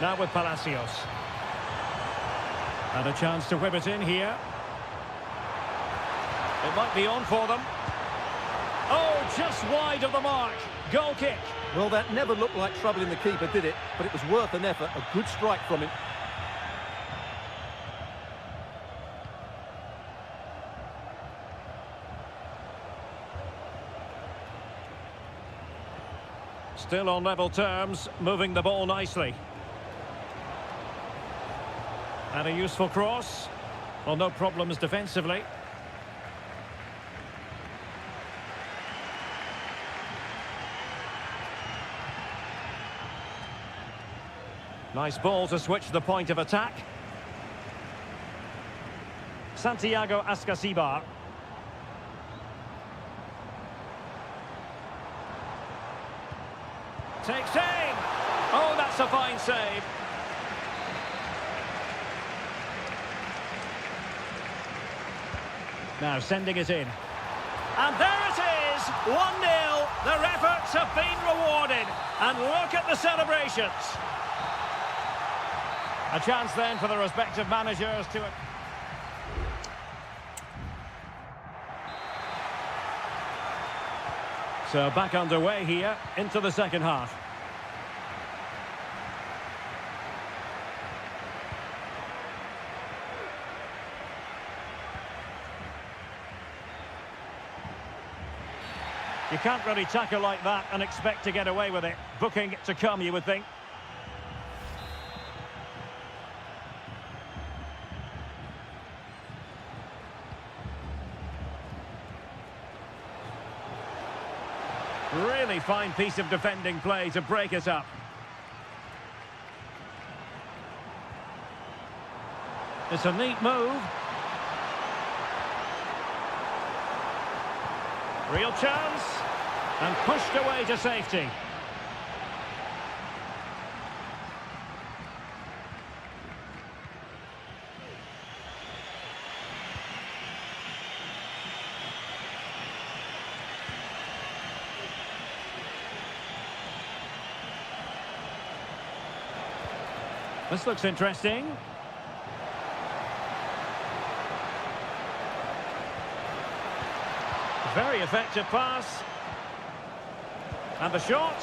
Now with Palacios. And a chance to whip it in here. It might be on for them. Oh, just wide of the mark. Goal kick. Well, that never looked like troubling the keeper, did it? But it was worth an effort. A good strike from him. Still on level terms, moving the ball nicely. And a useful cross. Well, no problems defensively. Nice ball to switch the point of attack. Santiago Ascasibar. Takes aim. Oh, that's a fine save. Now sending it in. And there it is, 1-0. Their efforts have been rewarded. And look at the celebrations. A chance then for the respective managers to... So back underway here into the second half. You can't really tackle like that and expect to get away with it. Booking to come, you would think. Really fine piece of defending play to break it up. It's a neat move. Real chance. And pushed away to safety. This looks interesting. Very effective pass. And the shot.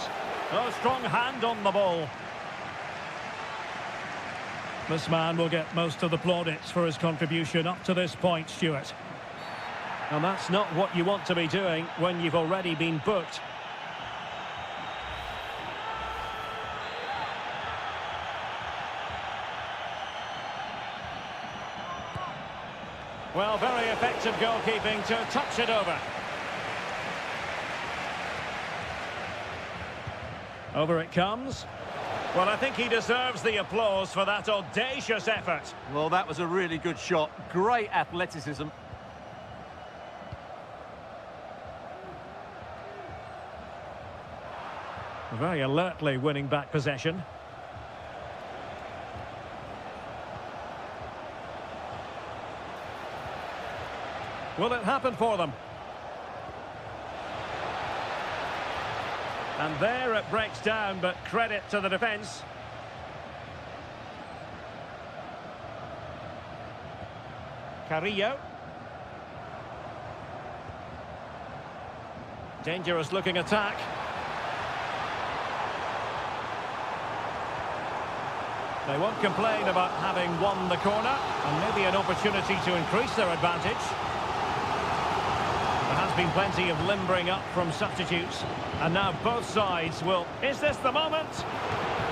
Oh, strong hand on the ball. This man will get most of the plaudits for his contribution up to this point, Stuart. And that's not what you want to be doing when you've already been booked. Well, very effective goalkeeping to touch it over. Over it comes. Well, I think he deserves the applause for that audacious effort. Well, that was a really good shot. Great athleticism. Very alertly winning back possession. Will it happen for them? And there it breaks down, but credit to the defence. Carrillo. Dangerous looking attack. They won't complain about having won the corner, and maybe an opportunity to increase their advantage. There has been plenty of limbering up from substitutes, and now both sides will... Is this the moment?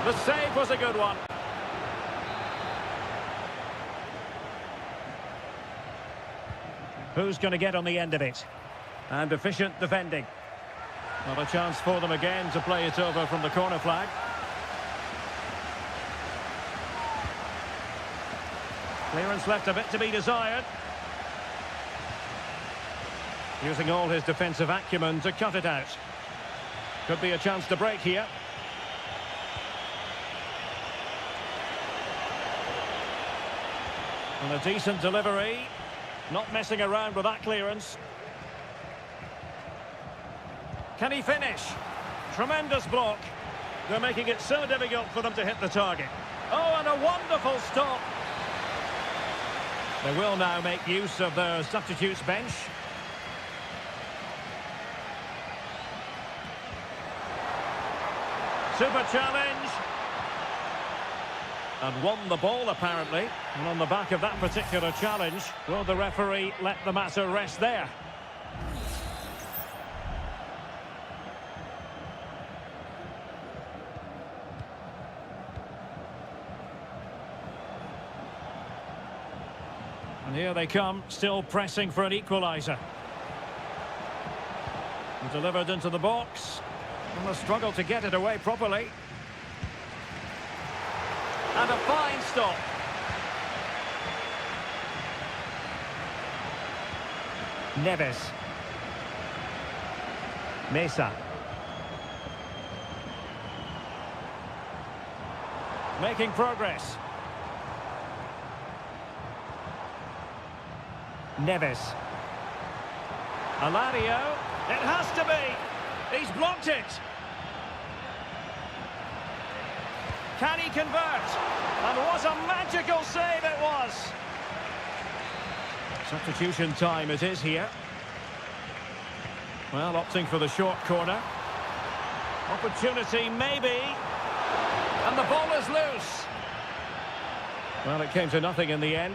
The save was a good one. Who's going to get on the end of it? And efficient defending. Not a chance for them again to play it over from the corner flag. Clearance left a bit to be desired. Using all his defensive acumen to cut it out. Could be a chance to break here. And a decent delivery. Not messing around with that clearance. Can he finish? Tremendous block. They're making it so difficult for them to hit the target. Oh, and a wonderful stop. They will now make use of their substitutes bench. Super challenge. And won the ball, apparently. And on the back of that particular challenge, will the referee let the matter rest there? And here they come, still pressing for an equaliser. Delivered into the box. And a struggle to get it away properly. And a fine stop. Neves. Mesa. Making progress. Neves. Alario. It has to be. He's blocked it. Can he convert? And what a magical save it was. Substitution time it is here. Well, opting for the short corner. Opportunity, maybe. And the ball is loose. Well, it came to nothing in the end.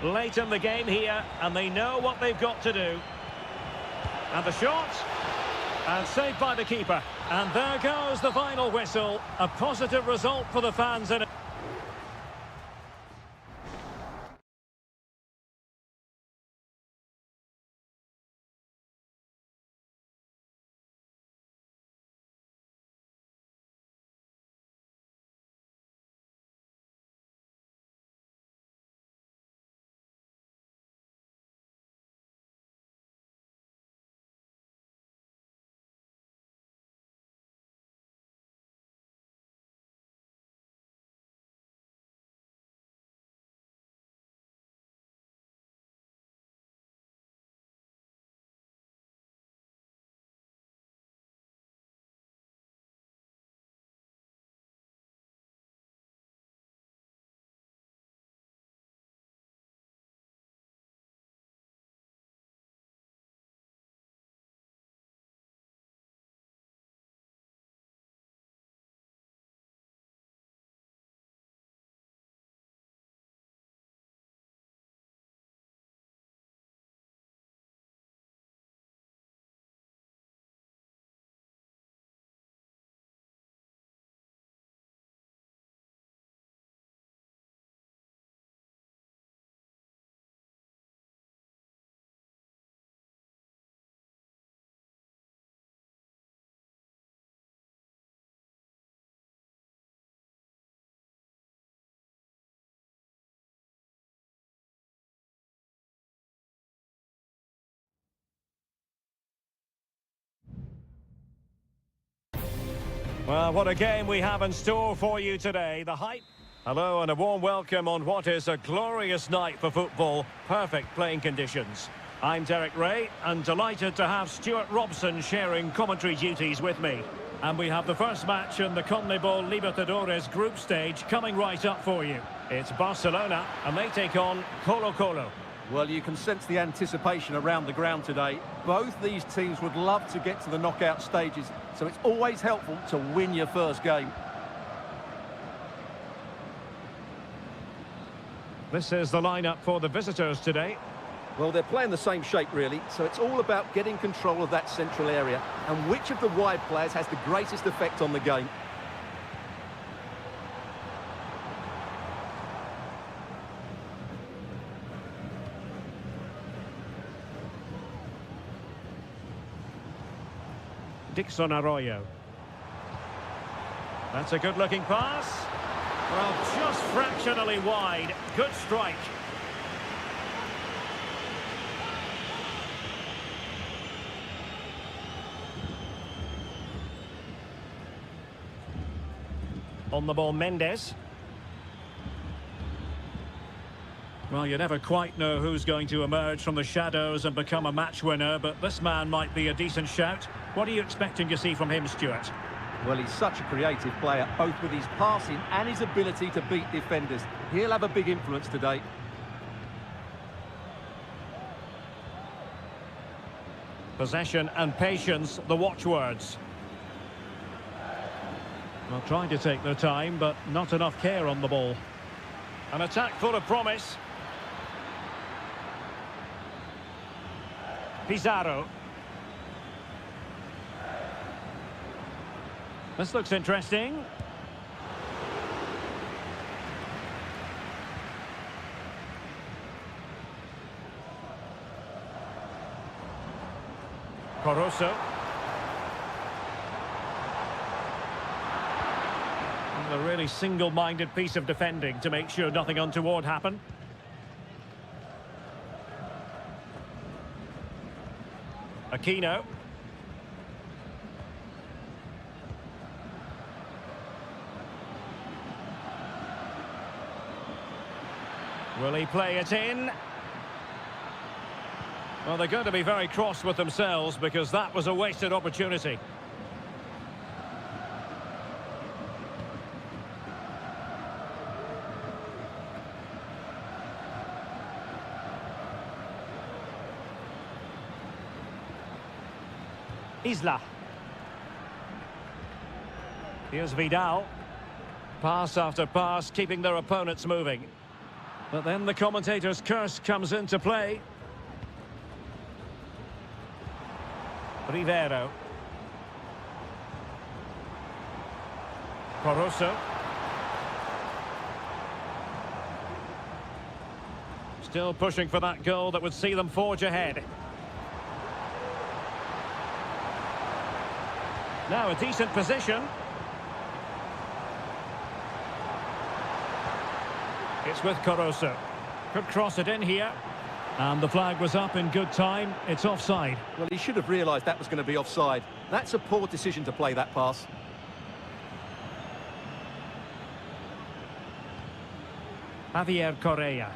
Late in the game here, and they know what they've got to do. And the shot, and saved by the keeper. And there goes the final whistle. A positive result for the fans in it. Well, what a game we have in store for you today. The hype. Hello and a warm welcome on what is a glorious night for football. Perfect playing conditions. I'm Derek Ray and delighted to have Stuart Robson sharing commentary duties with me. And we have the first match in the CONMEBOL Libertadores group stage coming right up for you. It's Barcelona and they take on Colo-Colo. Well, you can sense the anticipation around the ground today. Both these teams would love to get to the knockout stages, so it's always helpful to win your first game. This is the lineup for the visitors today. Well, they're playing the same shape, really, so it's all about getting control of that central area and which of the wide players has the greatest effect on the game. Dixon Arroyo. That's a good-looking pass. Well, just fractionally wide. Good strike. On the ball, Mendes. Well, you never quite know who's going to emerge from the shadows and become a match winner, but this man might be a decent shout. What are you expecting to see from him, Stuart? Well, he's such a creative player, both with his passing and his ability to beat defenders. He'll have a big influence today. Possession and patience, the watchwords. Well, trying to take their time, but not enough care on the ball. An attack full of promise. Pizarro. This looks interesting. Caruso. A really single-minded piece of defending to make sure nothing untoward happened. Aquino. Will he play it in? Well, they're going to be very cross with themselves because that was a wasted opportunity. Isla. Here's Vidal. Pass after pass, keeping their opponents moving. But then the commentator's curse comes into play. Rivero. Caruso. Still pushing for that goal that would see them forge ahead. Now a decent position. It's with Caruso. Could cross it in here. And the flag was up in good time. It's offside. Well, he should have realised that was going to be offside. That's a poor decision to play that pass. Javier Correa.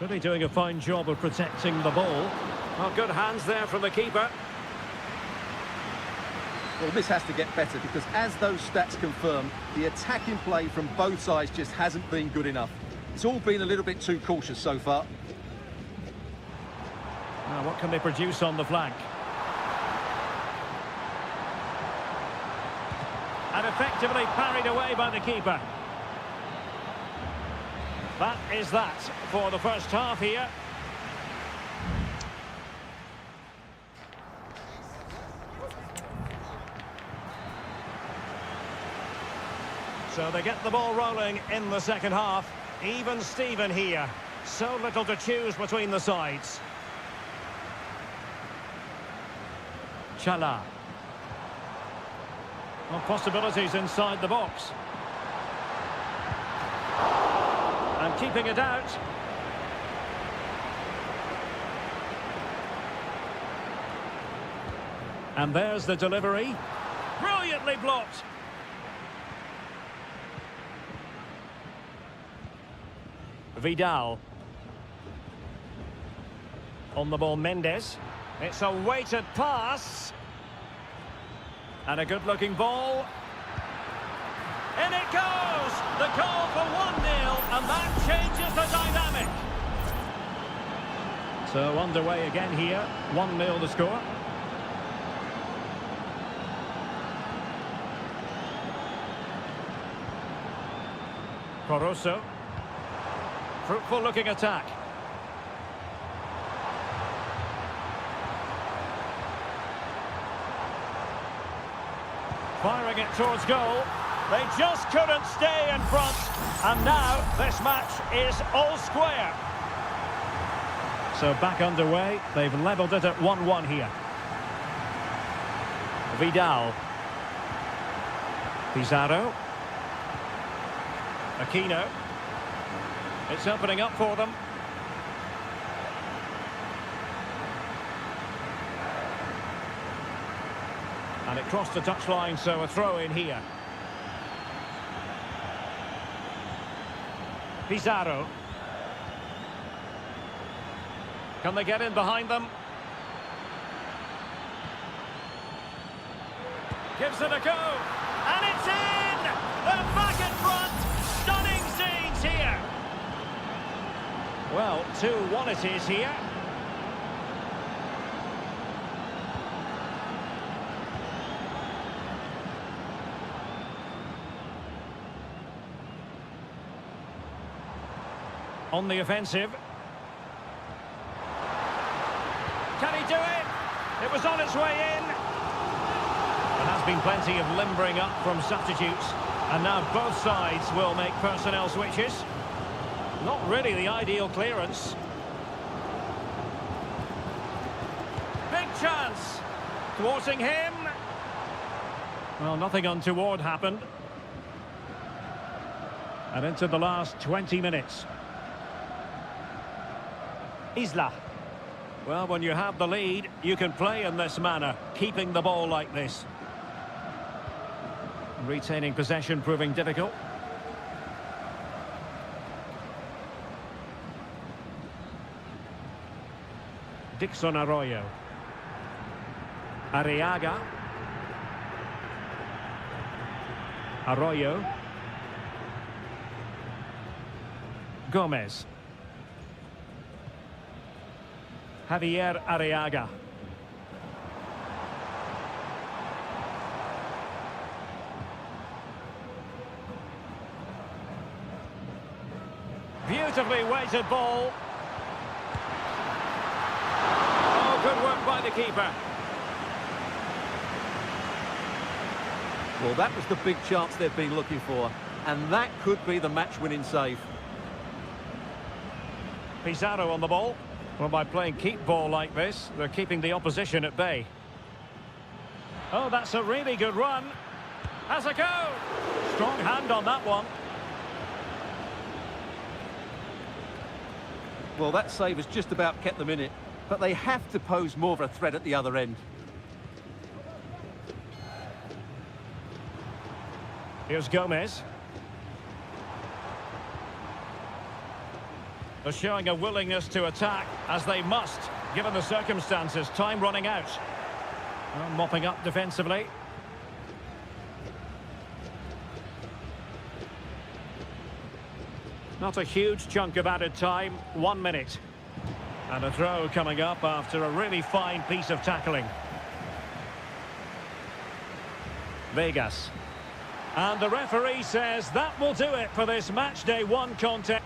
Really doing a fine job of protecting the ball. Well, good hands there from the keeper. Well, this has to get better because, as those stats confirm, the attacking play from both sides just hasn't been good enough. It's all been a little bit too cautious so far. Now, what can they produce on the flank? And effectively parried away by the keeper. That is that for the first half here. So they get the ball rolling in the second half. Even Steven here. So little to choose between the sides. Chala. Well, possibilities inside the box. And keeping it out. And there's the delivery. Brilliantly blocked. Vidal. On the ball, Mendes. It's a weighted pass. And a good-looking ball. In it goes! The goal for 1-0, and that changes the dynamic. So underway again here. 1-0 the score. Caruso. Fruitful looking attack. Firing it towards goal. They just couldn't stay in front. And now this match is all square. So back underway. They've levelled it at 1-1 here. Vidal. Pizarro. Aquino. It's opening up for them. And it crossed the touchline, so a throw in here. Pizarro. Can they get in behind them? Gives it a go. And it's in! They're back in front! Stunning scenes here! Well, 2-1 it is here. On the offensive. Can he do it? It was on its way in. There has been plenty of limbering up from substitutes. And now both sides will make personnel switches. Not really the ideal clearance. Big chance. Thwarting him. Well, nothing untoward happened. And into the last 20 minutes. Isla. Well, when you have the lead, you can play in this manner, keeping the ball like this. Retaining possession proving difficult. Dixon Arroyo. Arriaga. Arroyo. Javier Arriaga. Beautifully weighted ball. Oh, good work by the keeper. Well, that was the big chance they've been looking for, and that could be the match-winning save. Pizarro on the ball. Well, by playing keep ball like this, they're keeping the opposition at bay. Oh, that's a really good run. Has a go. Strong hand on that one. Well, that save has just about kept them in it, but they have to pose more of a threat at the other end. Here's Gomez. They're showing a willingness to attack, as they must, given the circumstances. Time running out. Well, mopping up defensively. Not a huge chunk of added time, 1 minute. And a throw coming up after a really fine piece of tackling. Vegas. And the referee says that will do it for this match day 1 contest.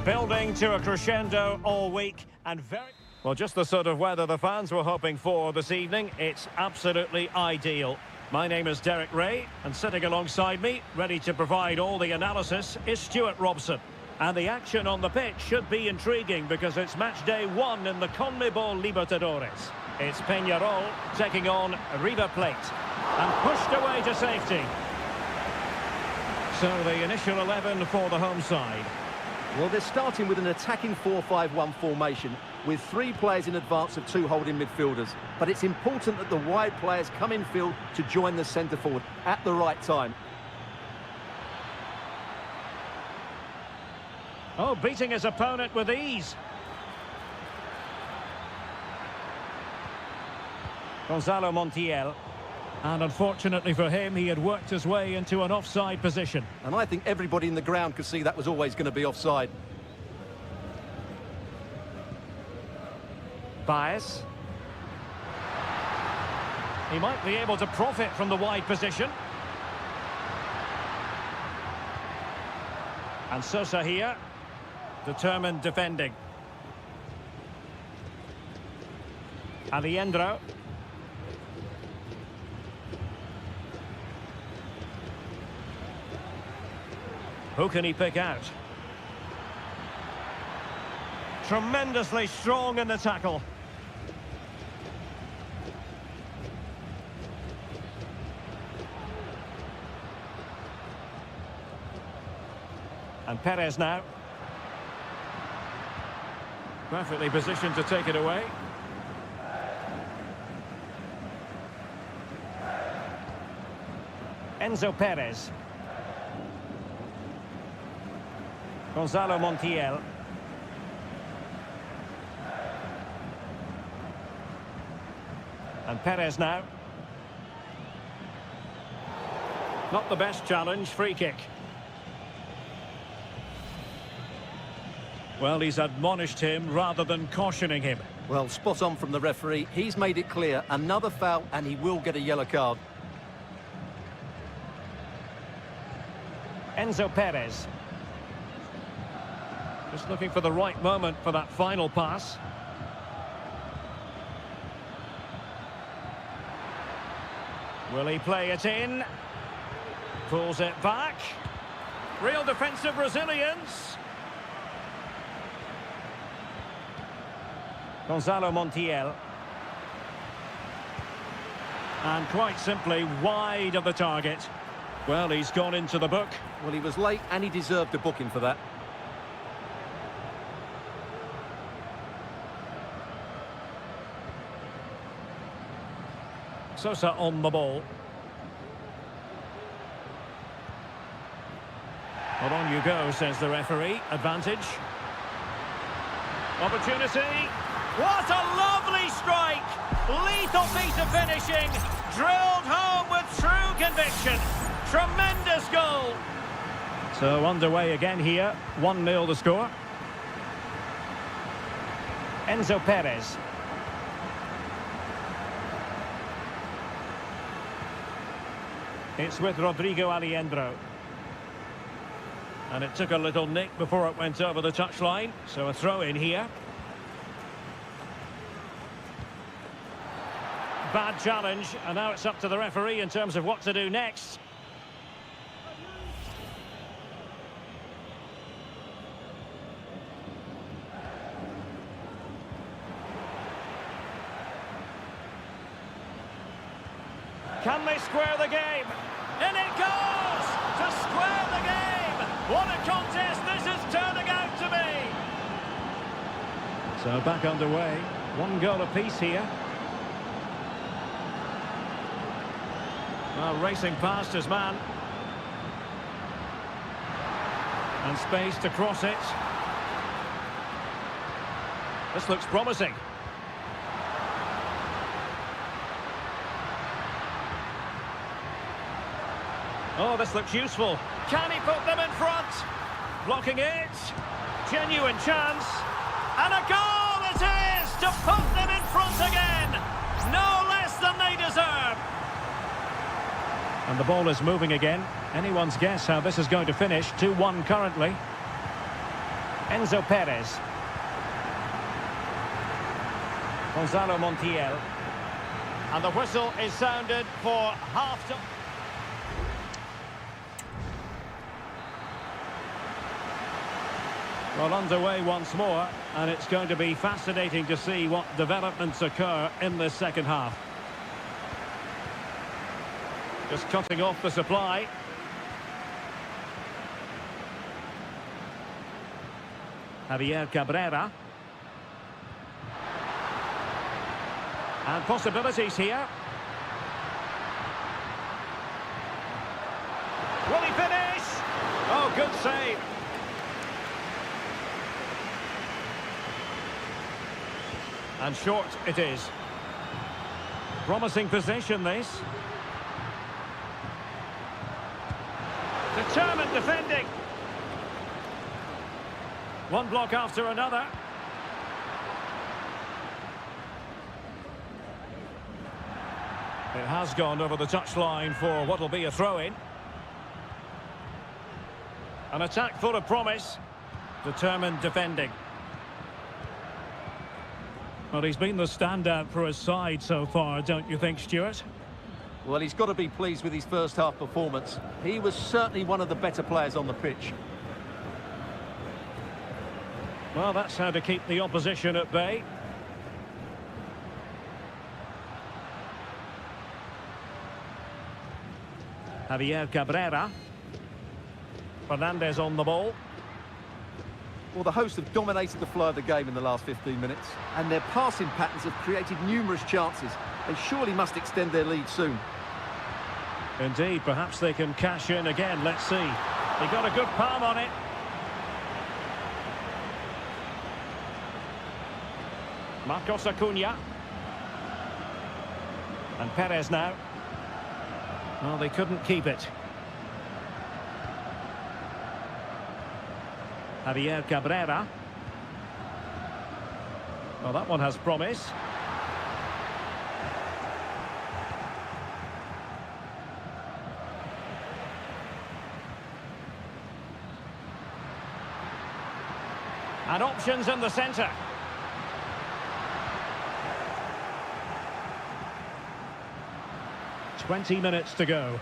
Building to a crescendo all week and very... Well, just the sort of weather the fans were hoping for this evening. It's absolutely ideal. My name is Derek Ray, and sitting alongside me, ready to provide all the analysis, is Stuart Robson. And the action on the pitch should be intriguing because it's match day 1 in the CONMEBOL Libertadores. It's Peñarol taking on River Plate and pushed away to safety. So the initial 11 for the home side. Well, they're starting with an attacking 4-5-1 formation with 3 players in advance of 2 holding midfielders. But it's important that the wide players come in field to join the centre forward at the right time. Oh, beating his opponent with ease. Gonzalo Montiel. And unfortunately for him, he had worked his way into an offside position. And I think everybody in the ground could see that was always going to be offside. Baez. He might be able to profit from the wide position. And Sosa here, determined defending. Alejandro. Who can he pick out? Tremendously strong in the tackle. And Perez now. Perfectly positioned to take it away. Enzo Perez. Gonzalo Montiel. And Perez now. Not the best challenge, free kick. Well, he's admonished him rather than cautioning him. Well, spot on from the referee. He's made it clear. Another foul and he will get a yellow card. Enzo Perez. Just looking for the right moment for that final pass. Will he play it in? Pulls it back. Real defensive resilience. Gonzalo Montiel. And quite simply wide of the target. Well, he's gone into the book. Well, he was late and he deserved a booking for that. Sosa on the ball. Well, on you go, says the referee. Advantage. Opportunity. What a lovely strike! Lethal piece of finishing. Drilled home with true conviction. Tremendous goal. So underway again here. 1-0 the score. Enzo Perez. It's with Rodrigo Alejandro. And it took a little nick before it went over the touchline. So a throw in here. Bad challenge, and now it's up to the referee in terms of what to do next. Can they square the game? In it goes! To square the game! What a contest this is turning out to be! So back underway. 1 goal apiece here. Well, racing past his man. And space to cross it. This looks promising. Oh, this looks useful. Can he put them in front? Blocking it. Genuine chance. And a goal it is to put them in front again. No less than they deserve. And the ball is moving again. Anyone's guess how this is going to finish. 2-1 currently. Enzo Perez. Gonzalo Montiel. And the whistle is sounded for half-time. Well, underway once more, and it's going to be fascinating to see what developments occur in this second half. Just cutting off the supply. Javier Cabrera. And possibilities here. Will he finish? Oh, good save. And short it is. Promising possession, this. Determined defending. One block after another. It has gone over the touchline for what will be a throw-in. An attack full of promise. Determined defending. Well, he's been the standout for his side so far, don't you think, Stuart? Well, he's got to be pleased with his first half performance. He was certainly one of the better players on the pitch. Well, that's how to keep the opposition at bay. Javier Cabrera. Fernandez on the ball. Well, the hosts have dominated the flow of the game in the last 15 minutes, and their passing patterns have created numerous chances. They surely must extend their lead soon. Indeed, perhaps they can cash in again. Let's see. He got a good palm on it. Marcos Acuna. And Perez now. Well, they couldn't keep it. Javier Cabrera. Well, that one has promise. And options in the centre. "20 minutes to go.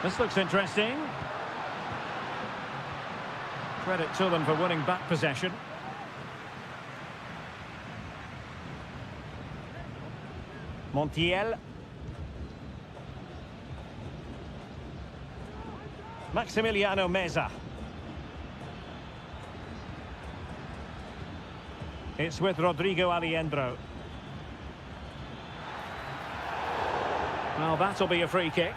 This looks interesting. Credit to them for winning back possession. Montiel. Maximiliano Meza. It's with Rodrigo Alejandro. Well, that'll be a free kick.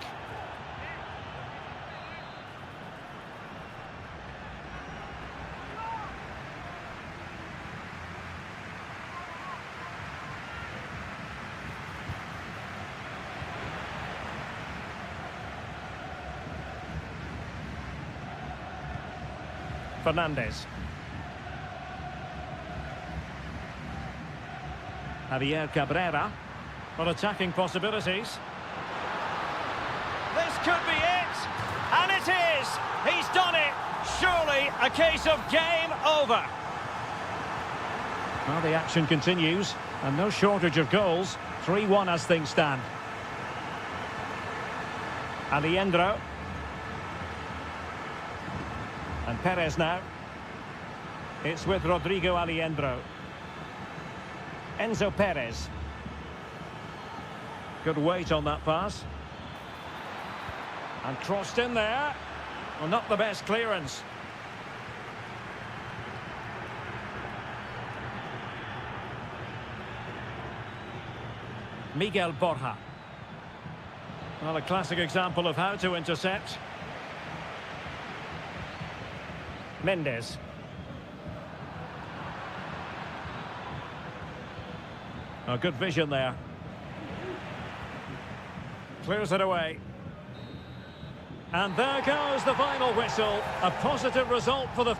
Fernandez. Javier Cabrera. For attacking possibilities. This could be it! And it is! He's done it! Surely a case of game over. Well, the action continues, and no shortage of goals. 3-1 as things stand. Alejandro. And Perez now. It's with Rodrigo Alejandro. Enzo Perez. Good weight on that pass. And crossed in there. Well, not the best clearance. Miguel Borja. Well, a classic example of how to intercept. Mendes. Oh, good vision there. Clears it away. And there goes the final whistle. A positive result for the...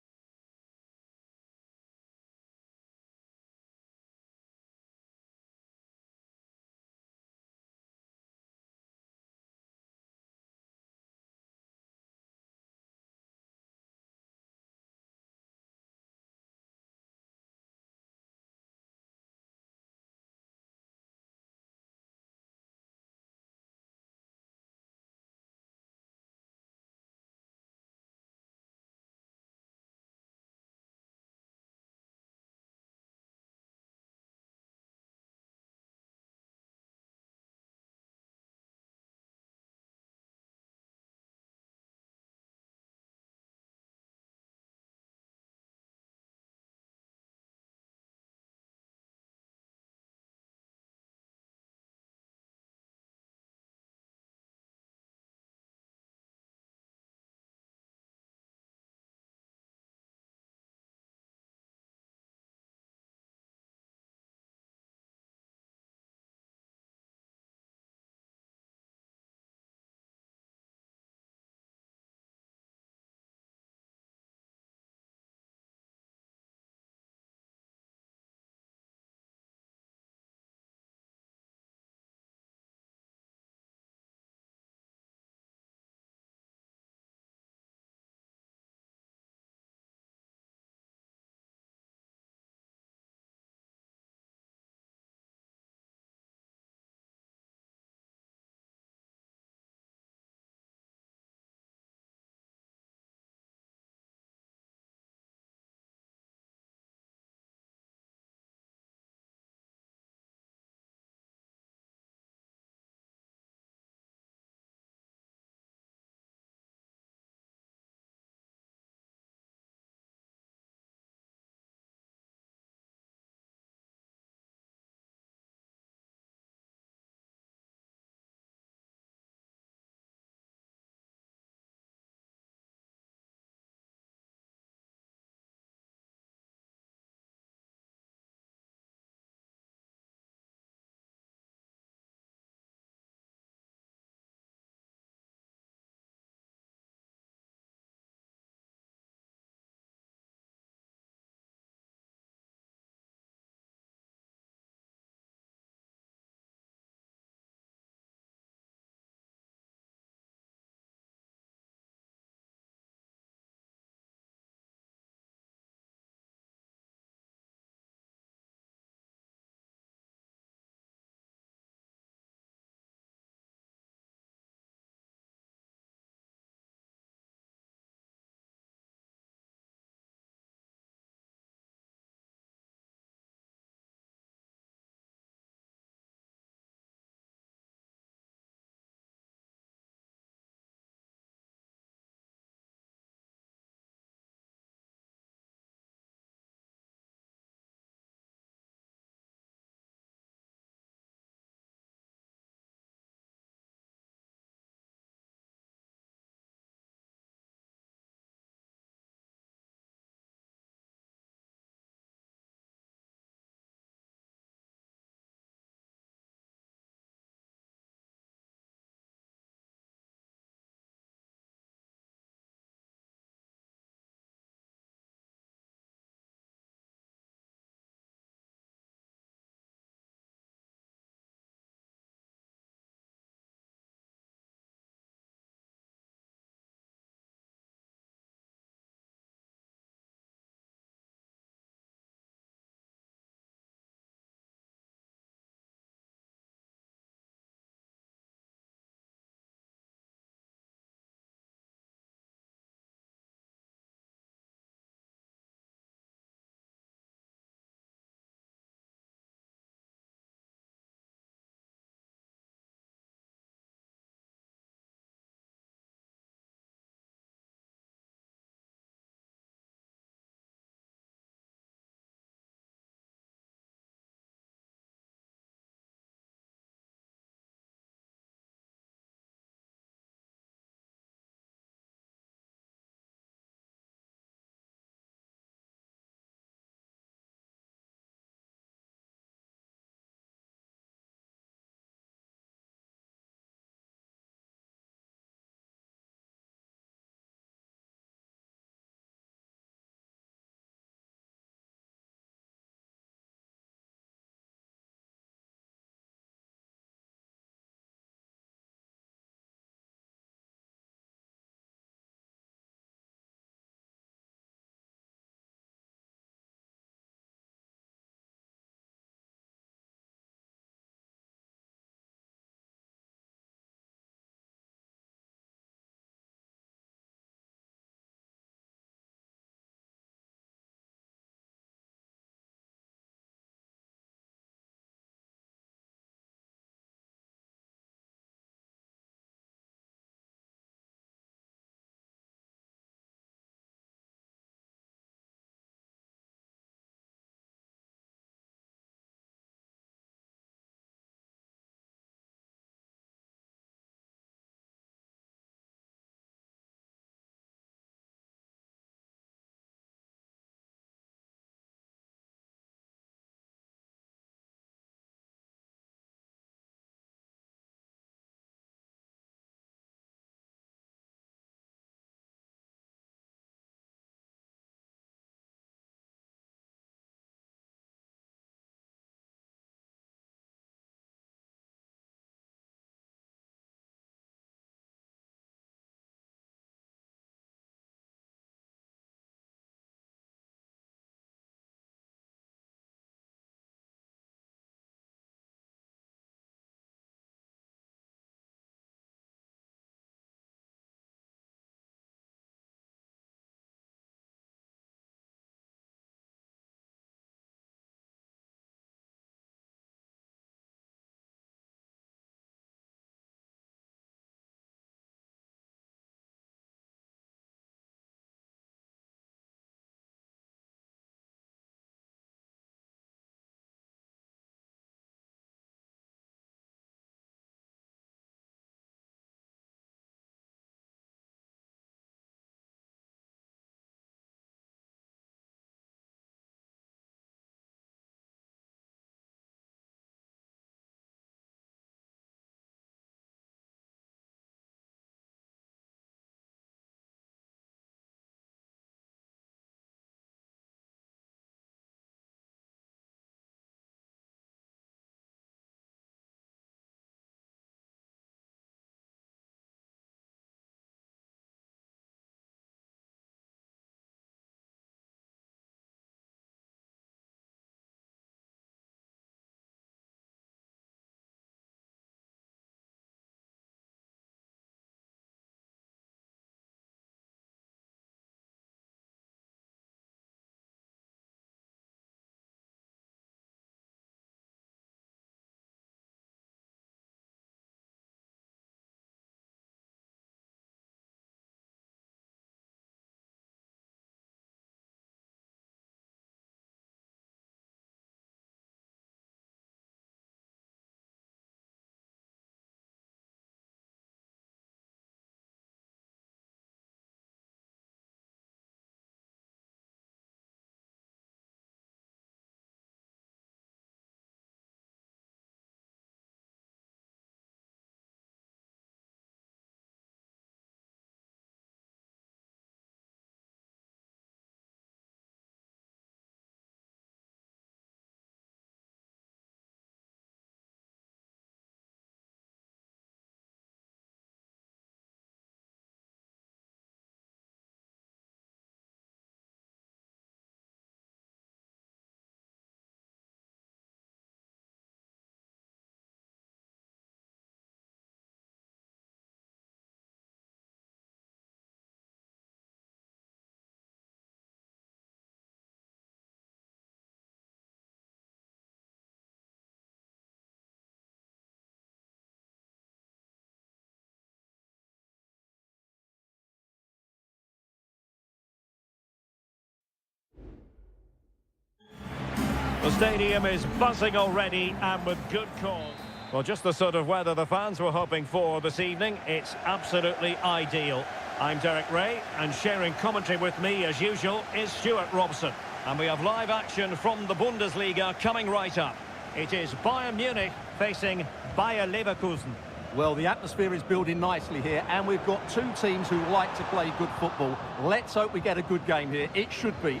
The stadium is buzzing already, and with good cause. Well, just the sort of weather the fans were hoping for this evening. It's absolutely ideal. I'm Derek Ray, and sharing commentary with me, as usual, is Stuart Robson. And we have live action from the Bundesliga coming right up. It is Bayern Munich facing Bayer Leverkusen. Well, the atmosphere is building nicely here, and we've got two teams who like to play good football. Let's hope we get a good game here. It should be.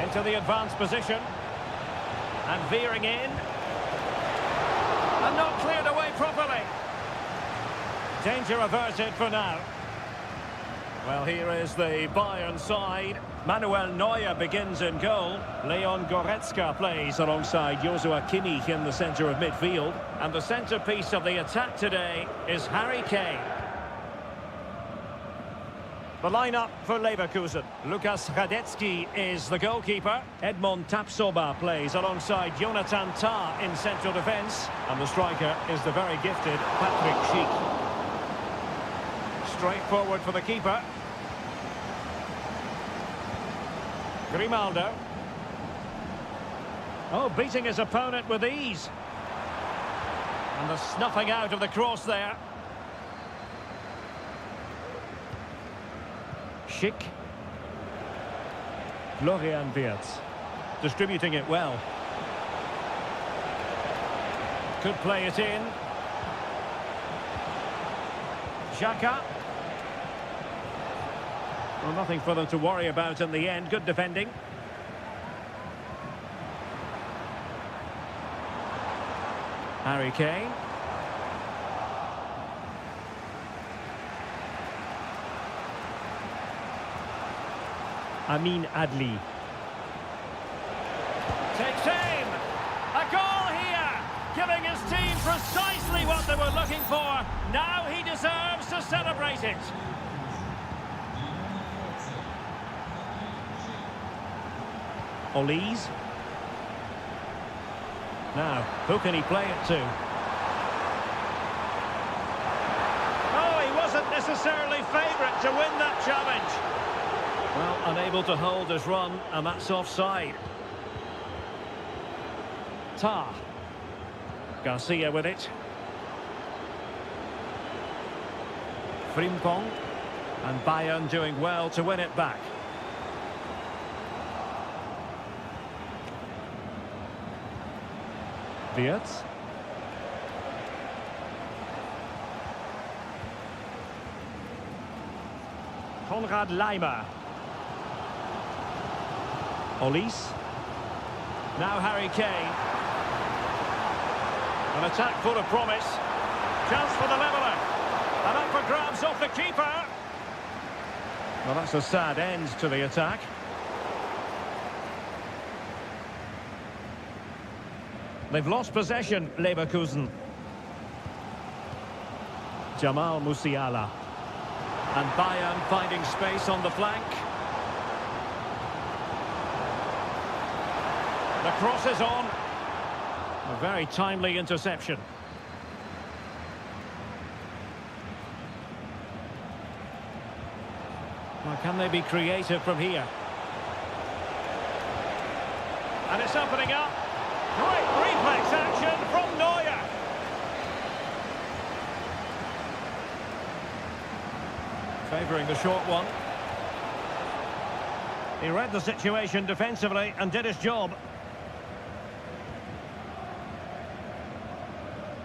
Into the advanced position. And veering in. And not cleared away properly. Danger averted for now. Well, here is the Bayern side. Manuel Neuer begins in goal. Leon Goretzka plays alongside Joshua Kimmich in the centre of midfield. And the centrepiece of the attack today is Harry Kane. The lineup for Leverkusen. Lukas Radetzky is the goalkeeper. Edmond Tapsoba plays alongside Jonathan Tah in central defence. And the striker is the very gifted Patrick Schick. Straight forward for the keeper. Grimaldo. Oh, beating his opponent with ease. And the snuffing out of the cross there. Schick. Florian Wirtz. Distributing it well. Could play it in. Xhaka. Well, nothing for them to worry about in the end. Good defending. Harry Kane. Amin Adli. Takes aim. A goal here. Giving his team precisely what they were looking for. Now he deserves to celebrate it. Olise. Now, who can he play it to? Oh, he wasn't necessarily favourite to win that challenge. Well, unable to hold his run, and that's offside. Tah. Garcia with it. Frimpong. And Bayern doing well to win it back. Wirtz. Konrad Laimer. Olise. Now Harry Kane. An attack full of promise. Chance for the leveller. And up for grabs off the keeper. Well, that's a sad end to the attack. They've lost possession, Leverkusen. Jamal Musiala. And Bayern finding space on the flank. The cross is on. A very timely interception. Well, can they be creative from here? And it's opening up. Great reflex action from Neuer. Favouring the short one. He read the situation defensively and did his job.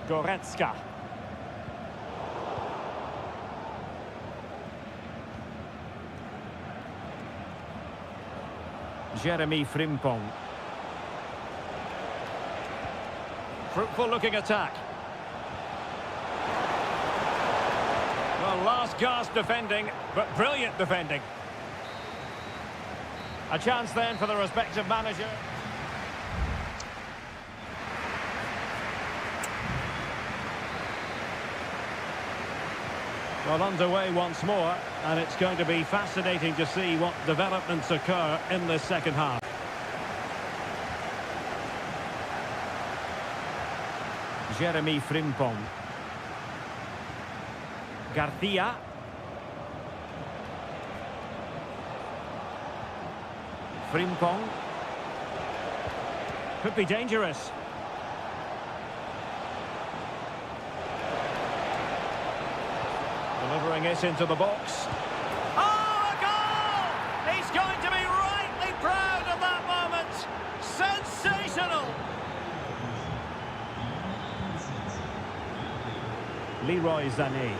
Goretzka. Jeremy Frimpong. Fruitful looking attack. Well, last gasp defending, but brilliant defending. A chance then for the respective manager. Well, underway once more, and it's going to be fascinating to see what developments occur in this second half. Jeremy Frimpong. Garcia. Frimpong. Could be dangerous. Delivering it into the box. Oh, a goal! He's going to be rightly proud of that moment. Sensational! Leroy Sané.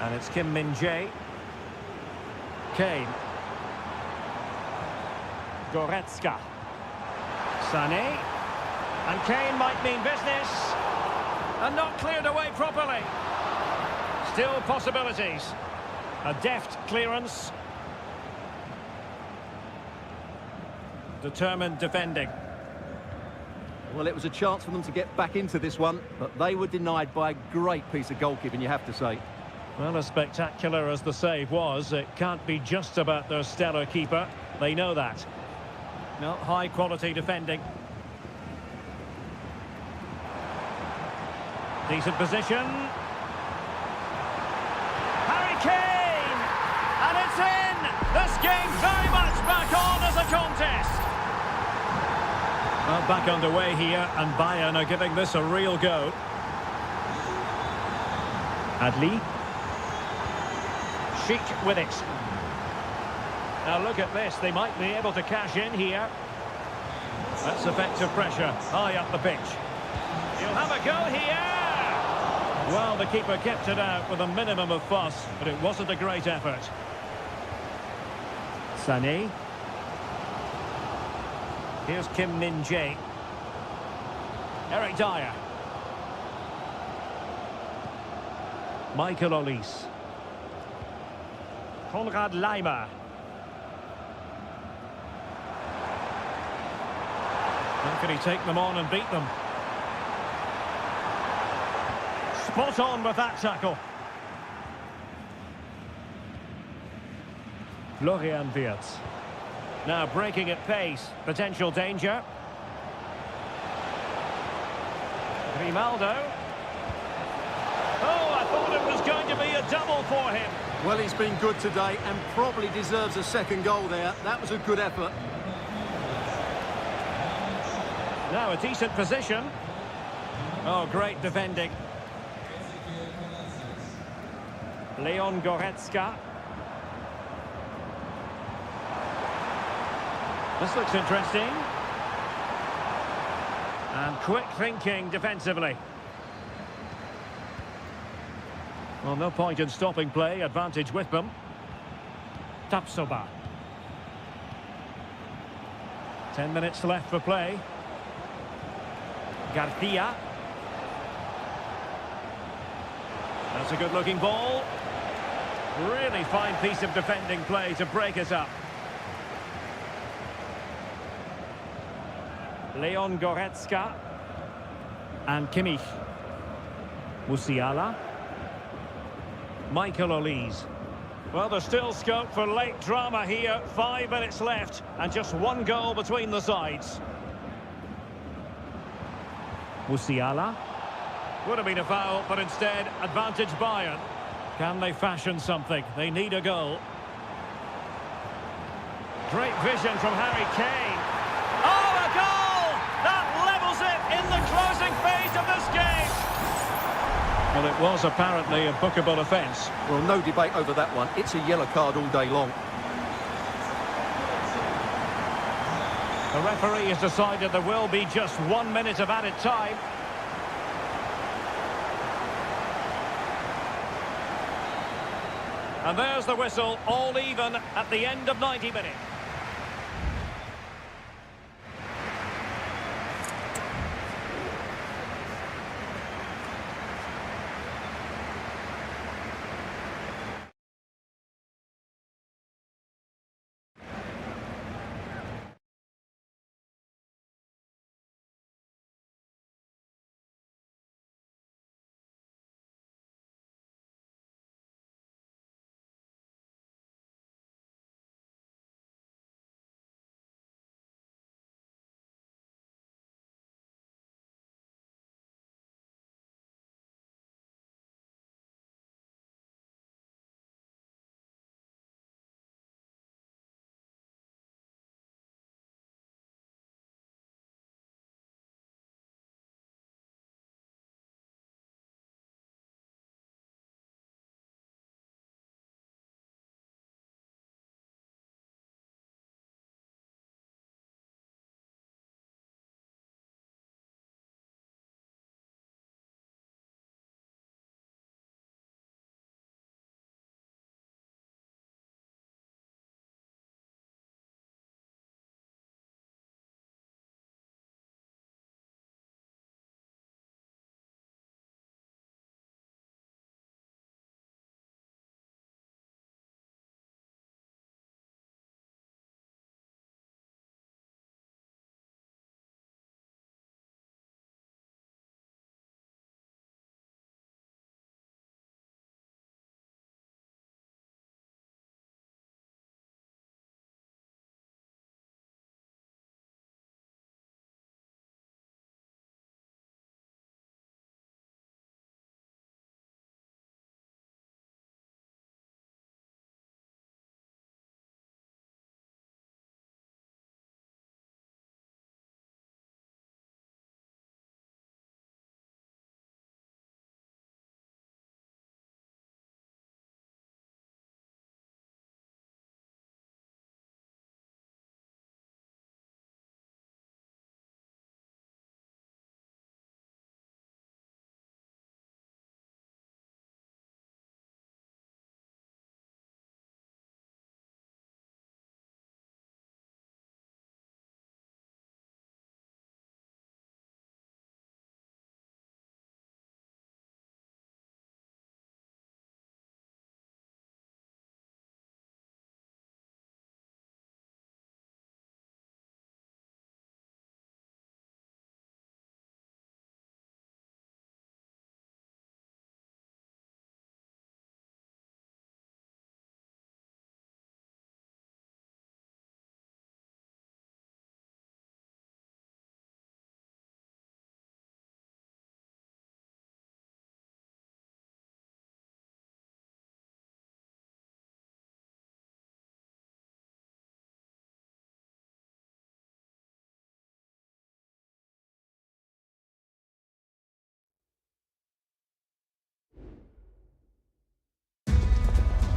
And it's Kim Min-jae. Kane. Goretzka. Sané. And Kane might mean business. And not cleared away properly. Still possibilities. A deft clearance. Determined defending. Well, it was a chance for them to get back into this one, but they were denied by a great piece of goalkeeping, you have to say. Well, as spectacular as the save was, it can't be just about their stellar keeper. They know that. No, high-quality defending. Decent position. Harry Kane! And it's in! This game very much back on as a contest. Well, back underway here, and Bayern are giving this a real go. Adli. Sheik with it. Now look at this, they might be able to cash in here. That's effective pressure, high up the pitch. He'll have a go here! Well, the keeper kept it out with a minimum of fuss, but it wasn't a great effort. Sané. Here's Kim Min-jae. Eric Dyer. Michael Olise. Konrad Laimer. How can he take them on and beat them? Spot on with that tackle. Florian Wirtz. Now breaking at pace. Potential danger. Grimaldo. Oh, I thought it was going to be a double for him. Well, he's been good today and probably deserves a second goal there. That was a good effort. Now a decent position. Oh, great defending. Leon Goretzka. This looks interesting. And quick thinking defensively. Well, no point in stopping play. Advantage with them. Tapsoba. 10 minutes left for play. Garcia. That's a good-looking ball. Really fine piece of defending play to break us up. Leon Goretzka. And Kimmich. Musiala. Michael Olise. Well, there's still scope for late drama here. 5 minutes left and just one goal between the sides. Musiala. Would have been a foul, but instead, advantage Bayern. Can they fashion something? They need a goal. Great vision from Harry Kane. Oh, a goal! That levels it in the closing phase of this game. Well, it was apparently a bookable offence. Well, no debate over that one. It's a yellow card all day long. The referee has decided there will be just 1 minute of added time. And there's the whistle, all even at the end of 90 minutes.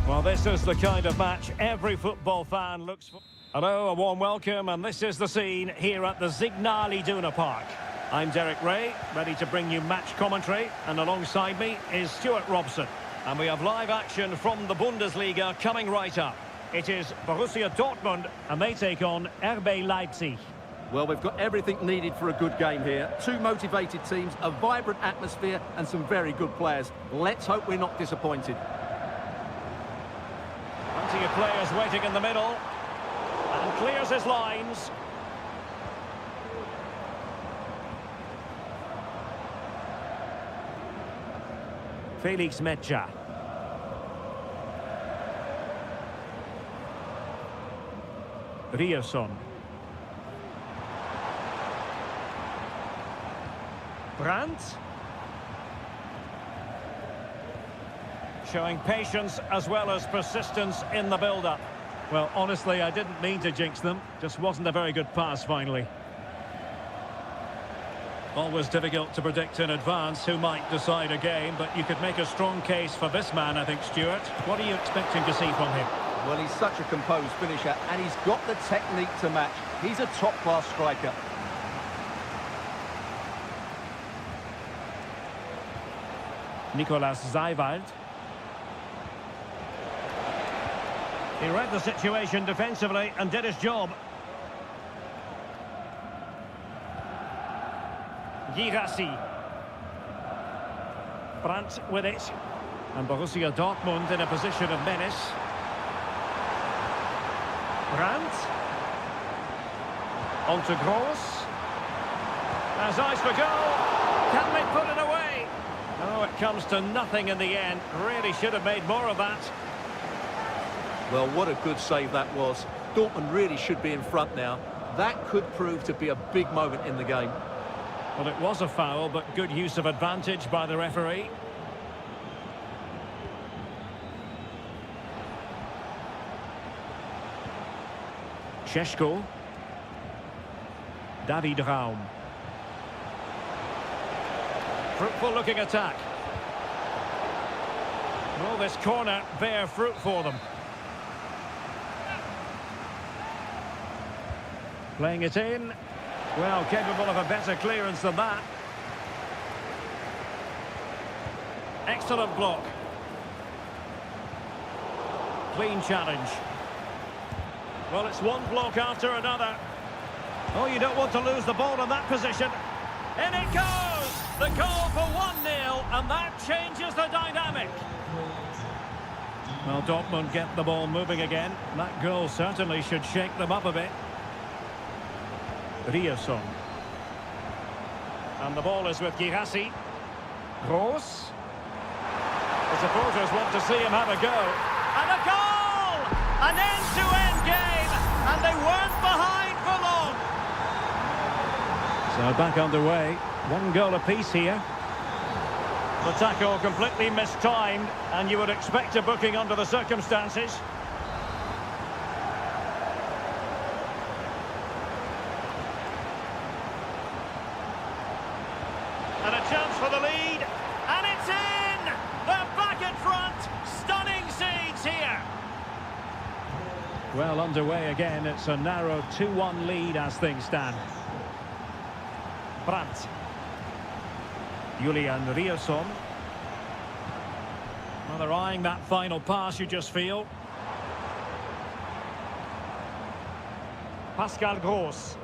Well, this is the kind of match every football fan looks for. Hello, a warm welcome, and this is the scene here at the Signal Iduna Park. I'm Derek Ray, ready to bring you match commentary, and alongside me is Stuart Robson. And we have live action from the Bundesliga coming right up. It is Borussia Dortmund, and they take on RB Leipzig. Well, we've got everything needed for a good game here. Two motivated teams, a vibrant atmosphere, and some very good players. Let's hope we're not disappointed. Plenty of players waiting in the middle, and clears his lines. Felix Mecha. Rierson. Brandt. Showing patience as well as persistence in the build-up. Well, honestly, I didn't mean to jinx them. Just wasn't a very good pass, finally. Always difficult to predict in advance who might decide a game, but you could make a strong case for this man, I think, Stuart. What are you expecting to see from him? Well, he's such a composed finisher, and he's got the technique to match. He's a top-class striker. Nicolas Zeiwald. He read the situation defensively and did his job. Girassi. Brandt with it. And Borussia Dortmund in a position of menace. Brandt. On to Gross. Has eyes for goal. Can they put it away? Oh, it comes to nothing in the end. Really should have made more of that. Well, what a good save that was. Dortmund really should be in front now. That could prove to be a big moment in the game. Well, it was a foul, but good use of advantage by the referee. Šeško. David Raum. Fruitful looking attack. Will this corner bear fruit for them? Playing it in. Well, capable of a better clearance than that. Excellent block. Clean challenge. Well, it's one block after another. Oh, you don't want to lose the ball in that position. In it goes! The goal for 1-0, and that changes the dynamic. Well, Dortmund get the ball moving again. That goal certainly should shake them up a bit. Rierson. And the ball is with Girassi. Gross. The supporters want to see him have a go. And a goal! An end-to-end game, and they weren't behind for long. So back underway. One goal apiece here. The tackle completely mistimed, and you would expect a booking under the circumstances. And a chance for the lead, and it's in! They're back in front! Stunning scenes here! Well, underway again, it's a narrow 2-1 lead as things stand. Brandt. Julian Rierson. Well, they're eyeing that final pass, you just feel. Pascal Gross.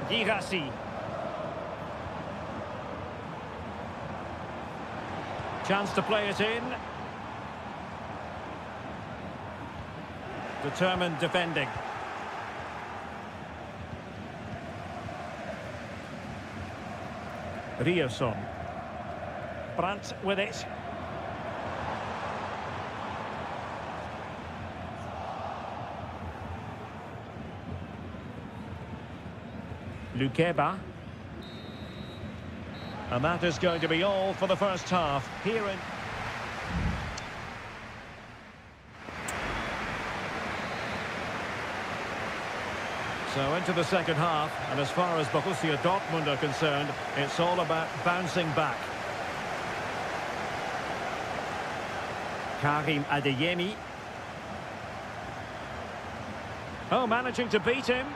Girassi. Chance to play it in. Determined defending. Rierson. Brandt with it. Lukeba. And that is going to be all for the first half. Here in... So into the second half, and as far as Borussia Dortmund are concerned, it's all about bouncing back. Karim Adeyemi. Oh, managing to beat him.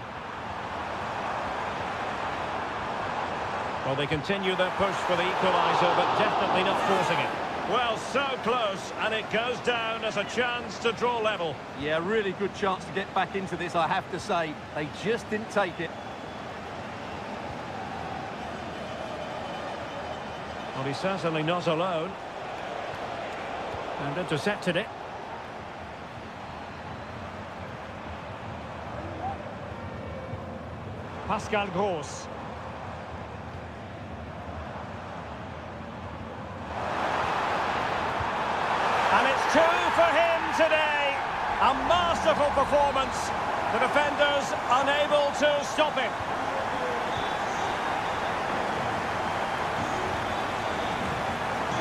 Well, they continue their push for the equaliser, but definitely not forcing it. Well, so close, and it goes down as a chance to draw level. Yeah, really good chance to get back into this, I have to say. They just didn't take it. Well, he's certainly not alone. And intercepted it. Pascal Gross. And it's two for him today. A masterful performance. The defenders unable to stop him.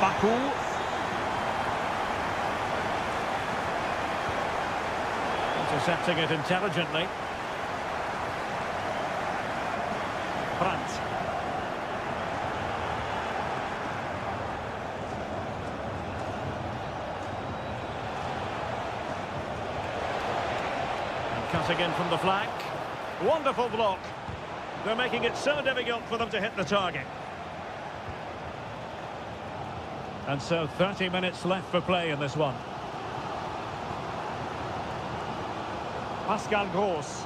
Baku. Intercepting it intelligently. Brandt. Cutting in from the flank. Wonderful block. They're making it so difficult for them to hit the target. And so 30 minutes left for play in this one. Pascal Gross.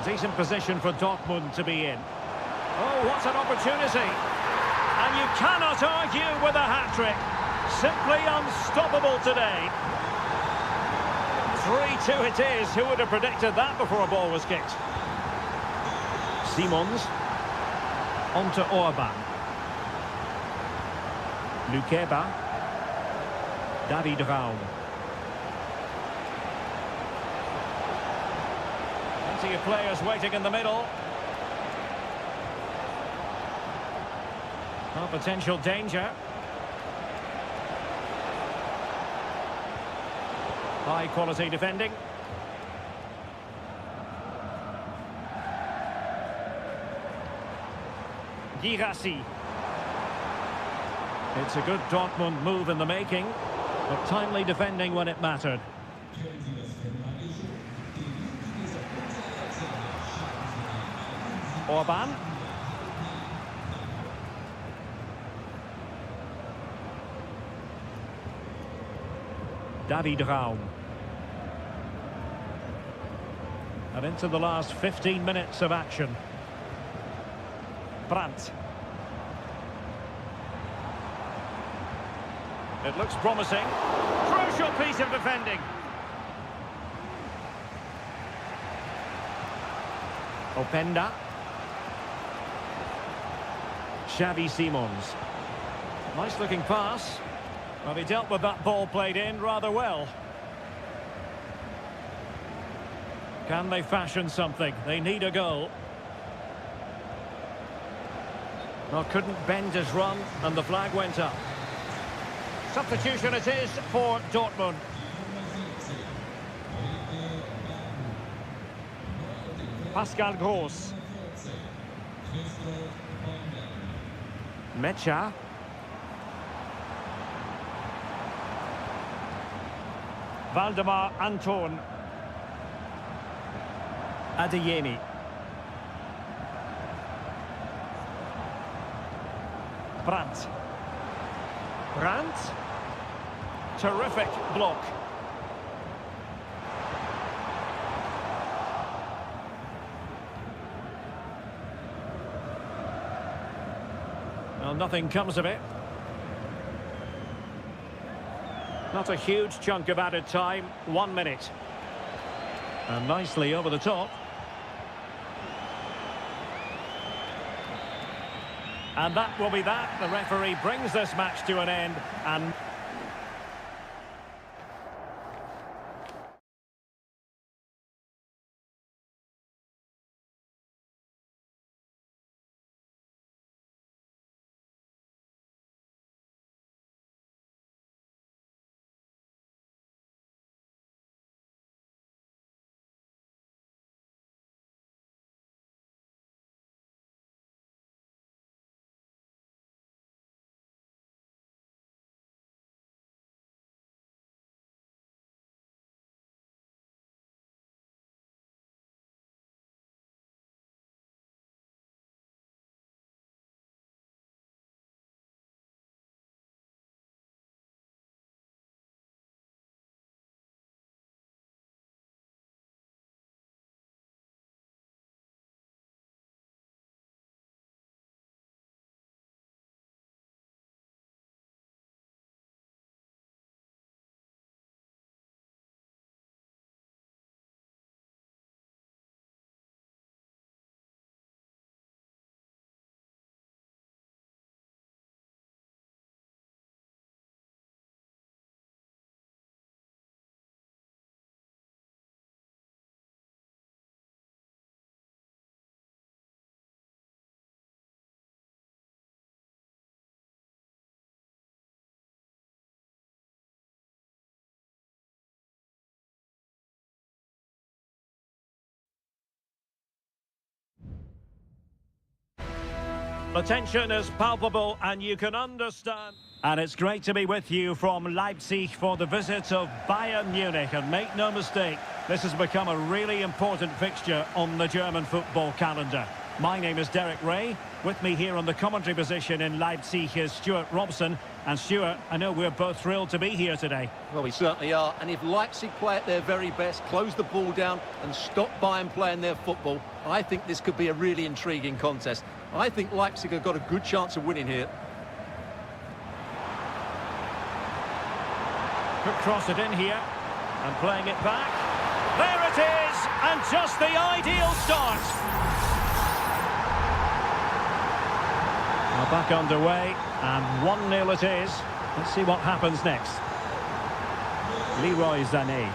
Decent position for Dortmund to be in. Oh, what an opportunity. And you cannot argue with a hat-trick. Simply unstoppable today. 3-2 it is. Who would have predicted that before a ball was kicked? Simons. On to Orban. Lukeba. David Raum. Plenty of players waiting in the middle. Oh, potential danger. High quality defending. Girassi. It's a good Dortmund move in the making, but timely defending when it mattered. Orban. David Raum. And into the last 15 minutes of action. Brandt. It looks promising. Crucial piece of defending. Openda. Xavi Simons. Nice looking pass. Well, he dealt with that ball played in rather well. Can they fashion something? They need a goal. Well, couldn't bend his run, and the flag went up. Substitution it is for Dortmund. Pascal Gross. Mecha. Valdemar Anton. Adeyemi. Brandt. Brandt. Terrific block. Well, nothing comes of it. Not a huge chunk of added time, 1 minute. And nicely over the top. And that will be that. The referee brings this match to an end and... The tension is palpable and you can understand. And it's great to be with you from Leipzig for the visit of Bayern Munich. And make no mistake, this has become a really important fixture on the German football calendar. My name is Derek Ray. With me here on the commentary position in Leipzig is Stuart Robson. And Stuart, I know we're both thrilled to be here today. Well, we certainly are. And if Leipzig play at their very best, close the ball down and stop Bayern playing their football, I think this could be a really intriguing contest. I think Leipzig have got a good chance of winning here. Could cross it in here and playing it back. There it is, and just the ideal start. Now back underway, and 1-0 it is. Let's see what happens next. Leroy Sané.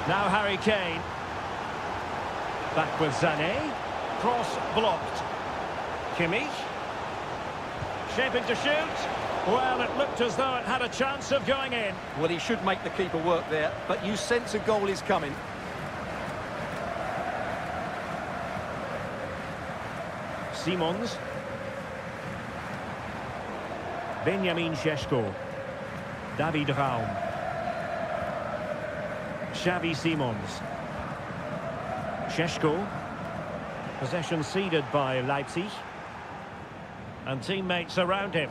Now Harry Kane. Back with Sané. Cross blocked. Kimmich. Shaping to shoot. Well, it looked as though it had a chance of going in. Well, he should make the keeper work there, but you sense a goal is coming. Simons. Benjamin Šeško. David Raum. Xavi Simons. Šeško. Possession ceded by Leipzig. And teammates around him.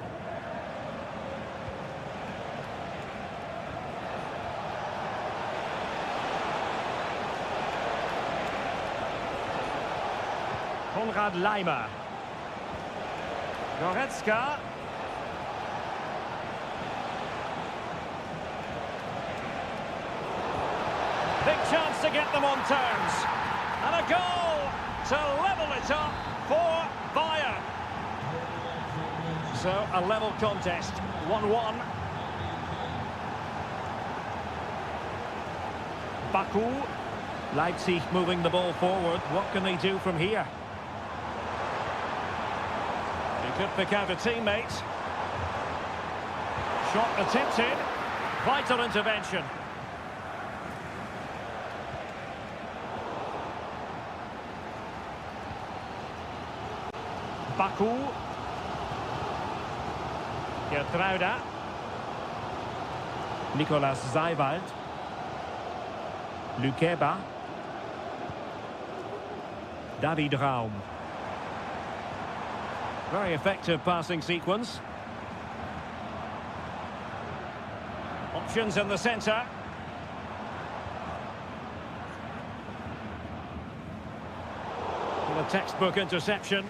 Konrad Laimer. Goretzka. Big chance to get them on terms. And a goal to level it up for Bayern. So a level contest, 1-1. Baku. Leipzig moving the ball forward. What can they do from here? He could pick out a teammate. Shot attempted. Vital intervention. Baku. Gertruida. Nicolas Zeiwald. Lukeba. David Raum. Very effective passing sequence. Options in the centre. A textbook interception.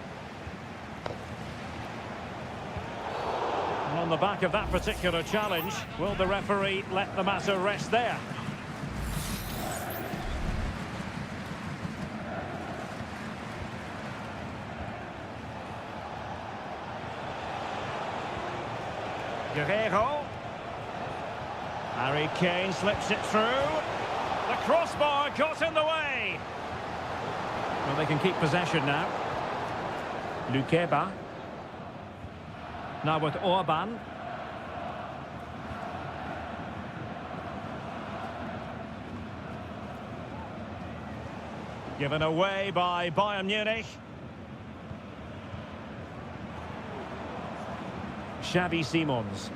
And on the back of that particular challenge, will the referee let the matter rest there? Guerrero. Harry Kane slips it through. The crossbar got in the way. Well, they can keep possession now. Lukeba. Now with Orban. Given away by Bayern Munich. Xavi Simons.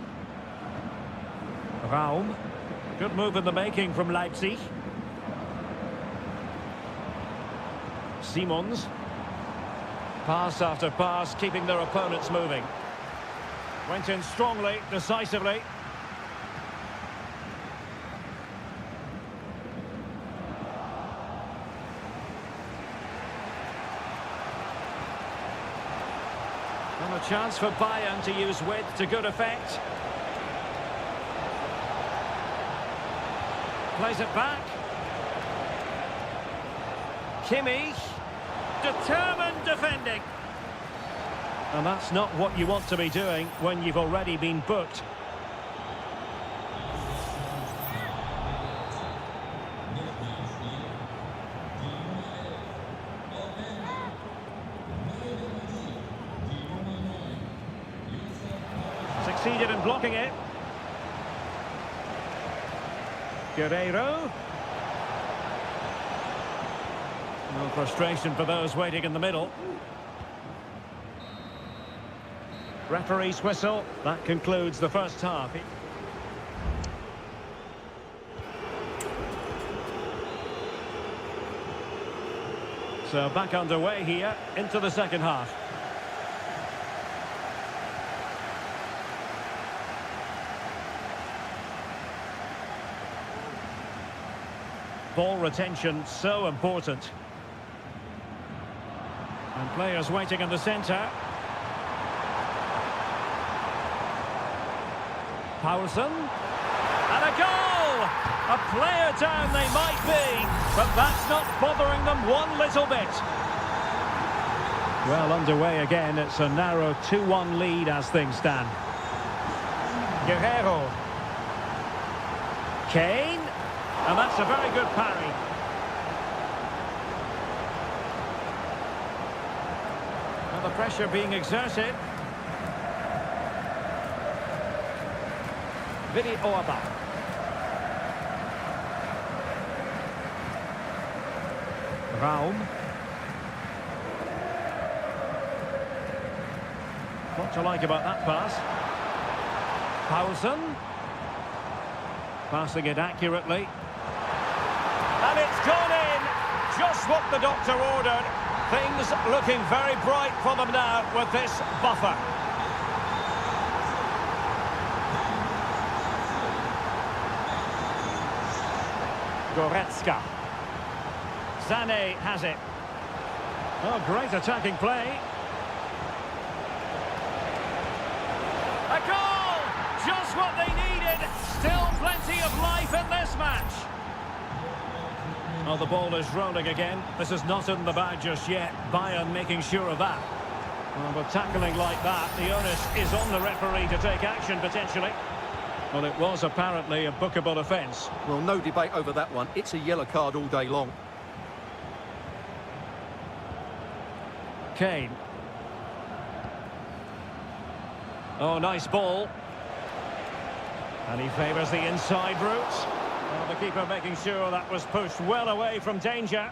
Raum. Good move in the making from Leipzig. Simons. Pass after pass, keeping their opponents moving. Went in strongly, decisively. And a chance for Bayern to use width to good effect. Plays it back. Kimmich. Determined defending. And that's not what you want to be doing when you've already been booked. Succeeded in blocking it. Guerrero. No frustration for those waiting in the middle. Referee's whistle. That concludes the first half. So back underway here into the second half. Ball retention so important. And players waiting in the centre. Paulson. And a goal! A player down they might be, but that's not bothering them one little bit. Well, underway again. It's a narrow 2-1 lead as things stand. Guerrero. Kane. And that's a very good parry. Well, the pressure being exerted. Vidi Orba. Raum. What to like about that pass? Paulson. Passing it accurately. And it's gone in. Just what the doctor ordered. Things looking very bright for them now with this buffer. Goretzka. Sané has it. Oh, great attacking play. A goal! Just what they needed. Still plenty of life in this match. Oh, the ball is rolling again. This is not in the bag just yet. Bayern making sure of that. Well, but tackling like that, the onus is on the referee to take action potentially. Well, it was apparently a bookable offence. Well, no debate over that one. It's a yellow card all day long. Kane. Oh, nice ball. And he favours the inside route. Well, the keeper making sure that was pushed well away from danger.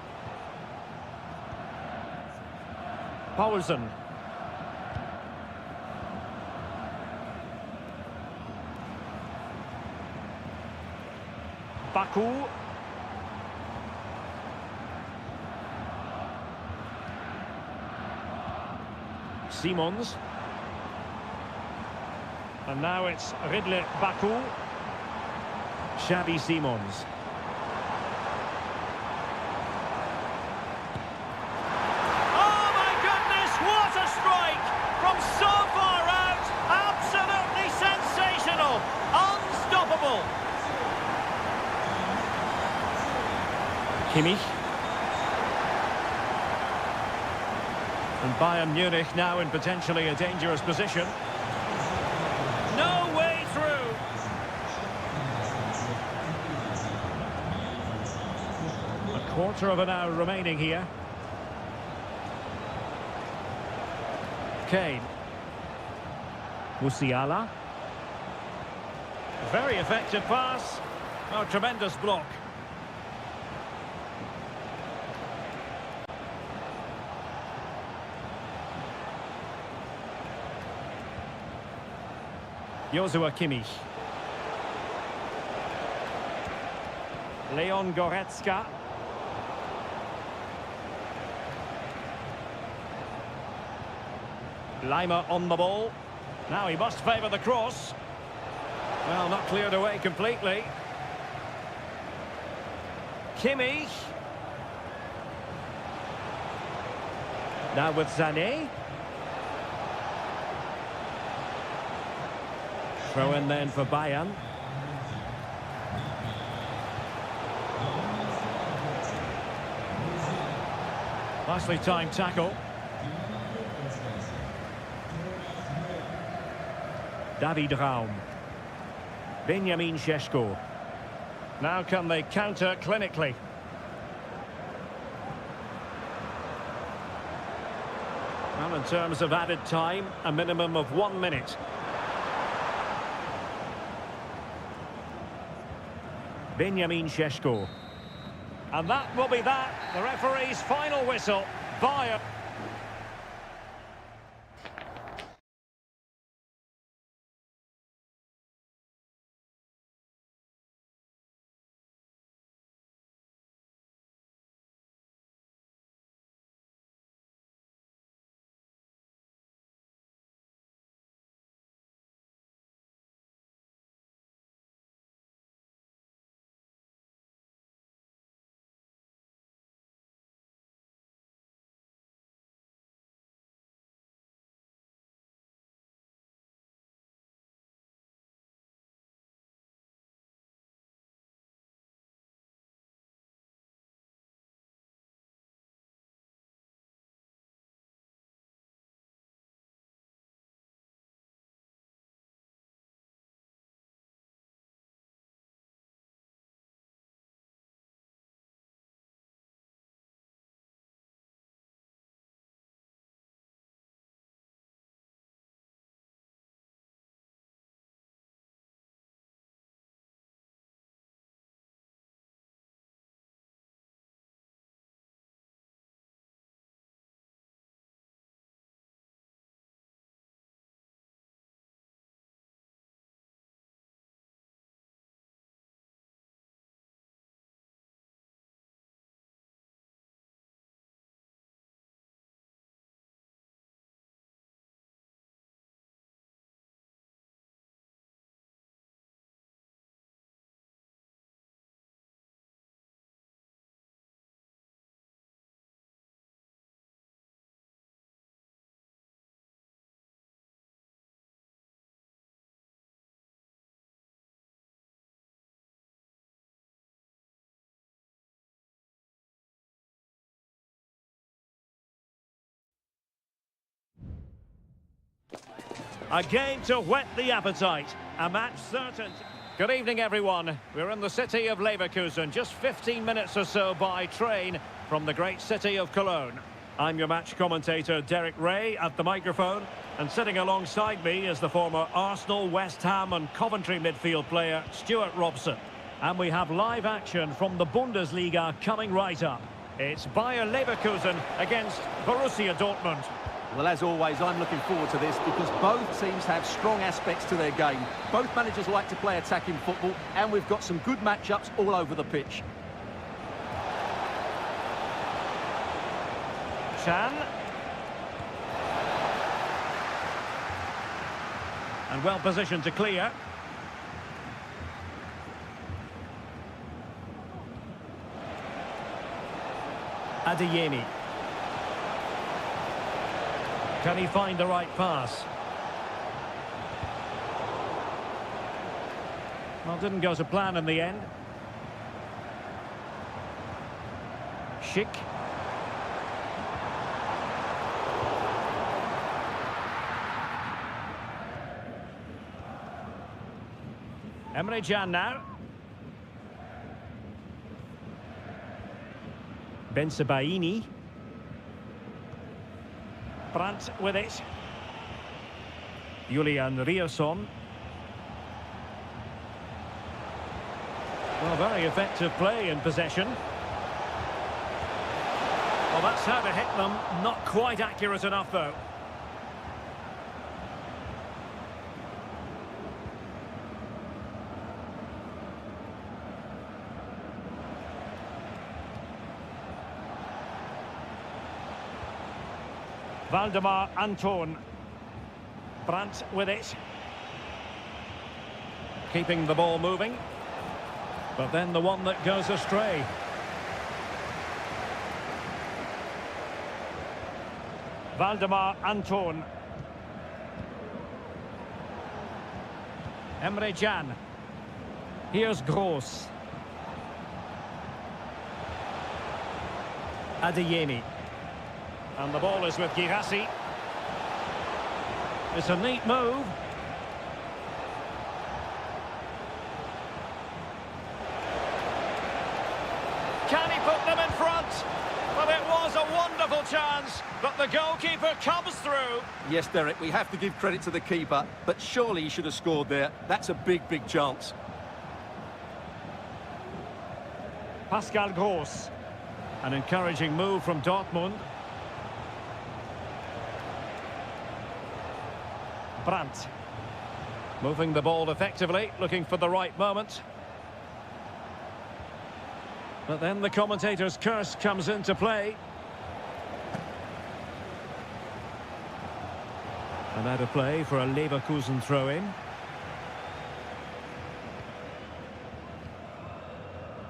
Paulson. Baku. Simons. And now it's Ridley Baku. Xavi Simons. Oh my goodness, what a strike! From so far out, absolutely sensational, unstoppable. Kimmich. And Bayern Munich now in potentially a dangerous position. No way through. A quarter of an hour remaining here. Kane. Musiala. Very effective pass. Oh, tremendous block. Joshua Kimmich. Leon Goretzka. Lima on the ball. Now he must favour the cross. Well, not cleared away completely. Kimmich. Now with Sané. Throw in then for Bayern. Nicely timed tackle. David Raum. Benjamin Šeško. Now can they counter clinically? Well, in terms of added time, a minimum of 1 minute. Benjamin Šeško. And that will be that. The referee's final whistle. Bayern. A game to whet the appetite. A match certain. Good evening, everyone. We're in the city of Leverkusen, just 15 minutes or so by train from the great city of Cologne. I'm your match commentator, Derek Ray, at the microphone. And sitting alongside me is the former Arsenal, West Ham and Coventry midfield player, Stuart Robson. And we have live action from the Bundesliga coming right up. It's Bayer Leverkusen against Borussia Dortmund. Well, as always, I'm looking forward to this because both teams have strong aspects to their game. Both managers like to play attacking football, and we've got some good matchups all over the pitch. Chan. And well positioned to clear. Adeyemi. Can he find the right pass? Well, didn't go to plan in the end. Schick. Emre Can now. Bensebaini. Brandt with it. Julian Rierson. Well, very effective play in possession. Well, that's how to hit them. Not quite accurate enough, though. Valdemar Anton. Brandt with it. Keeping the ball moving. But then the one that goes astray. Valdemar Anton. Emre Can. Here's Gross. Adeyemi. And the ball is with Girassi. It's a neat move. Can he put them in front? Well, it was a wonderful chance, but the goalkeeper comes through. Yes, Derek, we have to give credit to the keeper, but surely he should have scored there. That's a big, big chance. Pascal Gross. An encouraging move from Dortmund. Brandt. Moving the ball effectively, looking for the right moment. But then the commentator's curse comes into play. And out of play for a Leverkusen throw-in.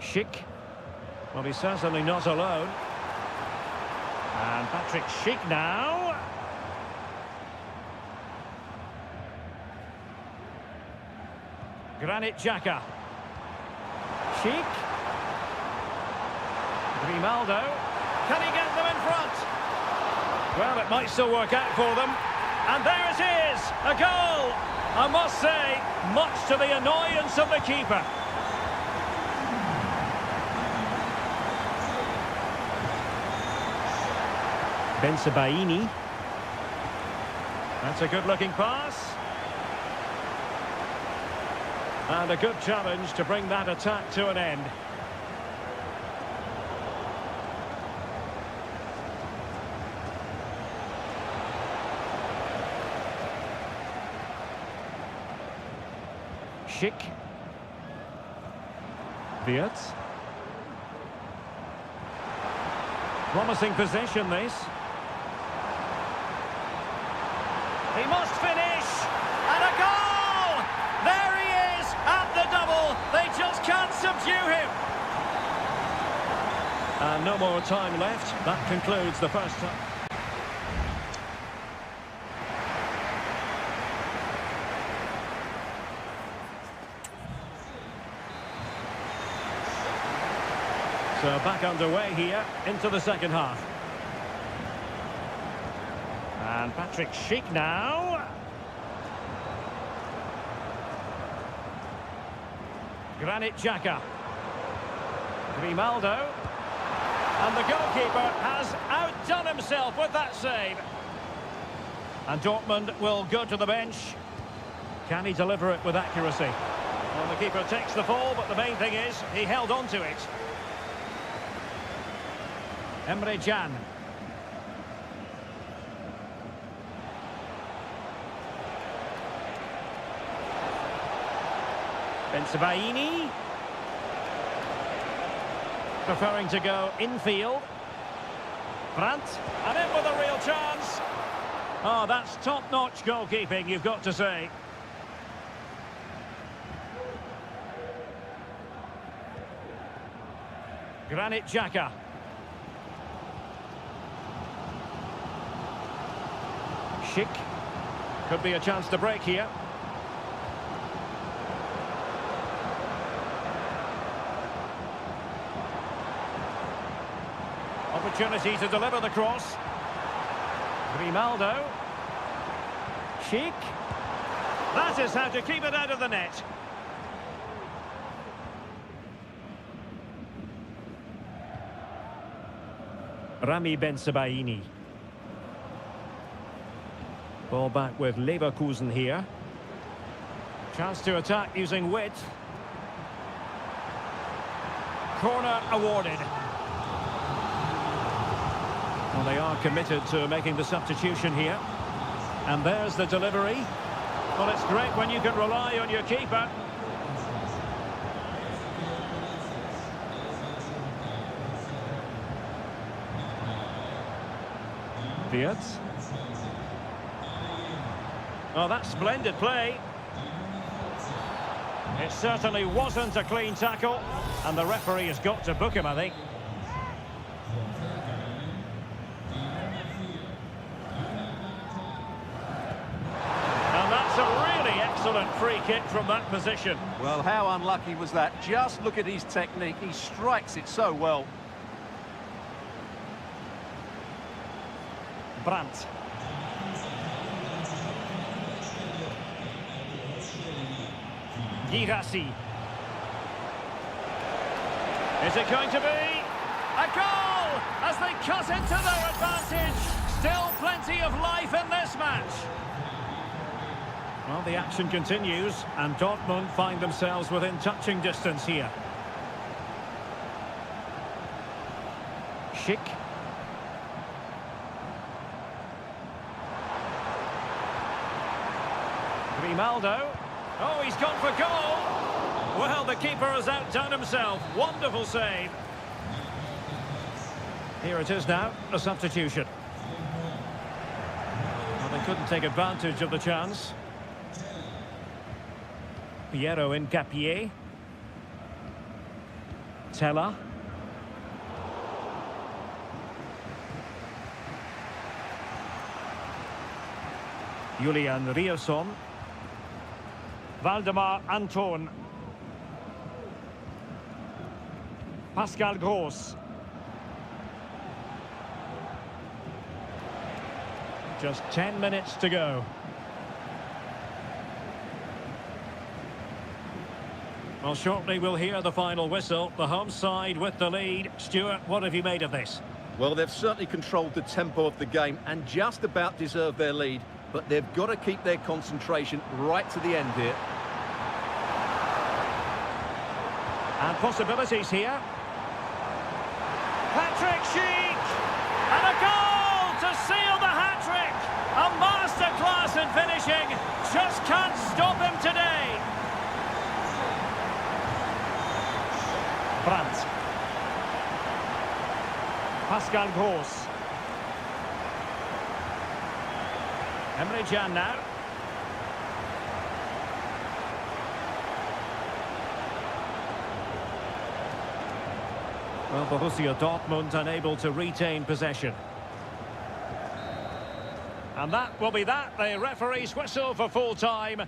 Schick. Well, he's certainly not alone. And Patrick Schick now. Granit Xhaka. Schick. Grimaldo. Can he get them in front? Well, it might still work out for them. And there it is, a goal. I must say, much to the annoyance of the keeper. Bensebaini. That's a good-looking pass. And a good challenge to bring that attack to an end. Schick. Wirtz. Promising possession, this. He must finish! And a goal! There he is at the double. They just can't subdue him. And no more time left. That concludes the first time. So back underway here into the second half. And Patrick Schick now. Granit Xhaka. Grimaldo. And the goalkeeper has outdone himself with that save. And Dortmund will go to the bench. Can he deliver it with accuracy? Well, the keeper takes the fall, but the main thing is he held on to it. Emre Can. Bensebaini. Preferring to go infield. Brandt. And in with a real chance. Oh, that's top-notch goalkeeping, you've got to say. Granit Xhaka. Schick. Could be a chance to break here. Opportunity to deliver the cross. Grimaldo. Schick. That is how to keep it out of the net. Rami Bensebaini. Ball back with Leverkusen here. Chance to attack using width. Corner awarded. Well, they are committed to making the substitution here. And there's the delivery. Well, it's great when you can rely on your keeper. Wirtz. Oh, that's splendid play. It certainly wasn't a clean tackle, and the referee has got to book him, I think. And that's a really excellent free kick from that position. Well, how unlucky was that? Just look at his technique. He strikes it so well. Brandt. Girassi. Is it going to be a goal as they cut into their advantage? Still plenty of life in this match. Well, the action continues and Dortmund find themselves within touching distance here. Schick. Grimaldo. Oh, he's gone for goal. Well, the keeper has outdone himself. Wonderful save. Here it is now, a substitution. Well, they couldn't take advantage of the chance. Piero Hincapié. Tella. Julian Rierson. Valdemar Anton. Pascal Gross. Just 10 minutes to go. Well, shortly we'll hear the final whistle. The home side with the lead. Stuart, what have you made of this? Well, they've certainly controlled the tempo of the game and just about deserved their lead. But they've got to keep their concentration right to the end here. And possibilities here. Patrick Schick! And a goal to seal the hat-trick! A masterclass in finishing. Just can't stop him today. Brandt. Pascal Gross. Emre Can now. Well, Borussia Dortmund unable to retain possession. And that will be that. The referee's whistle for full time.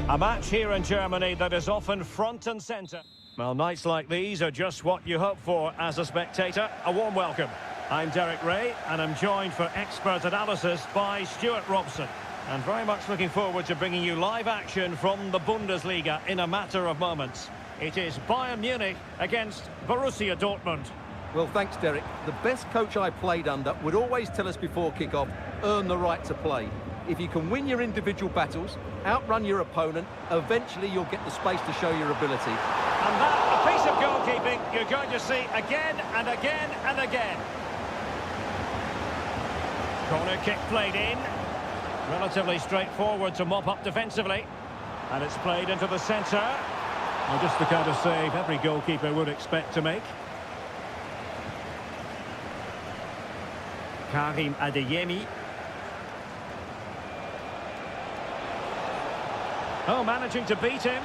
A match here in Germany that is often front and centre. Well, nights like these are just what you hope for as a spectator. A warm welcome. I'm Derek Ray, and I'm joined for expert analysis by Stuart Robson. And very much looking forward to bringing you live action from the Bundesliga in a matter of moments. It is Bayern Munich against Borussia Dortmund. Well, thanks, Derek. The best coach I played under would always tell us before kick-off, earn the right to play. If you can win your individual battles, outrun your opponent, eventually you'll get the space to show your ability. And that, a piece of goalkeeping you're going to see again and again and again. Corner kick played in. Relatively straightforward to mop up defensively. And it's played into the centre. Well, just the kind of save every goalkeeper would expect to make. Karim Adeyemi. Oh, managing to beat him.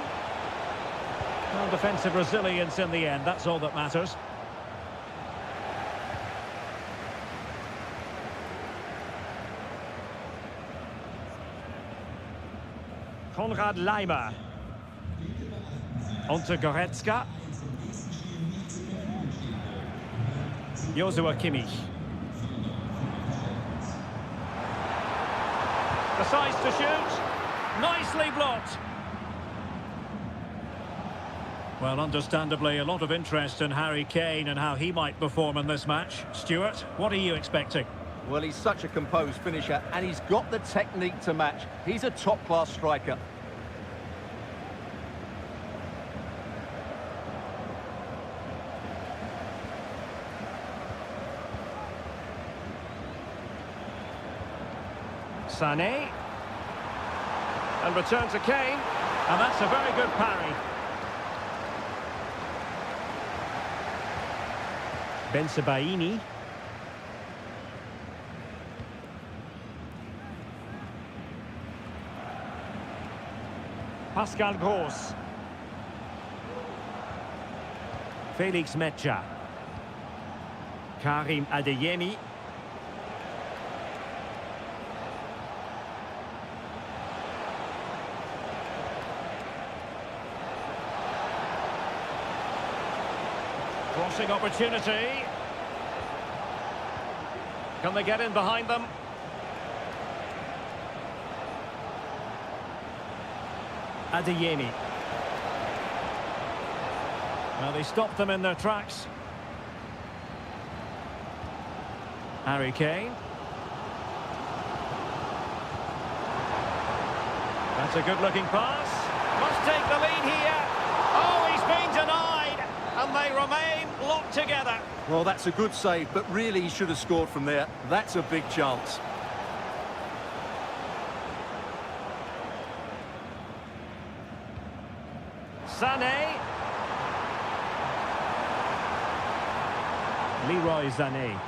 Well, defensive resilience in the end, that's all that matters. Konrad Laimer. Onto Goretzka. Joshua Kimmich. Decides to shoot. Nicely blocked. Well, understandably, a lot of interest in Harry Kane and how he might perform in this match. Stuart, what are you expecting? Well, he's such a composed finisher, and he's got the technique to match. He's a top-class striker. Sané. And return to Kane. And that's a very good parry. Bensebaini. Pascal Gross. Felix Metscher. Karim Adeyemi. Crossing opportunity. Can they get in behind them? Adeyemi. Well, they stopped them in their tracks. Harry Kane. That's a good-looking pass. Must take the lead here. Oh, he's been denied. And they remain locked together. Well, that's a good save, but really he should have scored from there. That's a big chance. Sané. Leroy Sané.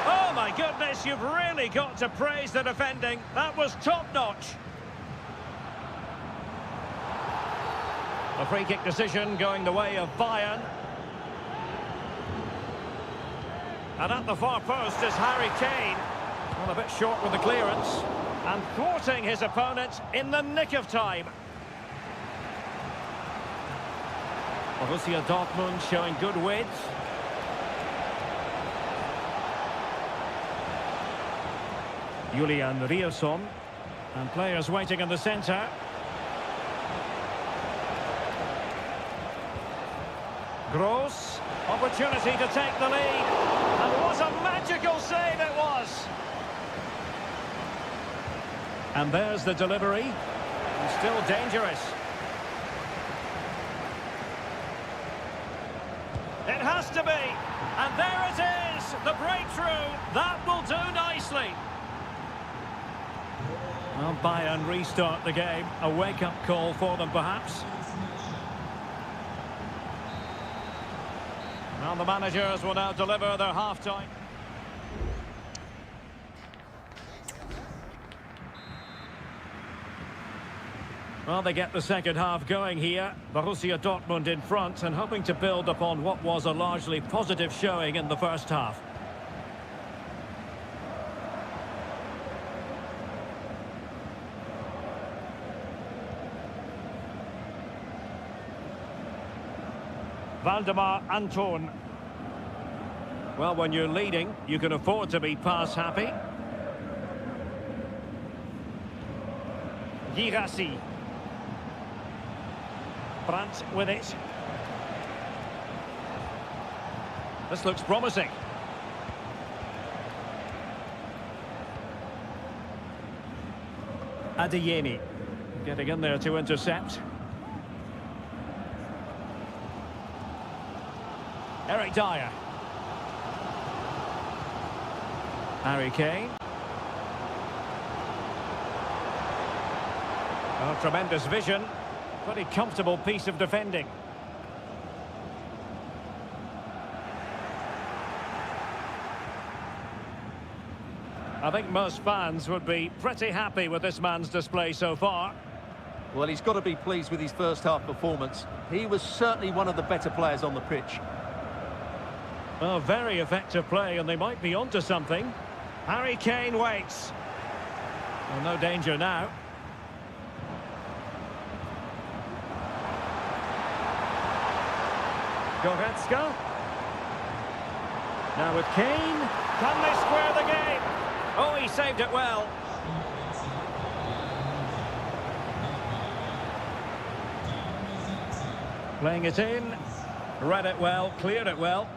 Oh my goodness, you've really got to praise the defending. That was top-notch. A free kick decision going the way of Bayern. And at the far post is Harry Kane. Well, a bit short with the clearance. And thwarting his opponent in the nick of time. Borussia Dortmund showing good width. Julian Riosson. And players waiting in the centre. Gross, opportunity to take the lead, and what a magical save it was! And there's the delivery, and still dangerous. It has to be, and there it is, the breakthrough, that will do nicely. Well, Bayern restart the game, a wake-up call for them perhaps. Well, the managers will now deliver their half-time. Well, they get the second half going here. Borussia Dortmund in front and hoping to build upon what was a largely positive showing in the first half. Valdemar Anton. Well, when you're leading, you can afford to be pass happy. Girassi. Brandt with it. This looks promising. Adeyemi getting in there to intercept. Eric Dyer. Harry Kane. Oh, tremendous vision. Pretty comfortable piece of defending. I think most fans would be pretty happy with this man's display so far. Well, he's got to be pleased with his first half performance. He was certainly one of the better players on the pitch. Well, very effective play, and they might be onto something. Harry Kane waits. Well, no danger now. Goretzka. Now with Kane. Can they square the game? Oh, he saved it well. Playing it in. Read it well, cleared it well.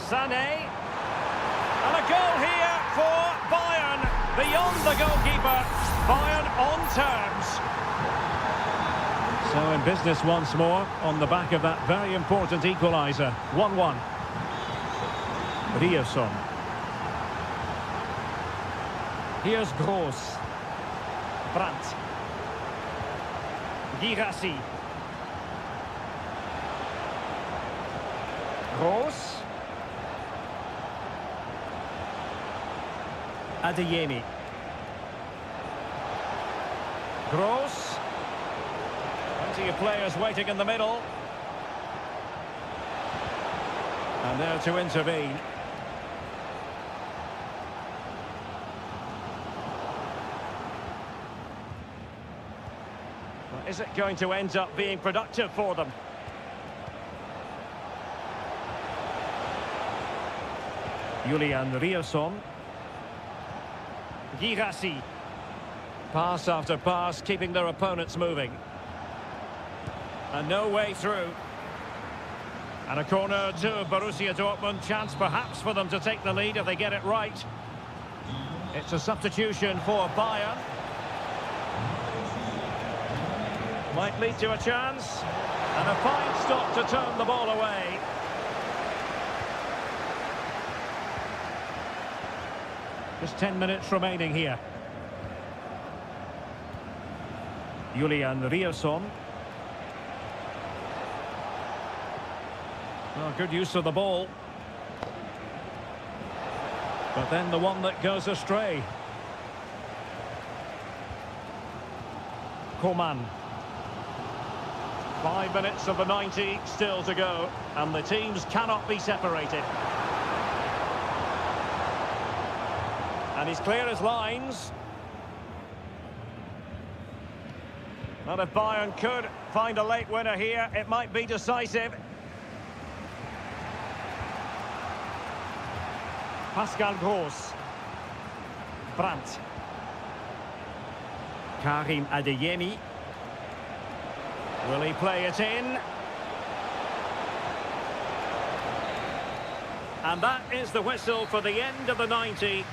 Sané. And a goal here for Bayern. Beyond the goalkeeper. Bayern on terms. So in business once more on the back of that very important equaliser. 1-1. Ryerson. Here's Gross. Brandt. Girassi. Gross. Adeyemi. Gross. Plenty of players waiting in the middle. And there to intervene. Well, is it going to end up being productive for them? Julian Ryerson. Girassi. Pass after pass, keeping their opponents moving. And no way through. And a corner to Borussia Dortmund. Chance perhaps for them to take the lead if they get it right. It's a substitution for Bayern. Might lead to a chance. And a fine stop to turn the ball away. Just 10 minutes remaining here. Julian Ryerson. Well, good use of the ball. But then the one that goes astray. Coman. 5 minutes of the 90 still to go. And the teams cannot be separated. And he's clear as lines. Well, if Bayern could find a late winner here, it might be decisive. Pascal Gross. Brandt. Karim Adeyemi. Will he play it in? And that is the whistle for the end of the 90.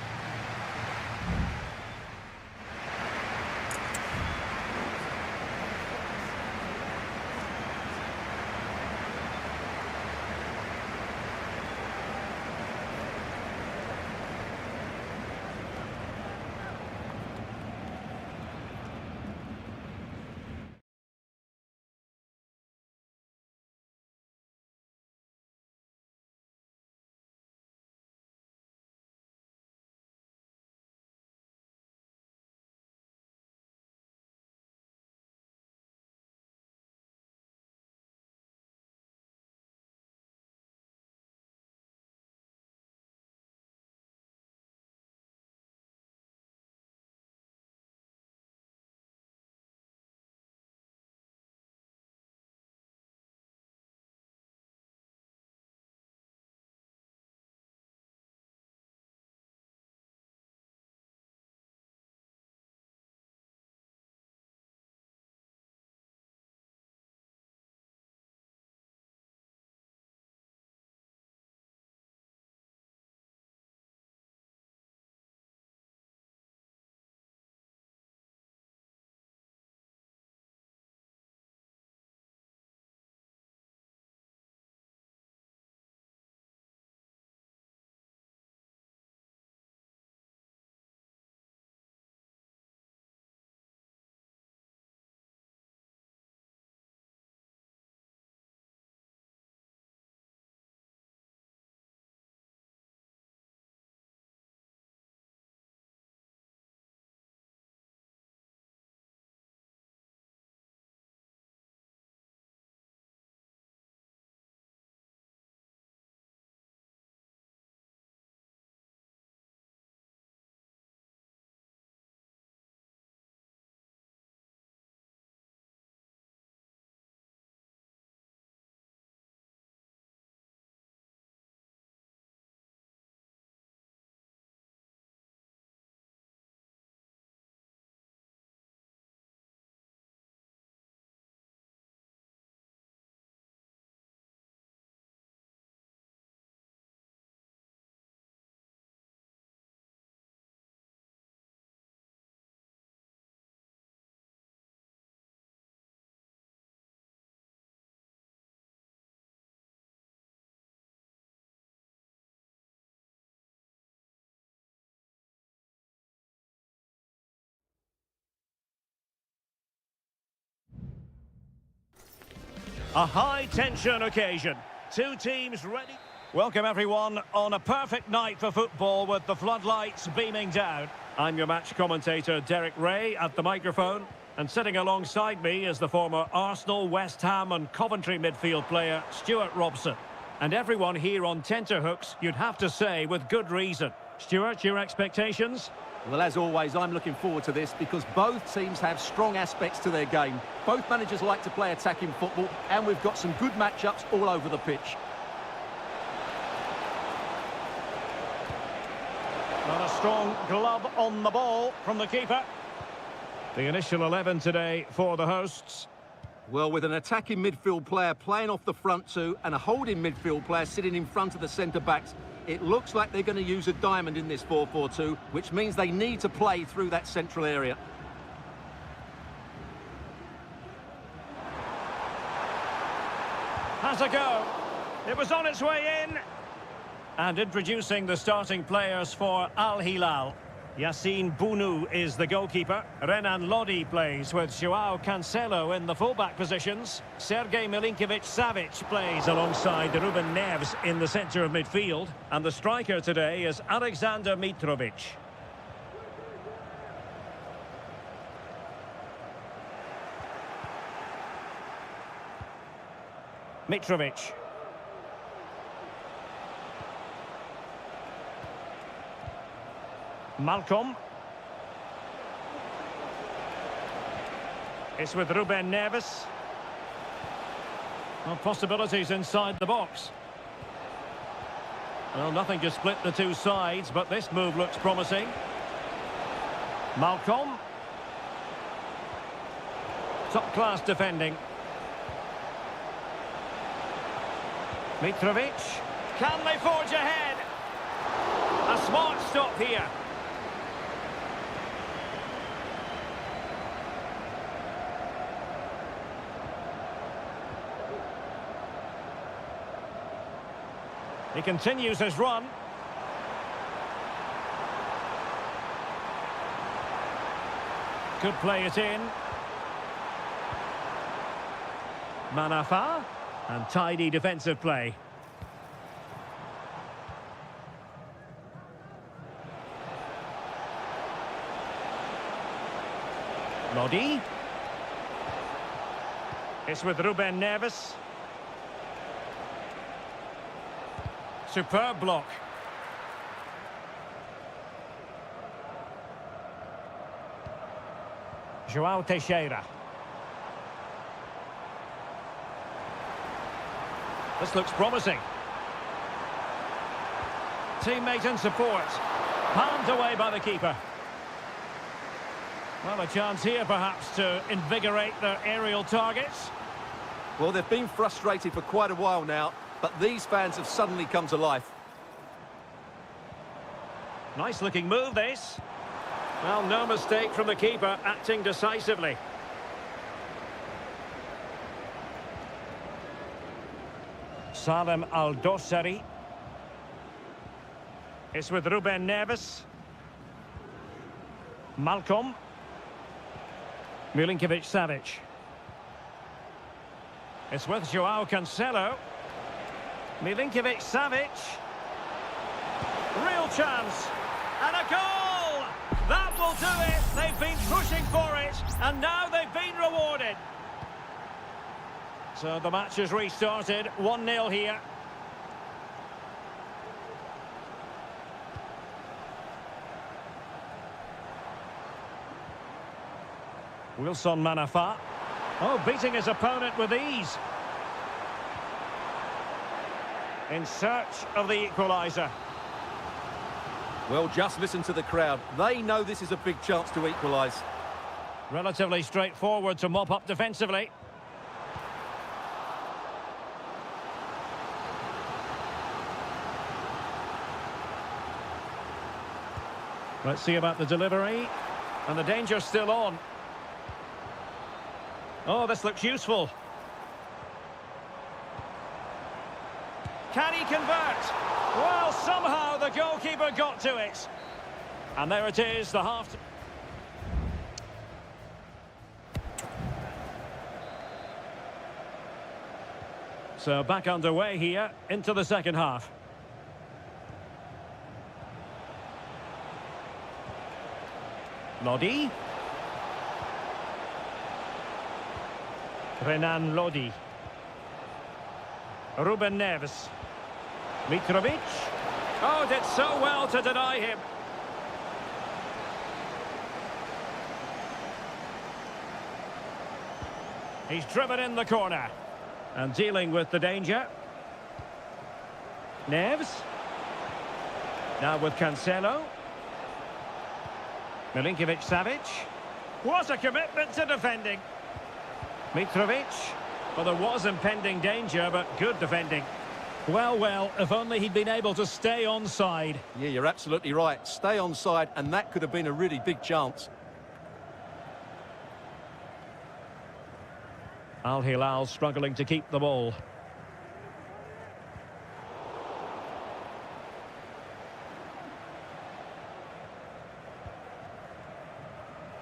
A high-tension occasion. Two teams ready. Welcome, everyone, on a perfect night for football with the floodlights beaming down. I'm your match commentator, Derek Ray, at the microphone. And sitting alongside me is the former Arsenal, West Ham and Coventry midfield player, Stuart Robson. And everyone here on tenterhooks, you'd have to say, with good reason. Stuart, your expectations? Well, as always, I'm looking forward to this because both teams have strong aspects to their game. Both managers like to play attacking football, and we've got some good matchups all over the pitch. Not a strong glove on the ball from the keeper. The initial 11 today for the hosts. Well, with an attacking midfield player playing off the front two and a holding midfield player sitting in front of the centre-backs, it looks like they're going to use a diamond in this 4-4-2, which means they need to play through that central area. Has a go. It was on its way in. And introducing the starting players for Al Hilal. Yassine Bounou is the goalkeeper. Renan Lodi plays with Joao Cancelo in the fullback positions. Sergej Milinkovic-Savic plays alongside Ruben Neves in the centre of midfield. And the striker today is Alexander Mitrovic. Mitrovic. Malcolm. It's with Ruben Neves. Well, possibilities inside the box. Well, nothing to split the two sides, but this move looks promising. Malcolm. Top-class defending. Mitrovic. Can they forge ahead? A smart stop here. He continues his run. Could play it in. Manafa. And tidy defensive play. Lodi. It's with Ruben Neves. Superb block. Joao Teixeira. This looks promising. Teammate and support. Palmed away by the keeper. Well, a chance here perhaps to invigorate their aerial targets. Well, they've been frustrated for quite a while now, but these fans have suddenly come to life. Nice looking move, this. Well, no mistake from the keeper, acting decisively. Salem Al-Dossari. It's with Ruben Neves. Malcolm. Milinkovic-Savic. It's with Joao Cancelo. Milinkovic-Savic. Real chance. And a goal! That will do it. They've been pushing for it, and now they've been rewarded. So the match has restarted. 1-0 here. Wilson Manafa. Oh, beating his opponent with ease. In search of the equaliser. Well, just listen to the crowd. They know this is a big chance to equalise. Relatively straightforward to mop up defensively. Let's see about the delivery. And the danger's still on. Oh, this looks useful. Can he convert? Well, somehow the goalkeeper got to it. And there it is, the half... So back underway here into the second half. Lodi. Renan Lodi. Ruben Neves. Mitrovic. Oh, did so well to deny him. He's driven in the corner. And dealing with the danger. Neves. Now with Cancelo. Milinkovic-Savic. What a commitment to defending. Mitrovic. Well, there was impending danger, but good defending. Well, if only he'd been able to stay onside. Yeah, you're absolutely right. Stay onside, and that could have been a really big chance. Al Hilal struggling to keep the ball.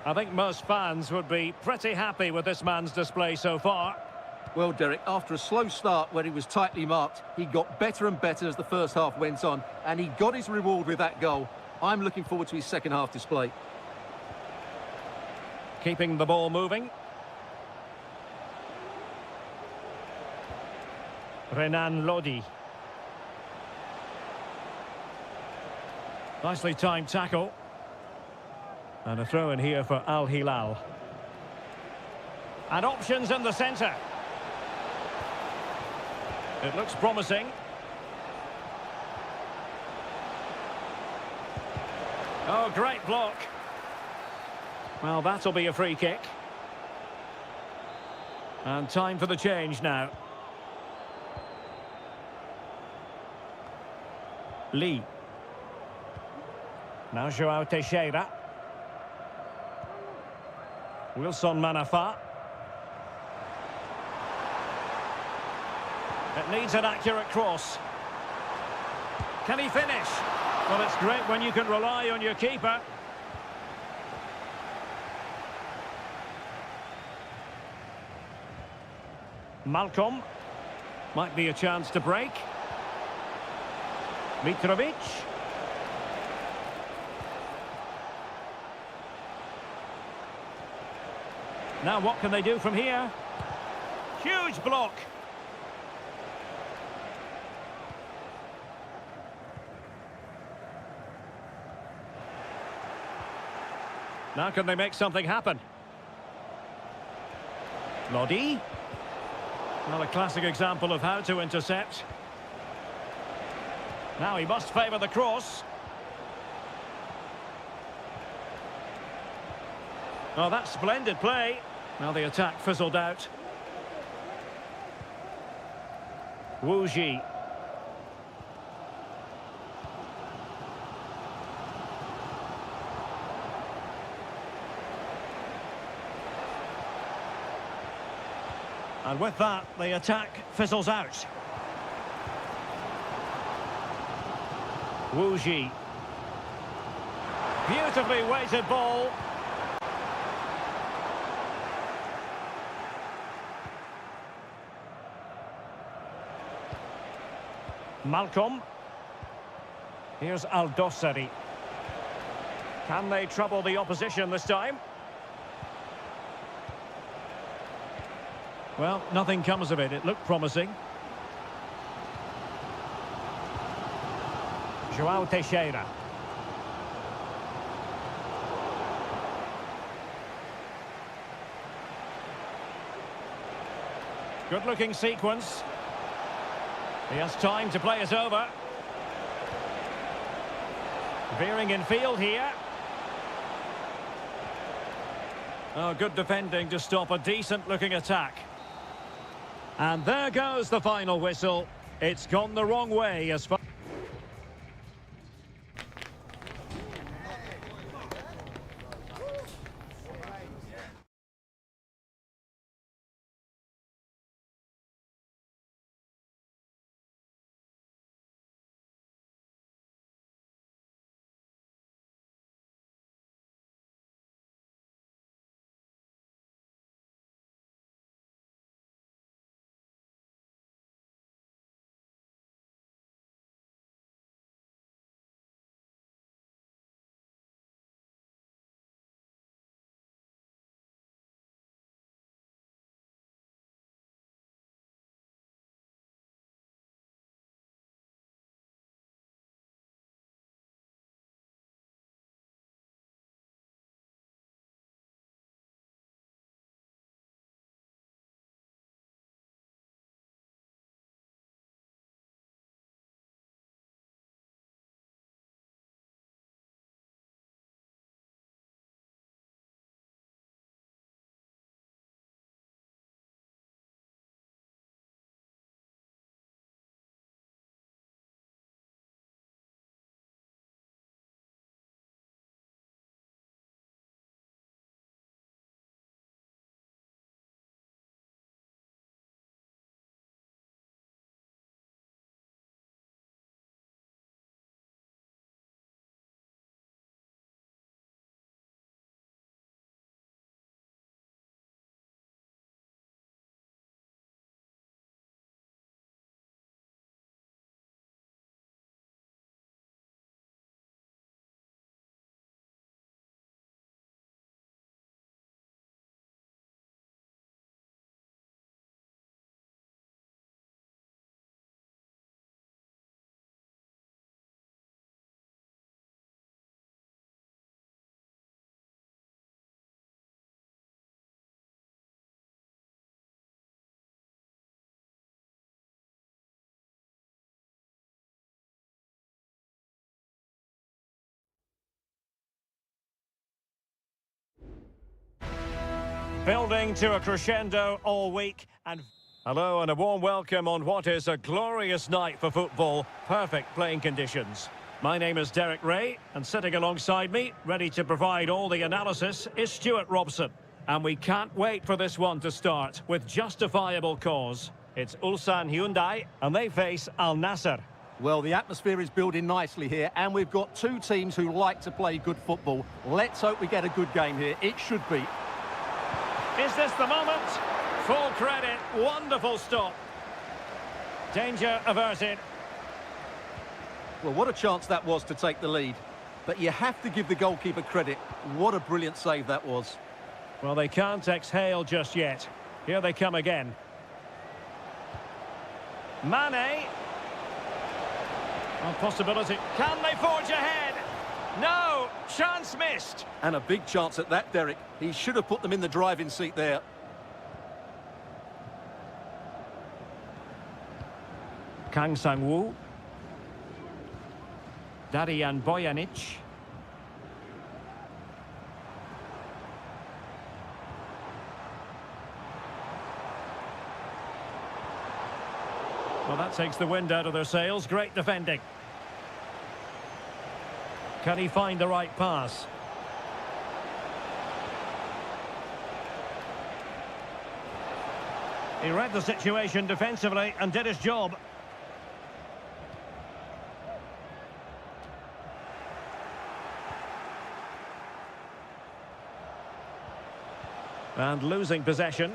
I think most fans would be pretty happy with this man's display so far. Well, Derek, after a slow start where he was tightly marked, he got better and better as the first half went on, and he got his reward with that goal. I'm looking forward to his second half display. Keeping the ball moving. Renan Lodi. Nicely timed tackle. And a throw in here for Al Hilal. And options in the centre. It looks promising. Oh, great block. Well, that'll be a free kick. And time for the change now. Lee. Now João Teixeira. Wilson Manafa. It needs an accurate cross. Can he finish? Well, it's great when you can rely on your keeper. Malcolm. Might be a chance to break. Mitrovic. Now what can they do from here? Huge block. Now can they make something happen? Lodi. Well, a classic example of how to intercept. Now he must favour the cross. Oh, that's splendid play. Well, the attack fizzled out. Wu Ji. And with that, the attack fizzles out. Wu Ji. Beautifully weighted ball. Malcolm. Here's Al-Dossari. Can they trouble the opposition this time? Well, nothing comes of it. It looked promising. João Teixeira. Good-looking sequence. He has time to play it over. Veering in field here. Oh, good defending to stop a decent-looking attack. And there goes the final whistle. It's gone the wrong way as far... Building to a crescendo all week. And hello and a warm welcome on what is a glorious night for football. Perfect playing conditions. My name is Derek Ray, and sitting alongside me, ready to provide all the analysis, is Stuart Robson. And we can't wait for this one to start with justifiable cause. It's Ulsan Hyundai, and they face Al Nassr. Well, the atmosphere is building nicely here, and we've got two teams who like to play good football. Let's hope we get a good game here. It should be. Is this the moment? Full credit, wonderful stop. Danger averted. Well, what a chance that was to take the lead. But you have to give the goalkeeper credit. What a brilliant save that was. Well, they can't exhale just yet. Here they come again. Mane. A possibility. Can they forge ahead? No! Chance missed. And a big chance at that, Derek. He should have put them in the driving seat there. Kang Sang-woo. Darijan Bojanic. Well, that takes the wind out of their sails. Great defending. Can he find the right pass? He read the situation defensively and did his job. And losing possession.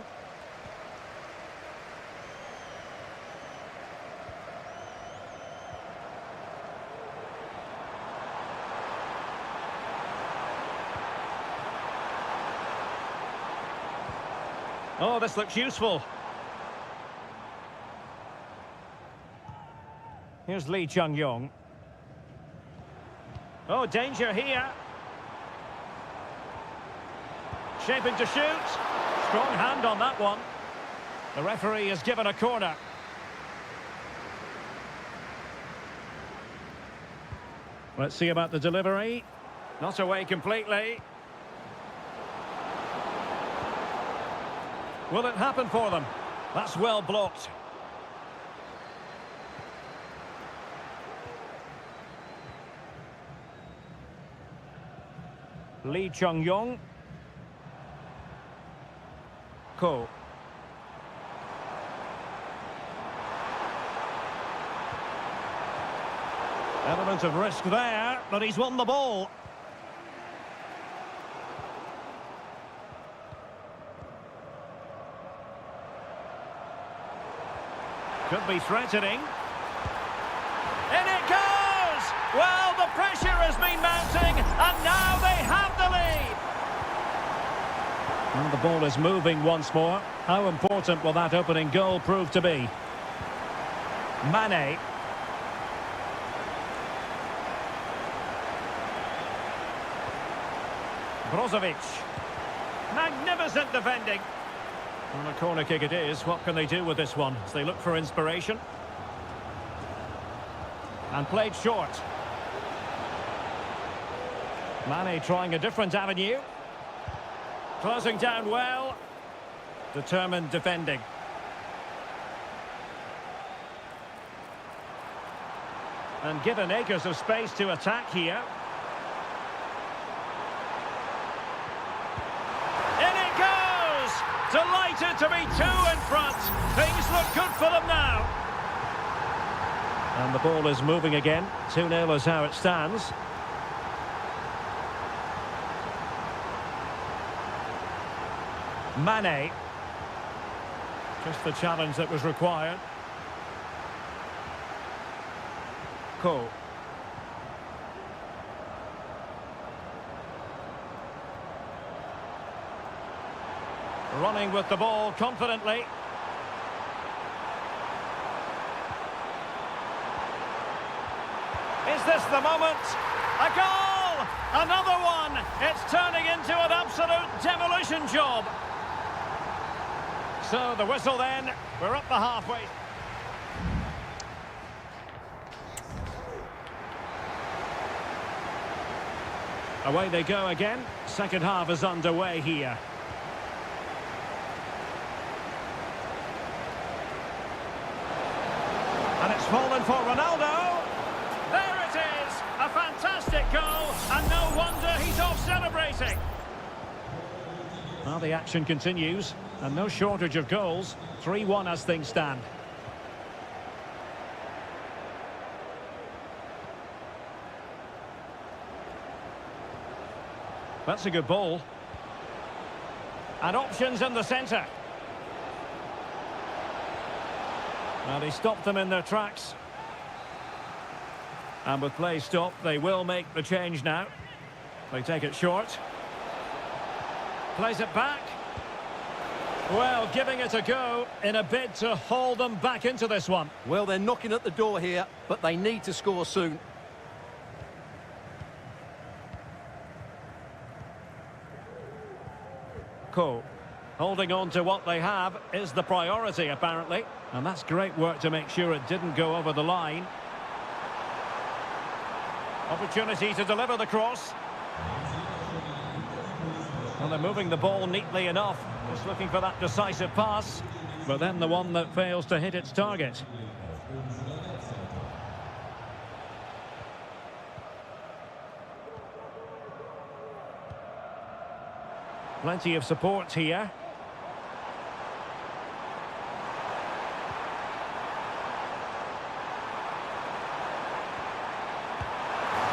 Oh, this looks useful. Here's Lee Chung-yong. Oh, danger here. Shaping to shoot. Strong hand on that one. The referee has given a corner. Let's see about the delivery. Not away completely. Will it happen for them? That's well blocked. Lee Chung-yong. Ko. Element of risk there, but he's won the ball. Could be threatening. In it goes! Well, the pressure has been mounting, and now they have the lead. And the ball is moving once more. How important will that opening goal prove to be? Mane. Brozovic. Magnificent defending. And a corner kick it is. What can they do with this one as they look for inspiration? And played short. Mane trying a different avenue. Closing down well. Determined defending. And given acres of space to attack here. Delighted to be two in front. Things look good for them now. And the ball is moving again. 2-0 is how it stands. Mane. Just the challenge that was required. Ko. Running with the ball confidently. Is this the moment? A goal! Another one! It's turning into an absolute demolition job. So the whistle then. We're up the halfway. Away they go again. Second half is underway here. fallen for Ronaldo. There it is! A fantastic goal, and no wonder he's off celebrating. Well, the action continues, and no shortage of goals. 3-1 as things stand. That's a good ball. And options in the centre. Well, he stopped them in their tracks. And with play stopped, they will make the change now. They take it short. Plays it back. Well, giving it a go in a bid to haul them back into this one. Well, they're knocking at the door here, but they need to score soon. Holding on to what they have is the priority, apparently. And that's great work to make sure it didn't go over the line. Opportunity to deliver the cross. Well, they're moving the ball neatly enough. Just looking for that decisive pass. But then the one that fails to hit its target. Plenty of support here.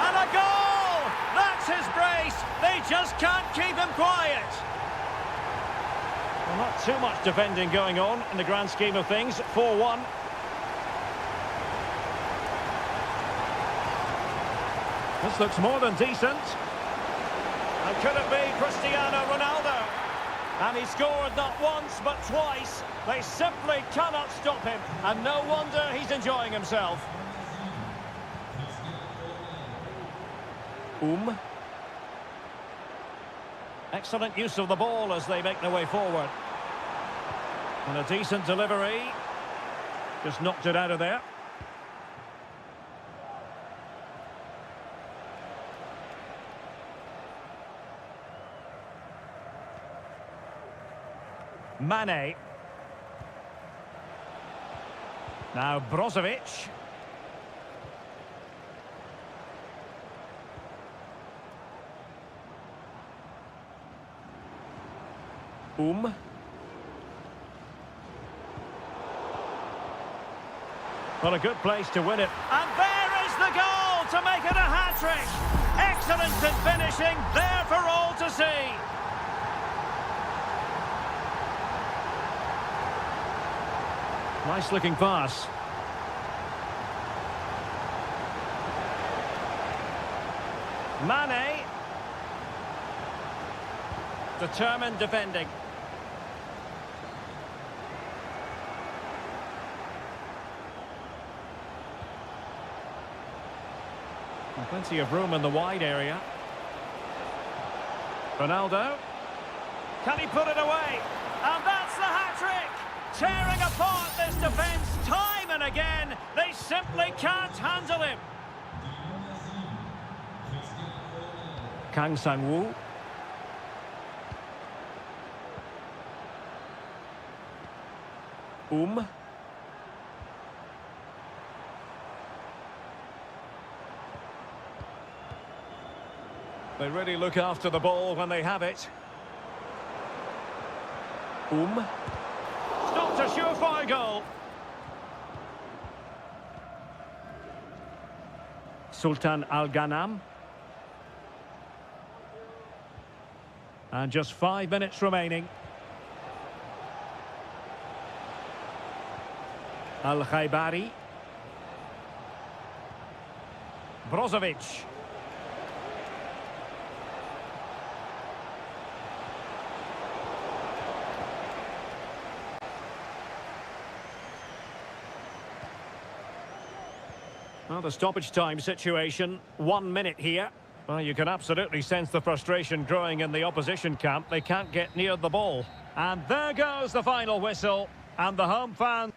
And a goal! That's his brace! They just can't keep him quiet. Well, not too much defending going on in the grand scheme of things. 4-1. This looks more than decent. And could it be Cristiano Ronaldo? And he scored not once, but twice. They simply cannot stop him. And no wonder he's enjoying himself. Excellent use of the ball as they make their way forward. And a decent delivery. Just knocked it out of there. Mane. Now Brozovic. Well, a good place to win it. And there is the goal to make it a hat-trick. Excellence in finishing, there for all to see. Nice looking pass. Mane. Determined defending. And plenty of room in the wide area. Ronaldo. Can he put it away? And that's the hat-trick! Tearing apart this defence time and again. They simply can't handle him. Kang Sang-woo. They really look after the ball when they have it. Stopped a surefire goal. Sultan Al Ghanam. And just 5 minutes remaining. Al Khaibari. Brozovic. Well, the stoppage time situation, 1 minute here. Well, you can absolutely sense the frustration growing in the opposition camp. They can't get near the ball. And there goes the final whistle. And the home fans...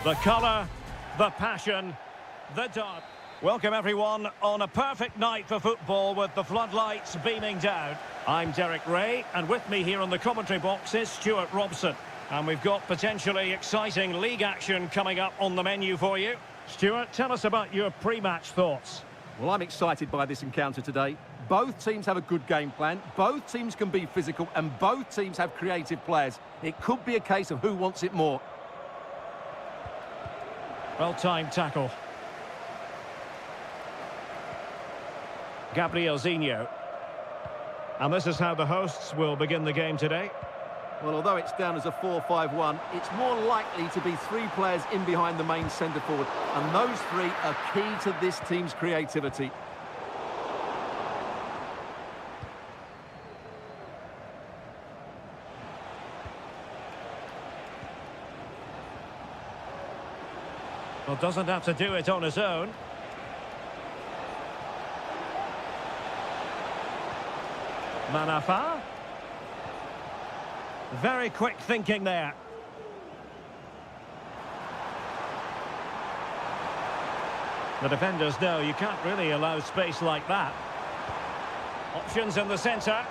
The colour, the passion, the dot. Welcome everyone on a perfect night for football with the floodlights beaming down. I'm Derek Ray, and with me here on the commentary box is Stuart Robson. And we've got potentially exciting league action coming up on the menu for you. Stuart, tell us about your pre-match thoughts. Well, I'm excited by this encounter today. Both teams have a good game plan, both teams can be physical, and both teams have creative players. It could be a case of who wants it more. Well-timed tackle. Gabrielzinho. And this is how the hosts will begin the game today. Well, although it's down as a 4-5-1, it's more likely to be three players in behind the main centre forward. And those three are key to this team's creativity. Well, doesn't have to do it on his own. Manafa. Very quick thinking there. The defenders know you can't really allow space like that. Options in the centre.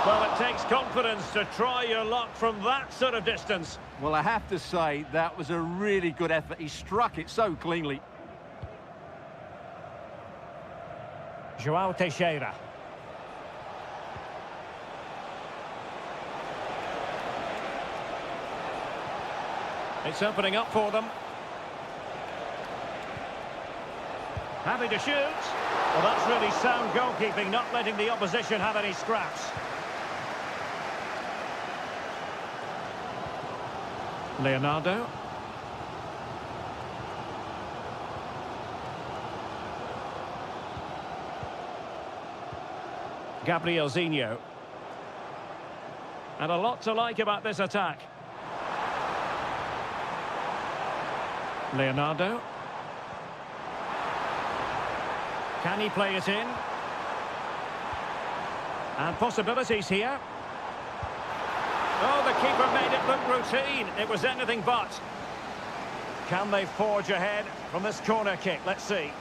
Well, it takes confidence to try your luck from that sort of distance. Well, I have to say, that was a really good effort. He struck it so cleanly. João Teixeira. It's opening up for them. Happy to shoot. Well, that's really sound goalkeeping, not letting the opposition have any scraps. Leonardo. Gabrielzinho. And a lot to like about this attack. Leonardo. Can he play it in? And possibilities here. Oh, the keeper made it look routine. It was anything but. Can they forge ahead from this corner kick? Let's see.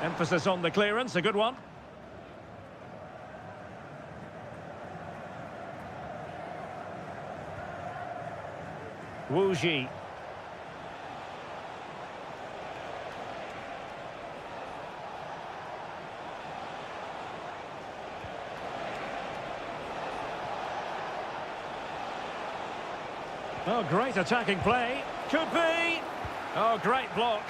Emphasis on the clearance, a good one. Wu Ji. Oh, great attacking play. Could be. Oh, great block.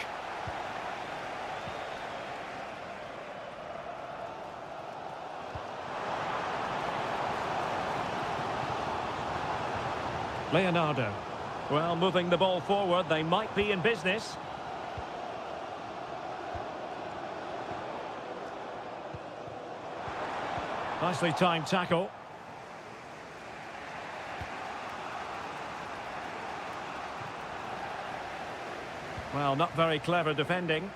Leonardo. Well, moving the ball forward, they might be in business. Nicely timed tackle. Well, not very clever defending.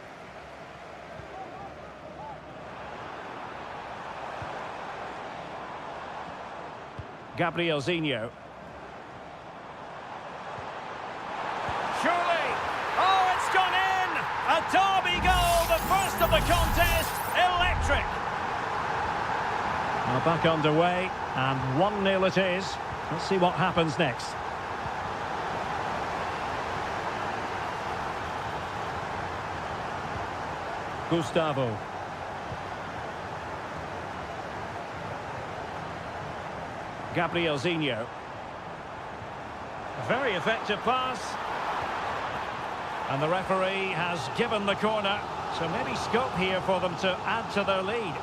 Gabrielzinho. Surely! Oh, it's gone in! A derby goal, the first of the contest, electric! Now back underway, and 1-0 it is. Let's see what happens next. Gustavo. Gabrielzinho. Very effective pass. And the referee has given the corner, so maybe scope here for them to add to their lead.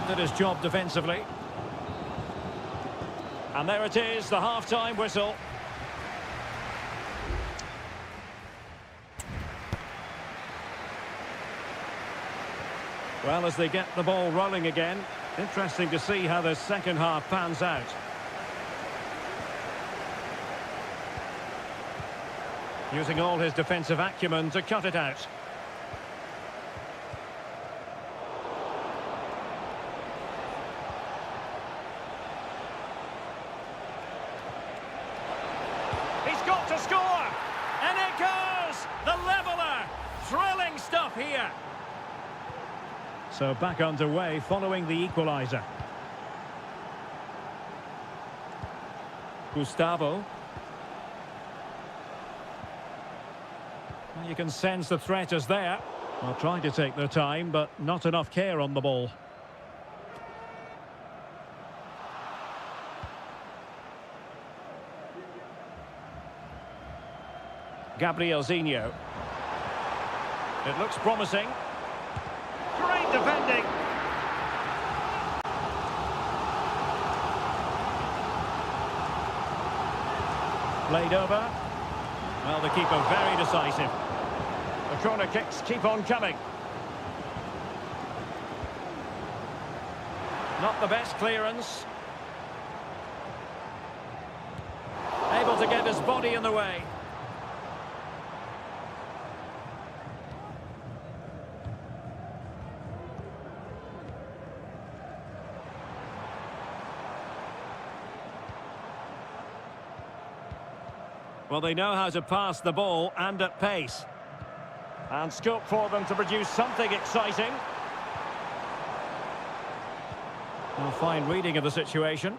Did his job defensively. And there it is, the half-time whistle. Well, as they get the ball rolling again, interesting to see how the second half pans out. Using all his defensive acumen to cut it out. score! And it goes! The leveller! Thrilling stuff here. So back underway following the equaliser. Gustavo. Well, you can sense the threat is there. Well, trying to take their time, but not enough care on the ball. Gabrielzinho. It looks promising. Great defending. Played over. Well, the keeper very decisive. The corner kicks keep on coming. Not the best clearance. Able to get his body in the way. Well, they know how to pass the ball and at pace. And scope for them to produce something exciting. Well, fine reading of the situation.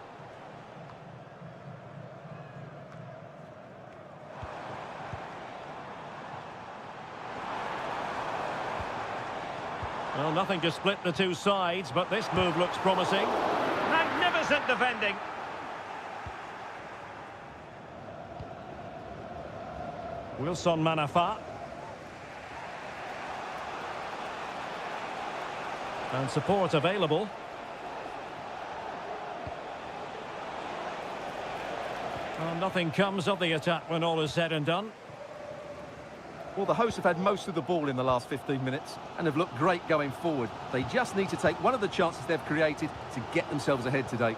Well, nothing to split the two sides, but this move looks promising. Magnificent defending. Wilson Manafa. And support available. Well, nothing comes of the attack when all is said and done. Well, the hosts have had most of the ball in the last 15 minutes and have looked great going forward. They just need to take one of the chances they've created to get themselves ahead today.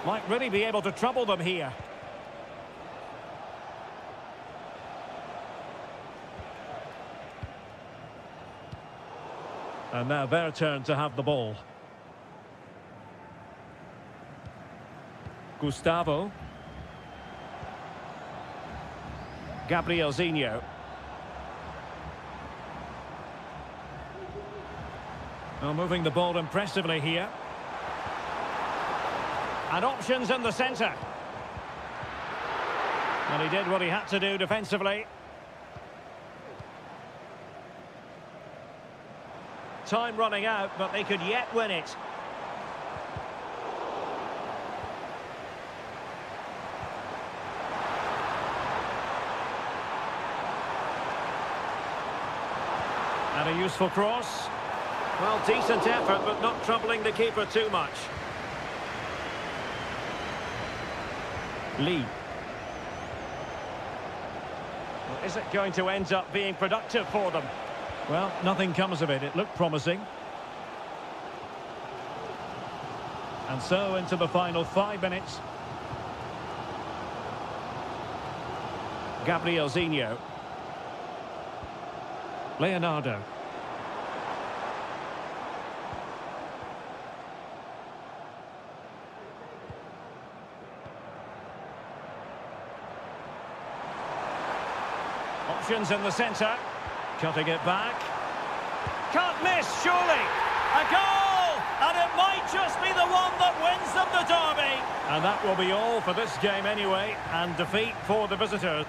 Might really be able to trouble them here. And now their turn to have the ball. Gustavo. Gabrielzinho. Well, moving the ball impressively here. And options in the centre. And he did what he had to do defensively. Time running out, but they could yet win it. And a useful cross. Well, decent effort, but not troubling the keeper too much. Lee. Well, is it going to end up being productive for them? Well, nothing comes of it. It looked promising. And so into the final 5 minutes. Gabrielzinho. Leonardo. Options in the centre. Cutting it back. Can't miss, surely. A goal! And it might just be the one that wins them the derby. And that will be all for this game anyway. And defeat for the visitors.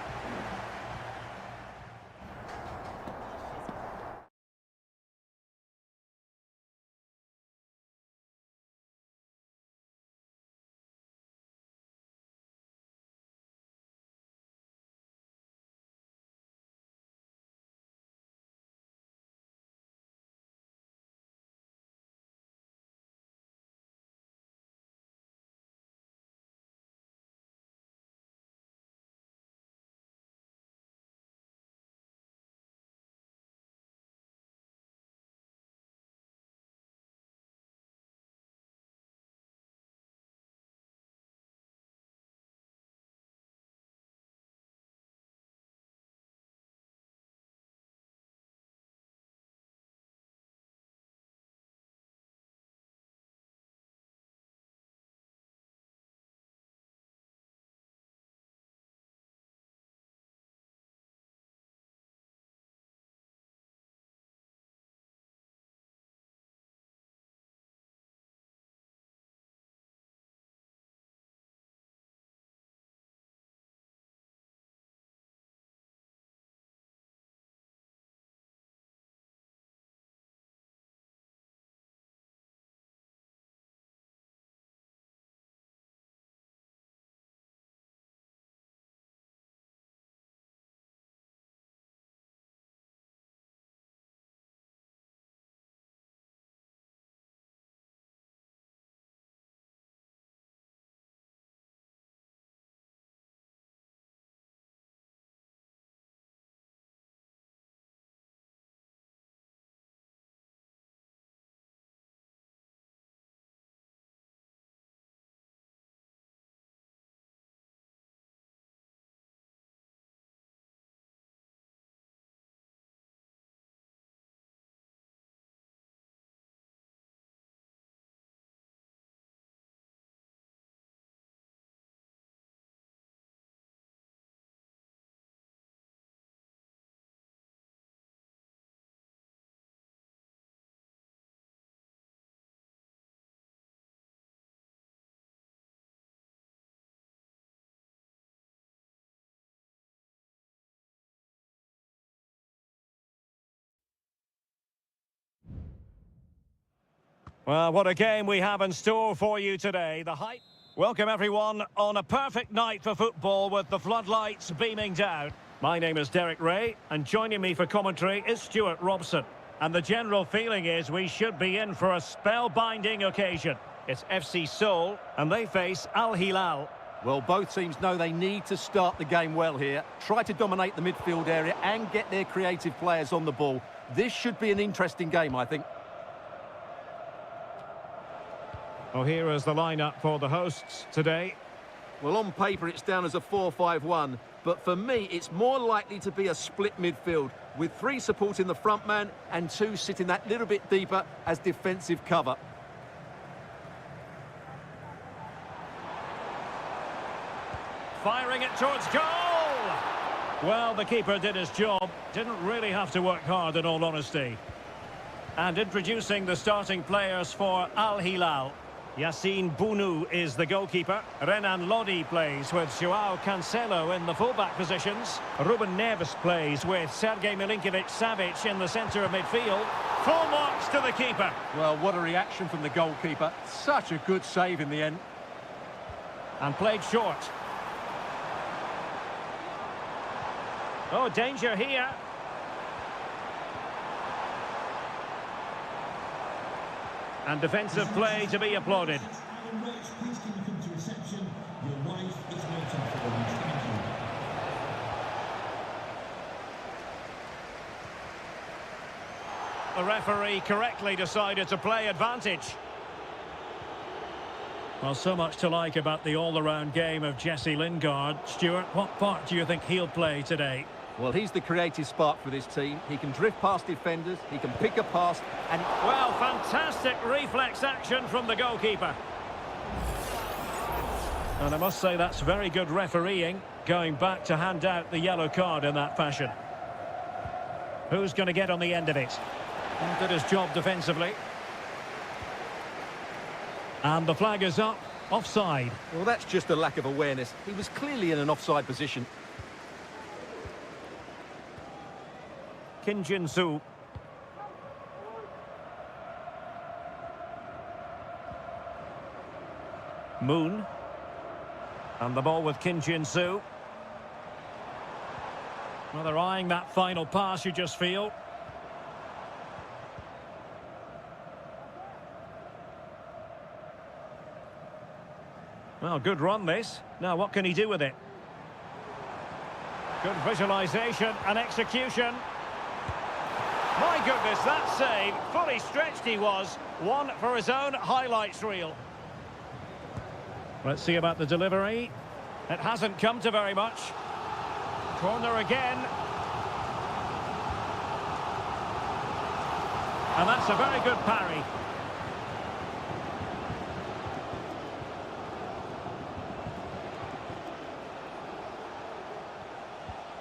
Well, what a game we have in store for you today. The hype. Welcome everyone on a perfect night for football with the floodlights beaming down. My name is Derek Ray, and joining me for commentary is Stuart Robson. And the general feeling is we should be in for a spellbinding occasion. It's FC Seoul, and they face Al Hilal. Well, both teams know they need to start the game well here, try to dominate the midfield area and get their creative players on the ball. This should be an interesting game, I think. Well, here is the lineup for the hosts today. Well, on paper it's down as a 4-5-1, but for me it's more likely to be a split midfield, with 3 supporting the front man and 2 sitting that little bit deeper as defensive cover. Firing it towards goal! Well, the keeper did his job. Didn't really have to work hard, in all honesty. And introducing the starting players for Al Hilal. Yassine Bounou is the goalkeeper. Renan Lodi plays with Joao Cancelo in the fullback positions. Ruben Neves plays with Sergei Milinkovic-Savic in the centre of midfield. Full marks to the keeper. Well, what a reaction from the goalkeeper. Such a good save in the end. And played short. Oh, danger here. And defensive play to be applauded. The referee correctly decided to play advantage. Well, so much to like about the all-around game of Jesse Lingard. Stuart, what part do you think he'll play today? Well, he's the creative spark for this team. He can drift past defenders, he can pick a pass, and... Well, fantastic reflex action from the goalkeeper. And I must say that's very good refereeing, going back to hand out the yellow card in that fashion. Who's going to get on the end of it? He did his job defensively. And the flag is up, offside. Well, that's just a lack of awareness. He was clearly in an offside position. Kim Jin-soo. Moon. And the ball with Kim Jin-soo. Well, they're eyeing that final pass, you just feel. Well, good run this. Now, what can he do with it? Good visualisation and execution. My goodness, that save, fully stretched he was. One for his own highlights reel. Let's see about the delivery. It hasn't come to very much. Corner again. And that's a very good parry.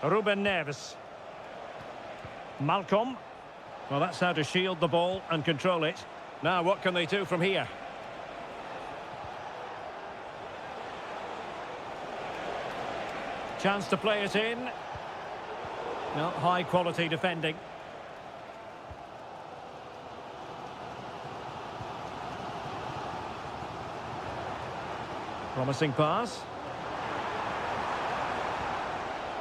Ruben Neves. Malcolm. Well, that's how to shield the ball and control it. Now, what can they do from here? Chance to play it in. No, high-quality defending. Promising pass.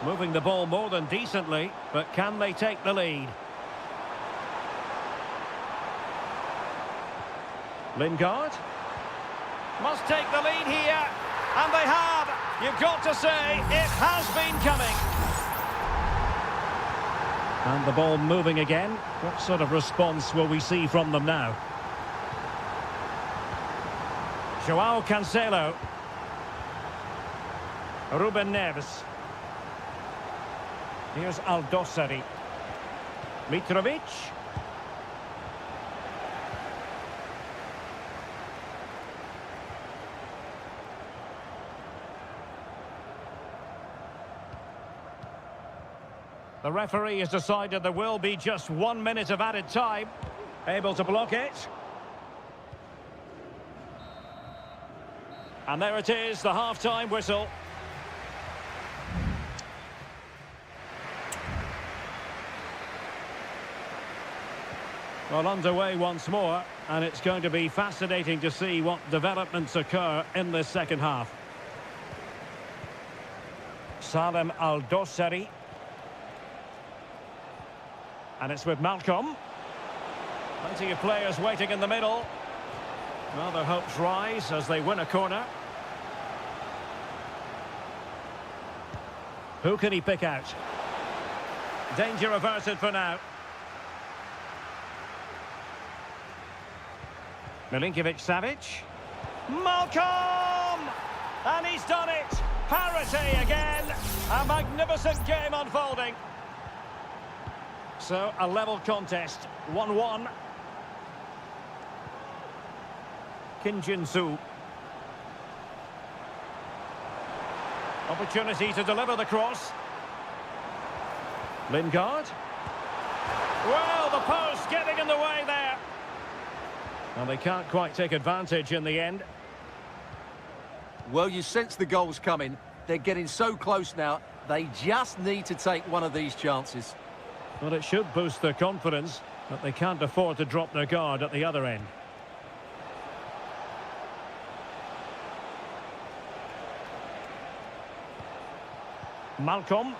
Moving the ball more than decently, but can they take the lead? Lingard. Must take the lead here, and they have. You've got to say, it has been coming. And the ball moving again. What sort of response will we see from them now? Joao Cancelo. Ruben Neves. Here's Aldosari. Mitrovic. The referee has decided there will be just 1 minute of added time. Able to block it. And there it is, the half-time whistle. Well, underway once more, and it's going to be fascinating to see what developments occur in this second half. Salem Al-Dossari. And it's with Malcolm. Plenty of players waiting in the middle. Well, their hopes rise as they win a corner. Who can he pick out? Danger averted for now. Milinkovic-Savic. Malcolm! And he's done it! Parity again! A magnificent game unfolding. So, a level contest, 1-1. Kim Jin-soo. Opportunity to deliver the cross. Lingard. Well, the post getting in the way there. And they can't quite take advantage in the end. Well, you sense the goals coming. They're getting so close now. They just need to take one of these chances. Well, it should boost their confidence, but they can't afford to drop their guard at the other end. Malcolm.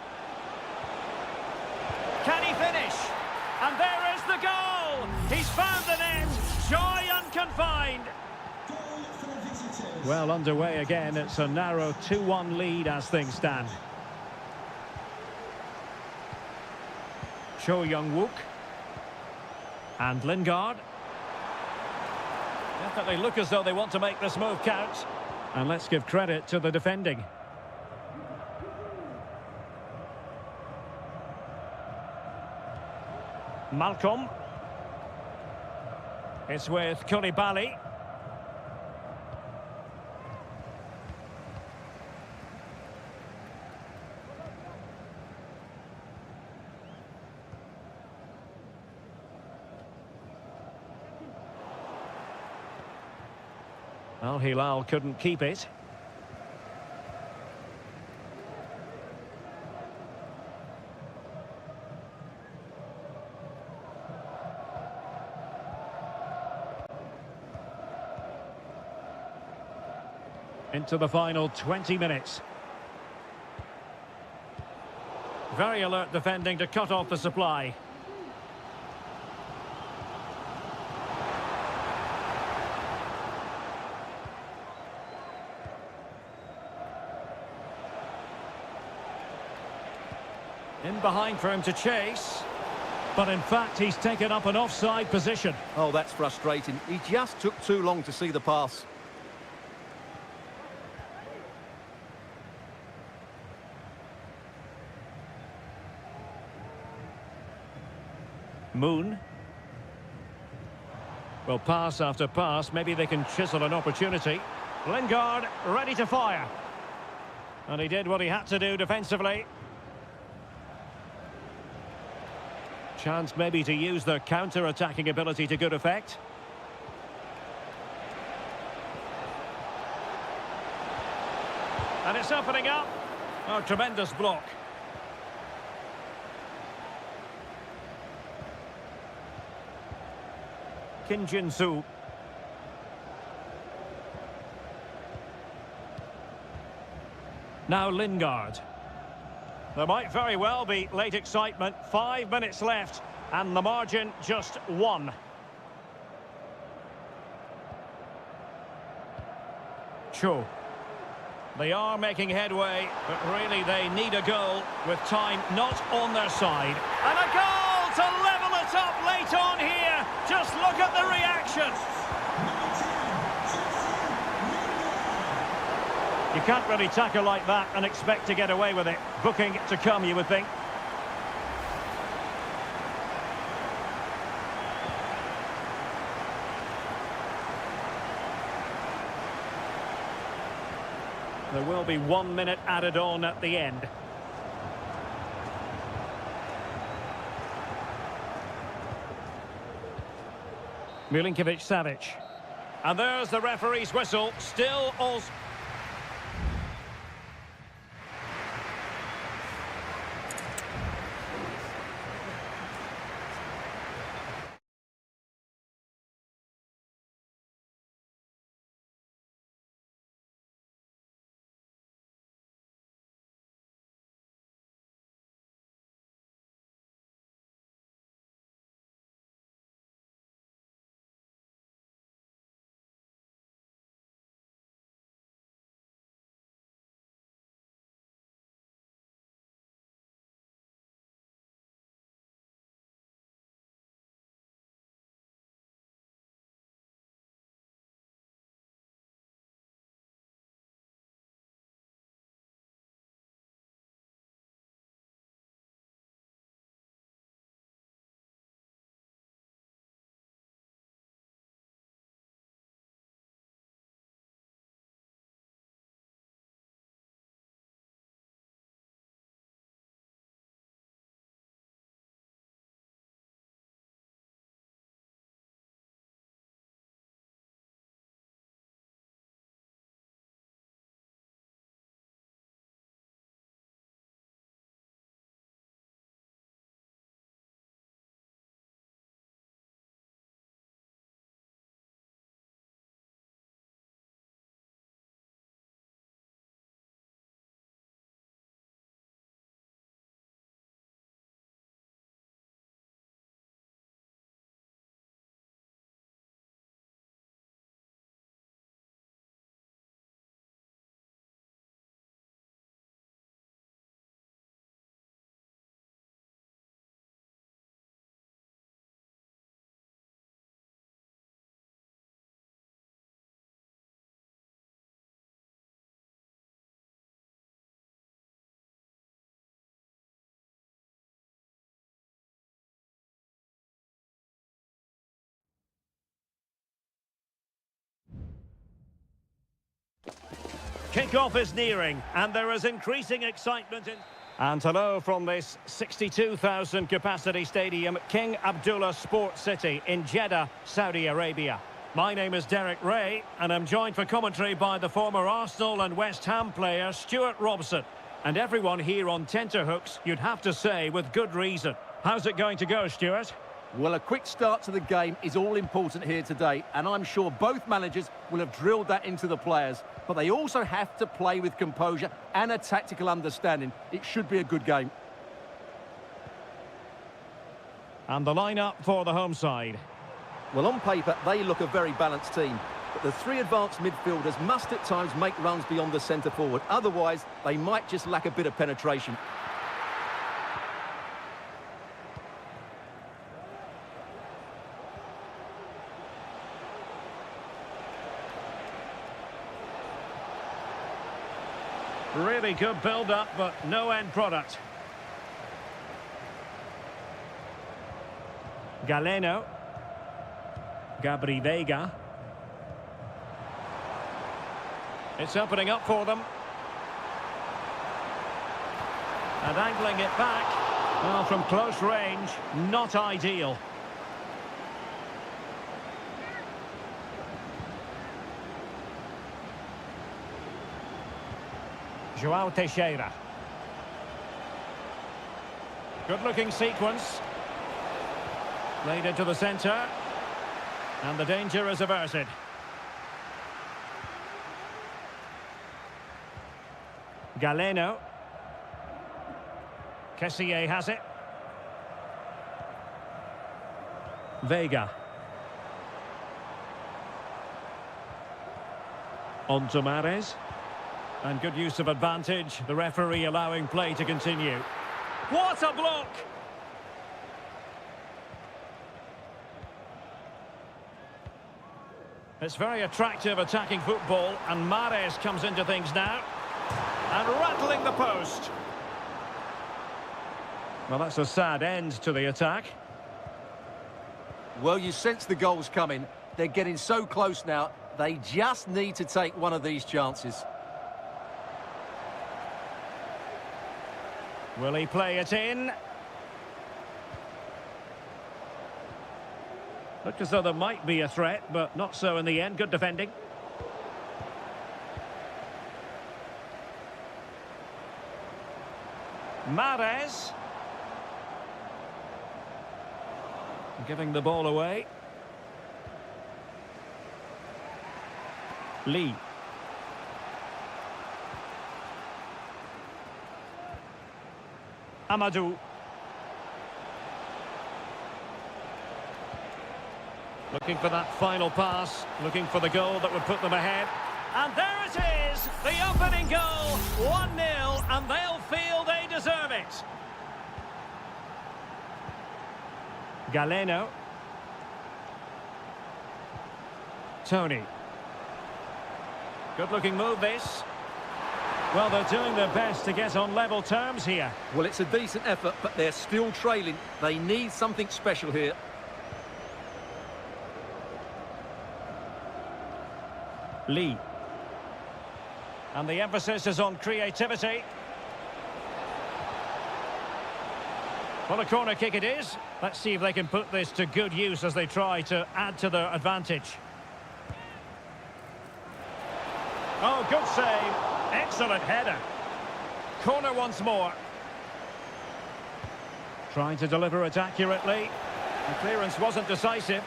Can he finish? And there is the goal! He's found the net! Joy unconfined! Well, underway again. It's a narrow 2-1 lead as things stand. Cho Young-wook. And Lingard. Definitely look as though they want to make this move count. And let's give credit to the defending. Malcolm. It's with Koulibaly. Al Hilal couldn't keep it. Into the final 20 minutes. Very alert defending to cut off the supply. In behind for him to chase. But in fact, he's taken up an offside position. Oh, that's frustrating. He just took too long to see the pass. Moon. Well, pass after pass, maybe they can chisel an opportunity. Lingard ready to fire. And he did what he had to do defensively. Chance maybe to use their counter-attacking ability to good effect. And it's opening up. Oh, tremendous block. Kim Jin-soo. Now Lingard. There might very well be late excitement. 5 minutes left, and the margin just 1. Cho. They are making headway, but really they need a goal with time not on their side. And a goal to level it up late on here. Just look at the reaction. You can't really tackle like that and expect to get away with it. Booking to come, you would think. There will be 1 minute added on at the end. Milinkovic-Savic. And there's the referee's whistle. Still all... Kick-off is nearing, and there is increasing excitement in... And hello from this 62,000 capacity stadium, King Abdullah Sports City in Jeddah, Saudi Arabia. My name is Derek Ray, and I'm joined for commentary by the former Arsenal and West Ham player Stuart Robson. And everyone here on tenterhooks, you'd have to say, with good reason. How's it going to go, Stuart? Well, a quick start to the game is all important here today, and I'm sure both managers will have drilled that into the players. But they also have to play with composure and a tactical understanding. It should be a good game. And the lineup for the home side. Well, on paper, they look a very balanced team. But the three advanced midfielders must at times make runs beyond the centre forward. Otherwise, they might just lack a bit of penetration. Really good build-up, but no end product. Galeno. Gabri Veiga. It's opening up for them. And angling it back. Well, from close range, not ideal. João Teixeira. Good-looking sequence. Played into the centre. And the danger is averted. Galeno. Kessié has it. Veiga. On to Mahrez. And good use of advantage, the referee allowing play to continue. What a block! It's very attractive attacking football, and Mahrez comes into things now. And rattling the post. Well, that's a sad end to the attack. Well, you sense the goals coming. They're getting so close now, they just need to take one of these chances. Will he play it in? Looked as though there might be a threat, but not so in the end. Good defending. Mahrez. Giving the ball away. Lee. Amadou. Looking for that final pass, looking for the goal that would put them ahead. And there it is, the opening goal, 1-0, and they'll feel they deserve it. Galeno. Tony. Good-looking move, this. Well, they're doing their best to get on level terms here. Well, it's a decent effort, but they're still trailing. They need something special here. Lee. And the emphasis is on creativity. Well, a corner kick it is. Let's see if they can put this to good use as they try to add to their advantage. Oh, good save. Excellent header. Corner once more. Trying to deliver it accurately. The clearance wasn't decisive.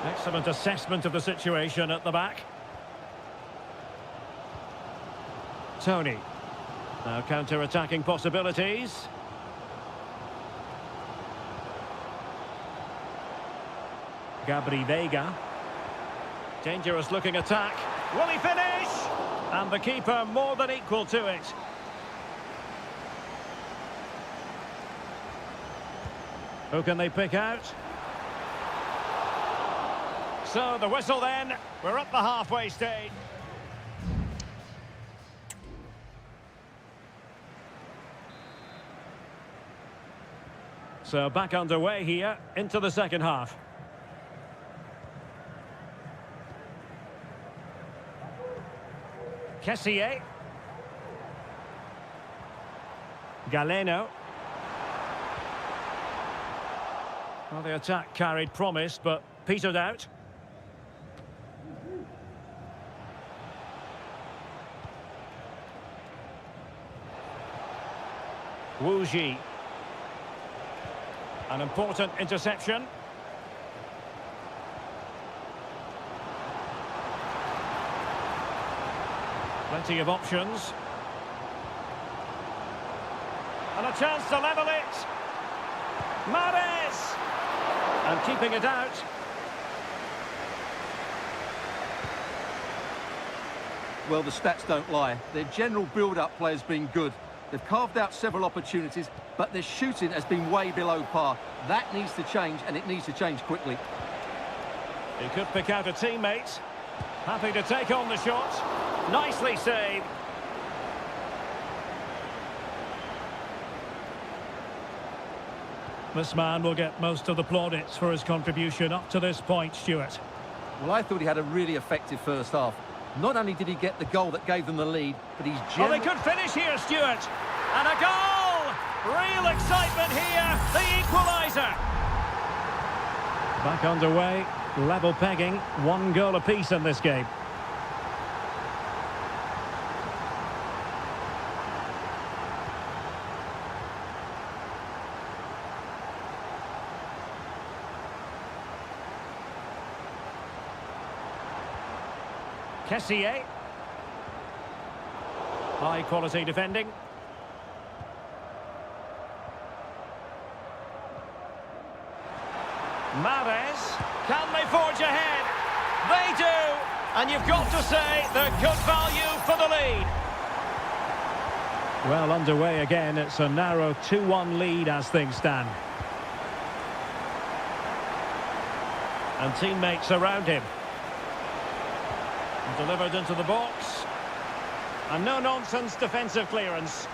Excellent assessment of the situation at the back. Tony. Now counter-attacking possibilities. Gabri Veiga. Dangerous looking attack. Will he finish? And the keeper more than equal to it. Who can they pick out? So the whistle then. We're at the halfway stage. So back underway here into the second half. Kessié. Galeno. Well, the attack carried promise, but petered out. Wu Ji. An important interception. Plenty of options. And a chance to level it. Mahrez! And keeping it out. Well, the stats don't lie. Their general build-up play has been good. They've carved out several opportunities, but their shooting has been way below par. That needs to change, and it needs to change quickly. He could pick out a teammate. Happy to take on the shot. Nicely saved. This man will get most of the plaudits for his contribution up to this point, Stuart. Well, I thought he had a really effective first half. Not only did he get the goal that gave them the lead, but he's Oh, they could finish here, Stuart. And a goal! Real excitement here. The equaliser. Back underway. Level pegging. 1 goal apiece in this game. Kessié. High quality defending. Mahrez. Can they forge ahead? They do. And you've got to say they're good value for the lead. Well, underway again. It's a narrow 2-1 lead as things stand. And teammates around him. Delivered into the box. And no-nonsense defensive clearance.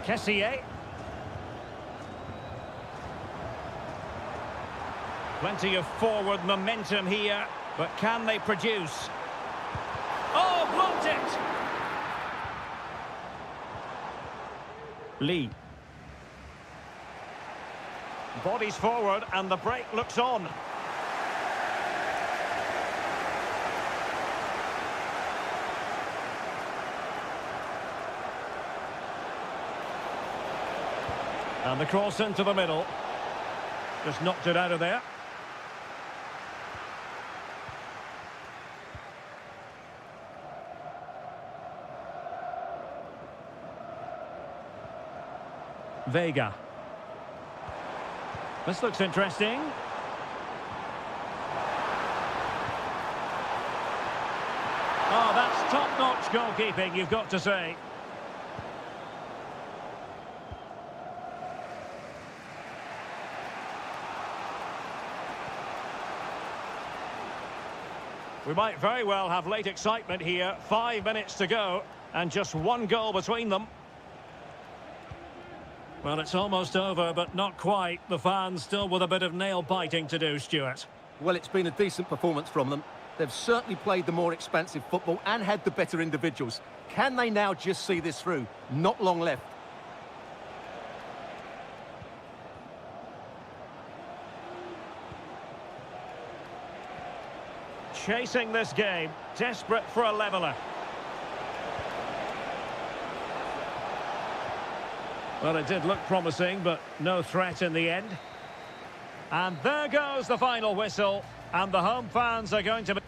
Kessié. Plenty of forward momentum here, but can they produce? Oh, blocked it! Lee. Bodies forward and the break looks on. And the cross into the middle. Just knocked it out of there. Vega. This looks interesting. Oh, that's top-notch goalkeeping, you've got to say. We might very well have late excitement here. 5 minutes to go, and just 1 goal between them. Well, it's almost over, but not quite. The fans still with a bit of nail-biting to do, Stuart. Well, it's been a decent performance from them. They've certainly played the more expansive football and had the better individuals. Can they now just see this through? Not long left. Chasing this game, desperate for a leveller. Well, it did look promising, but no threat in the end. And there goes the final whistle, and the home fans are going to be...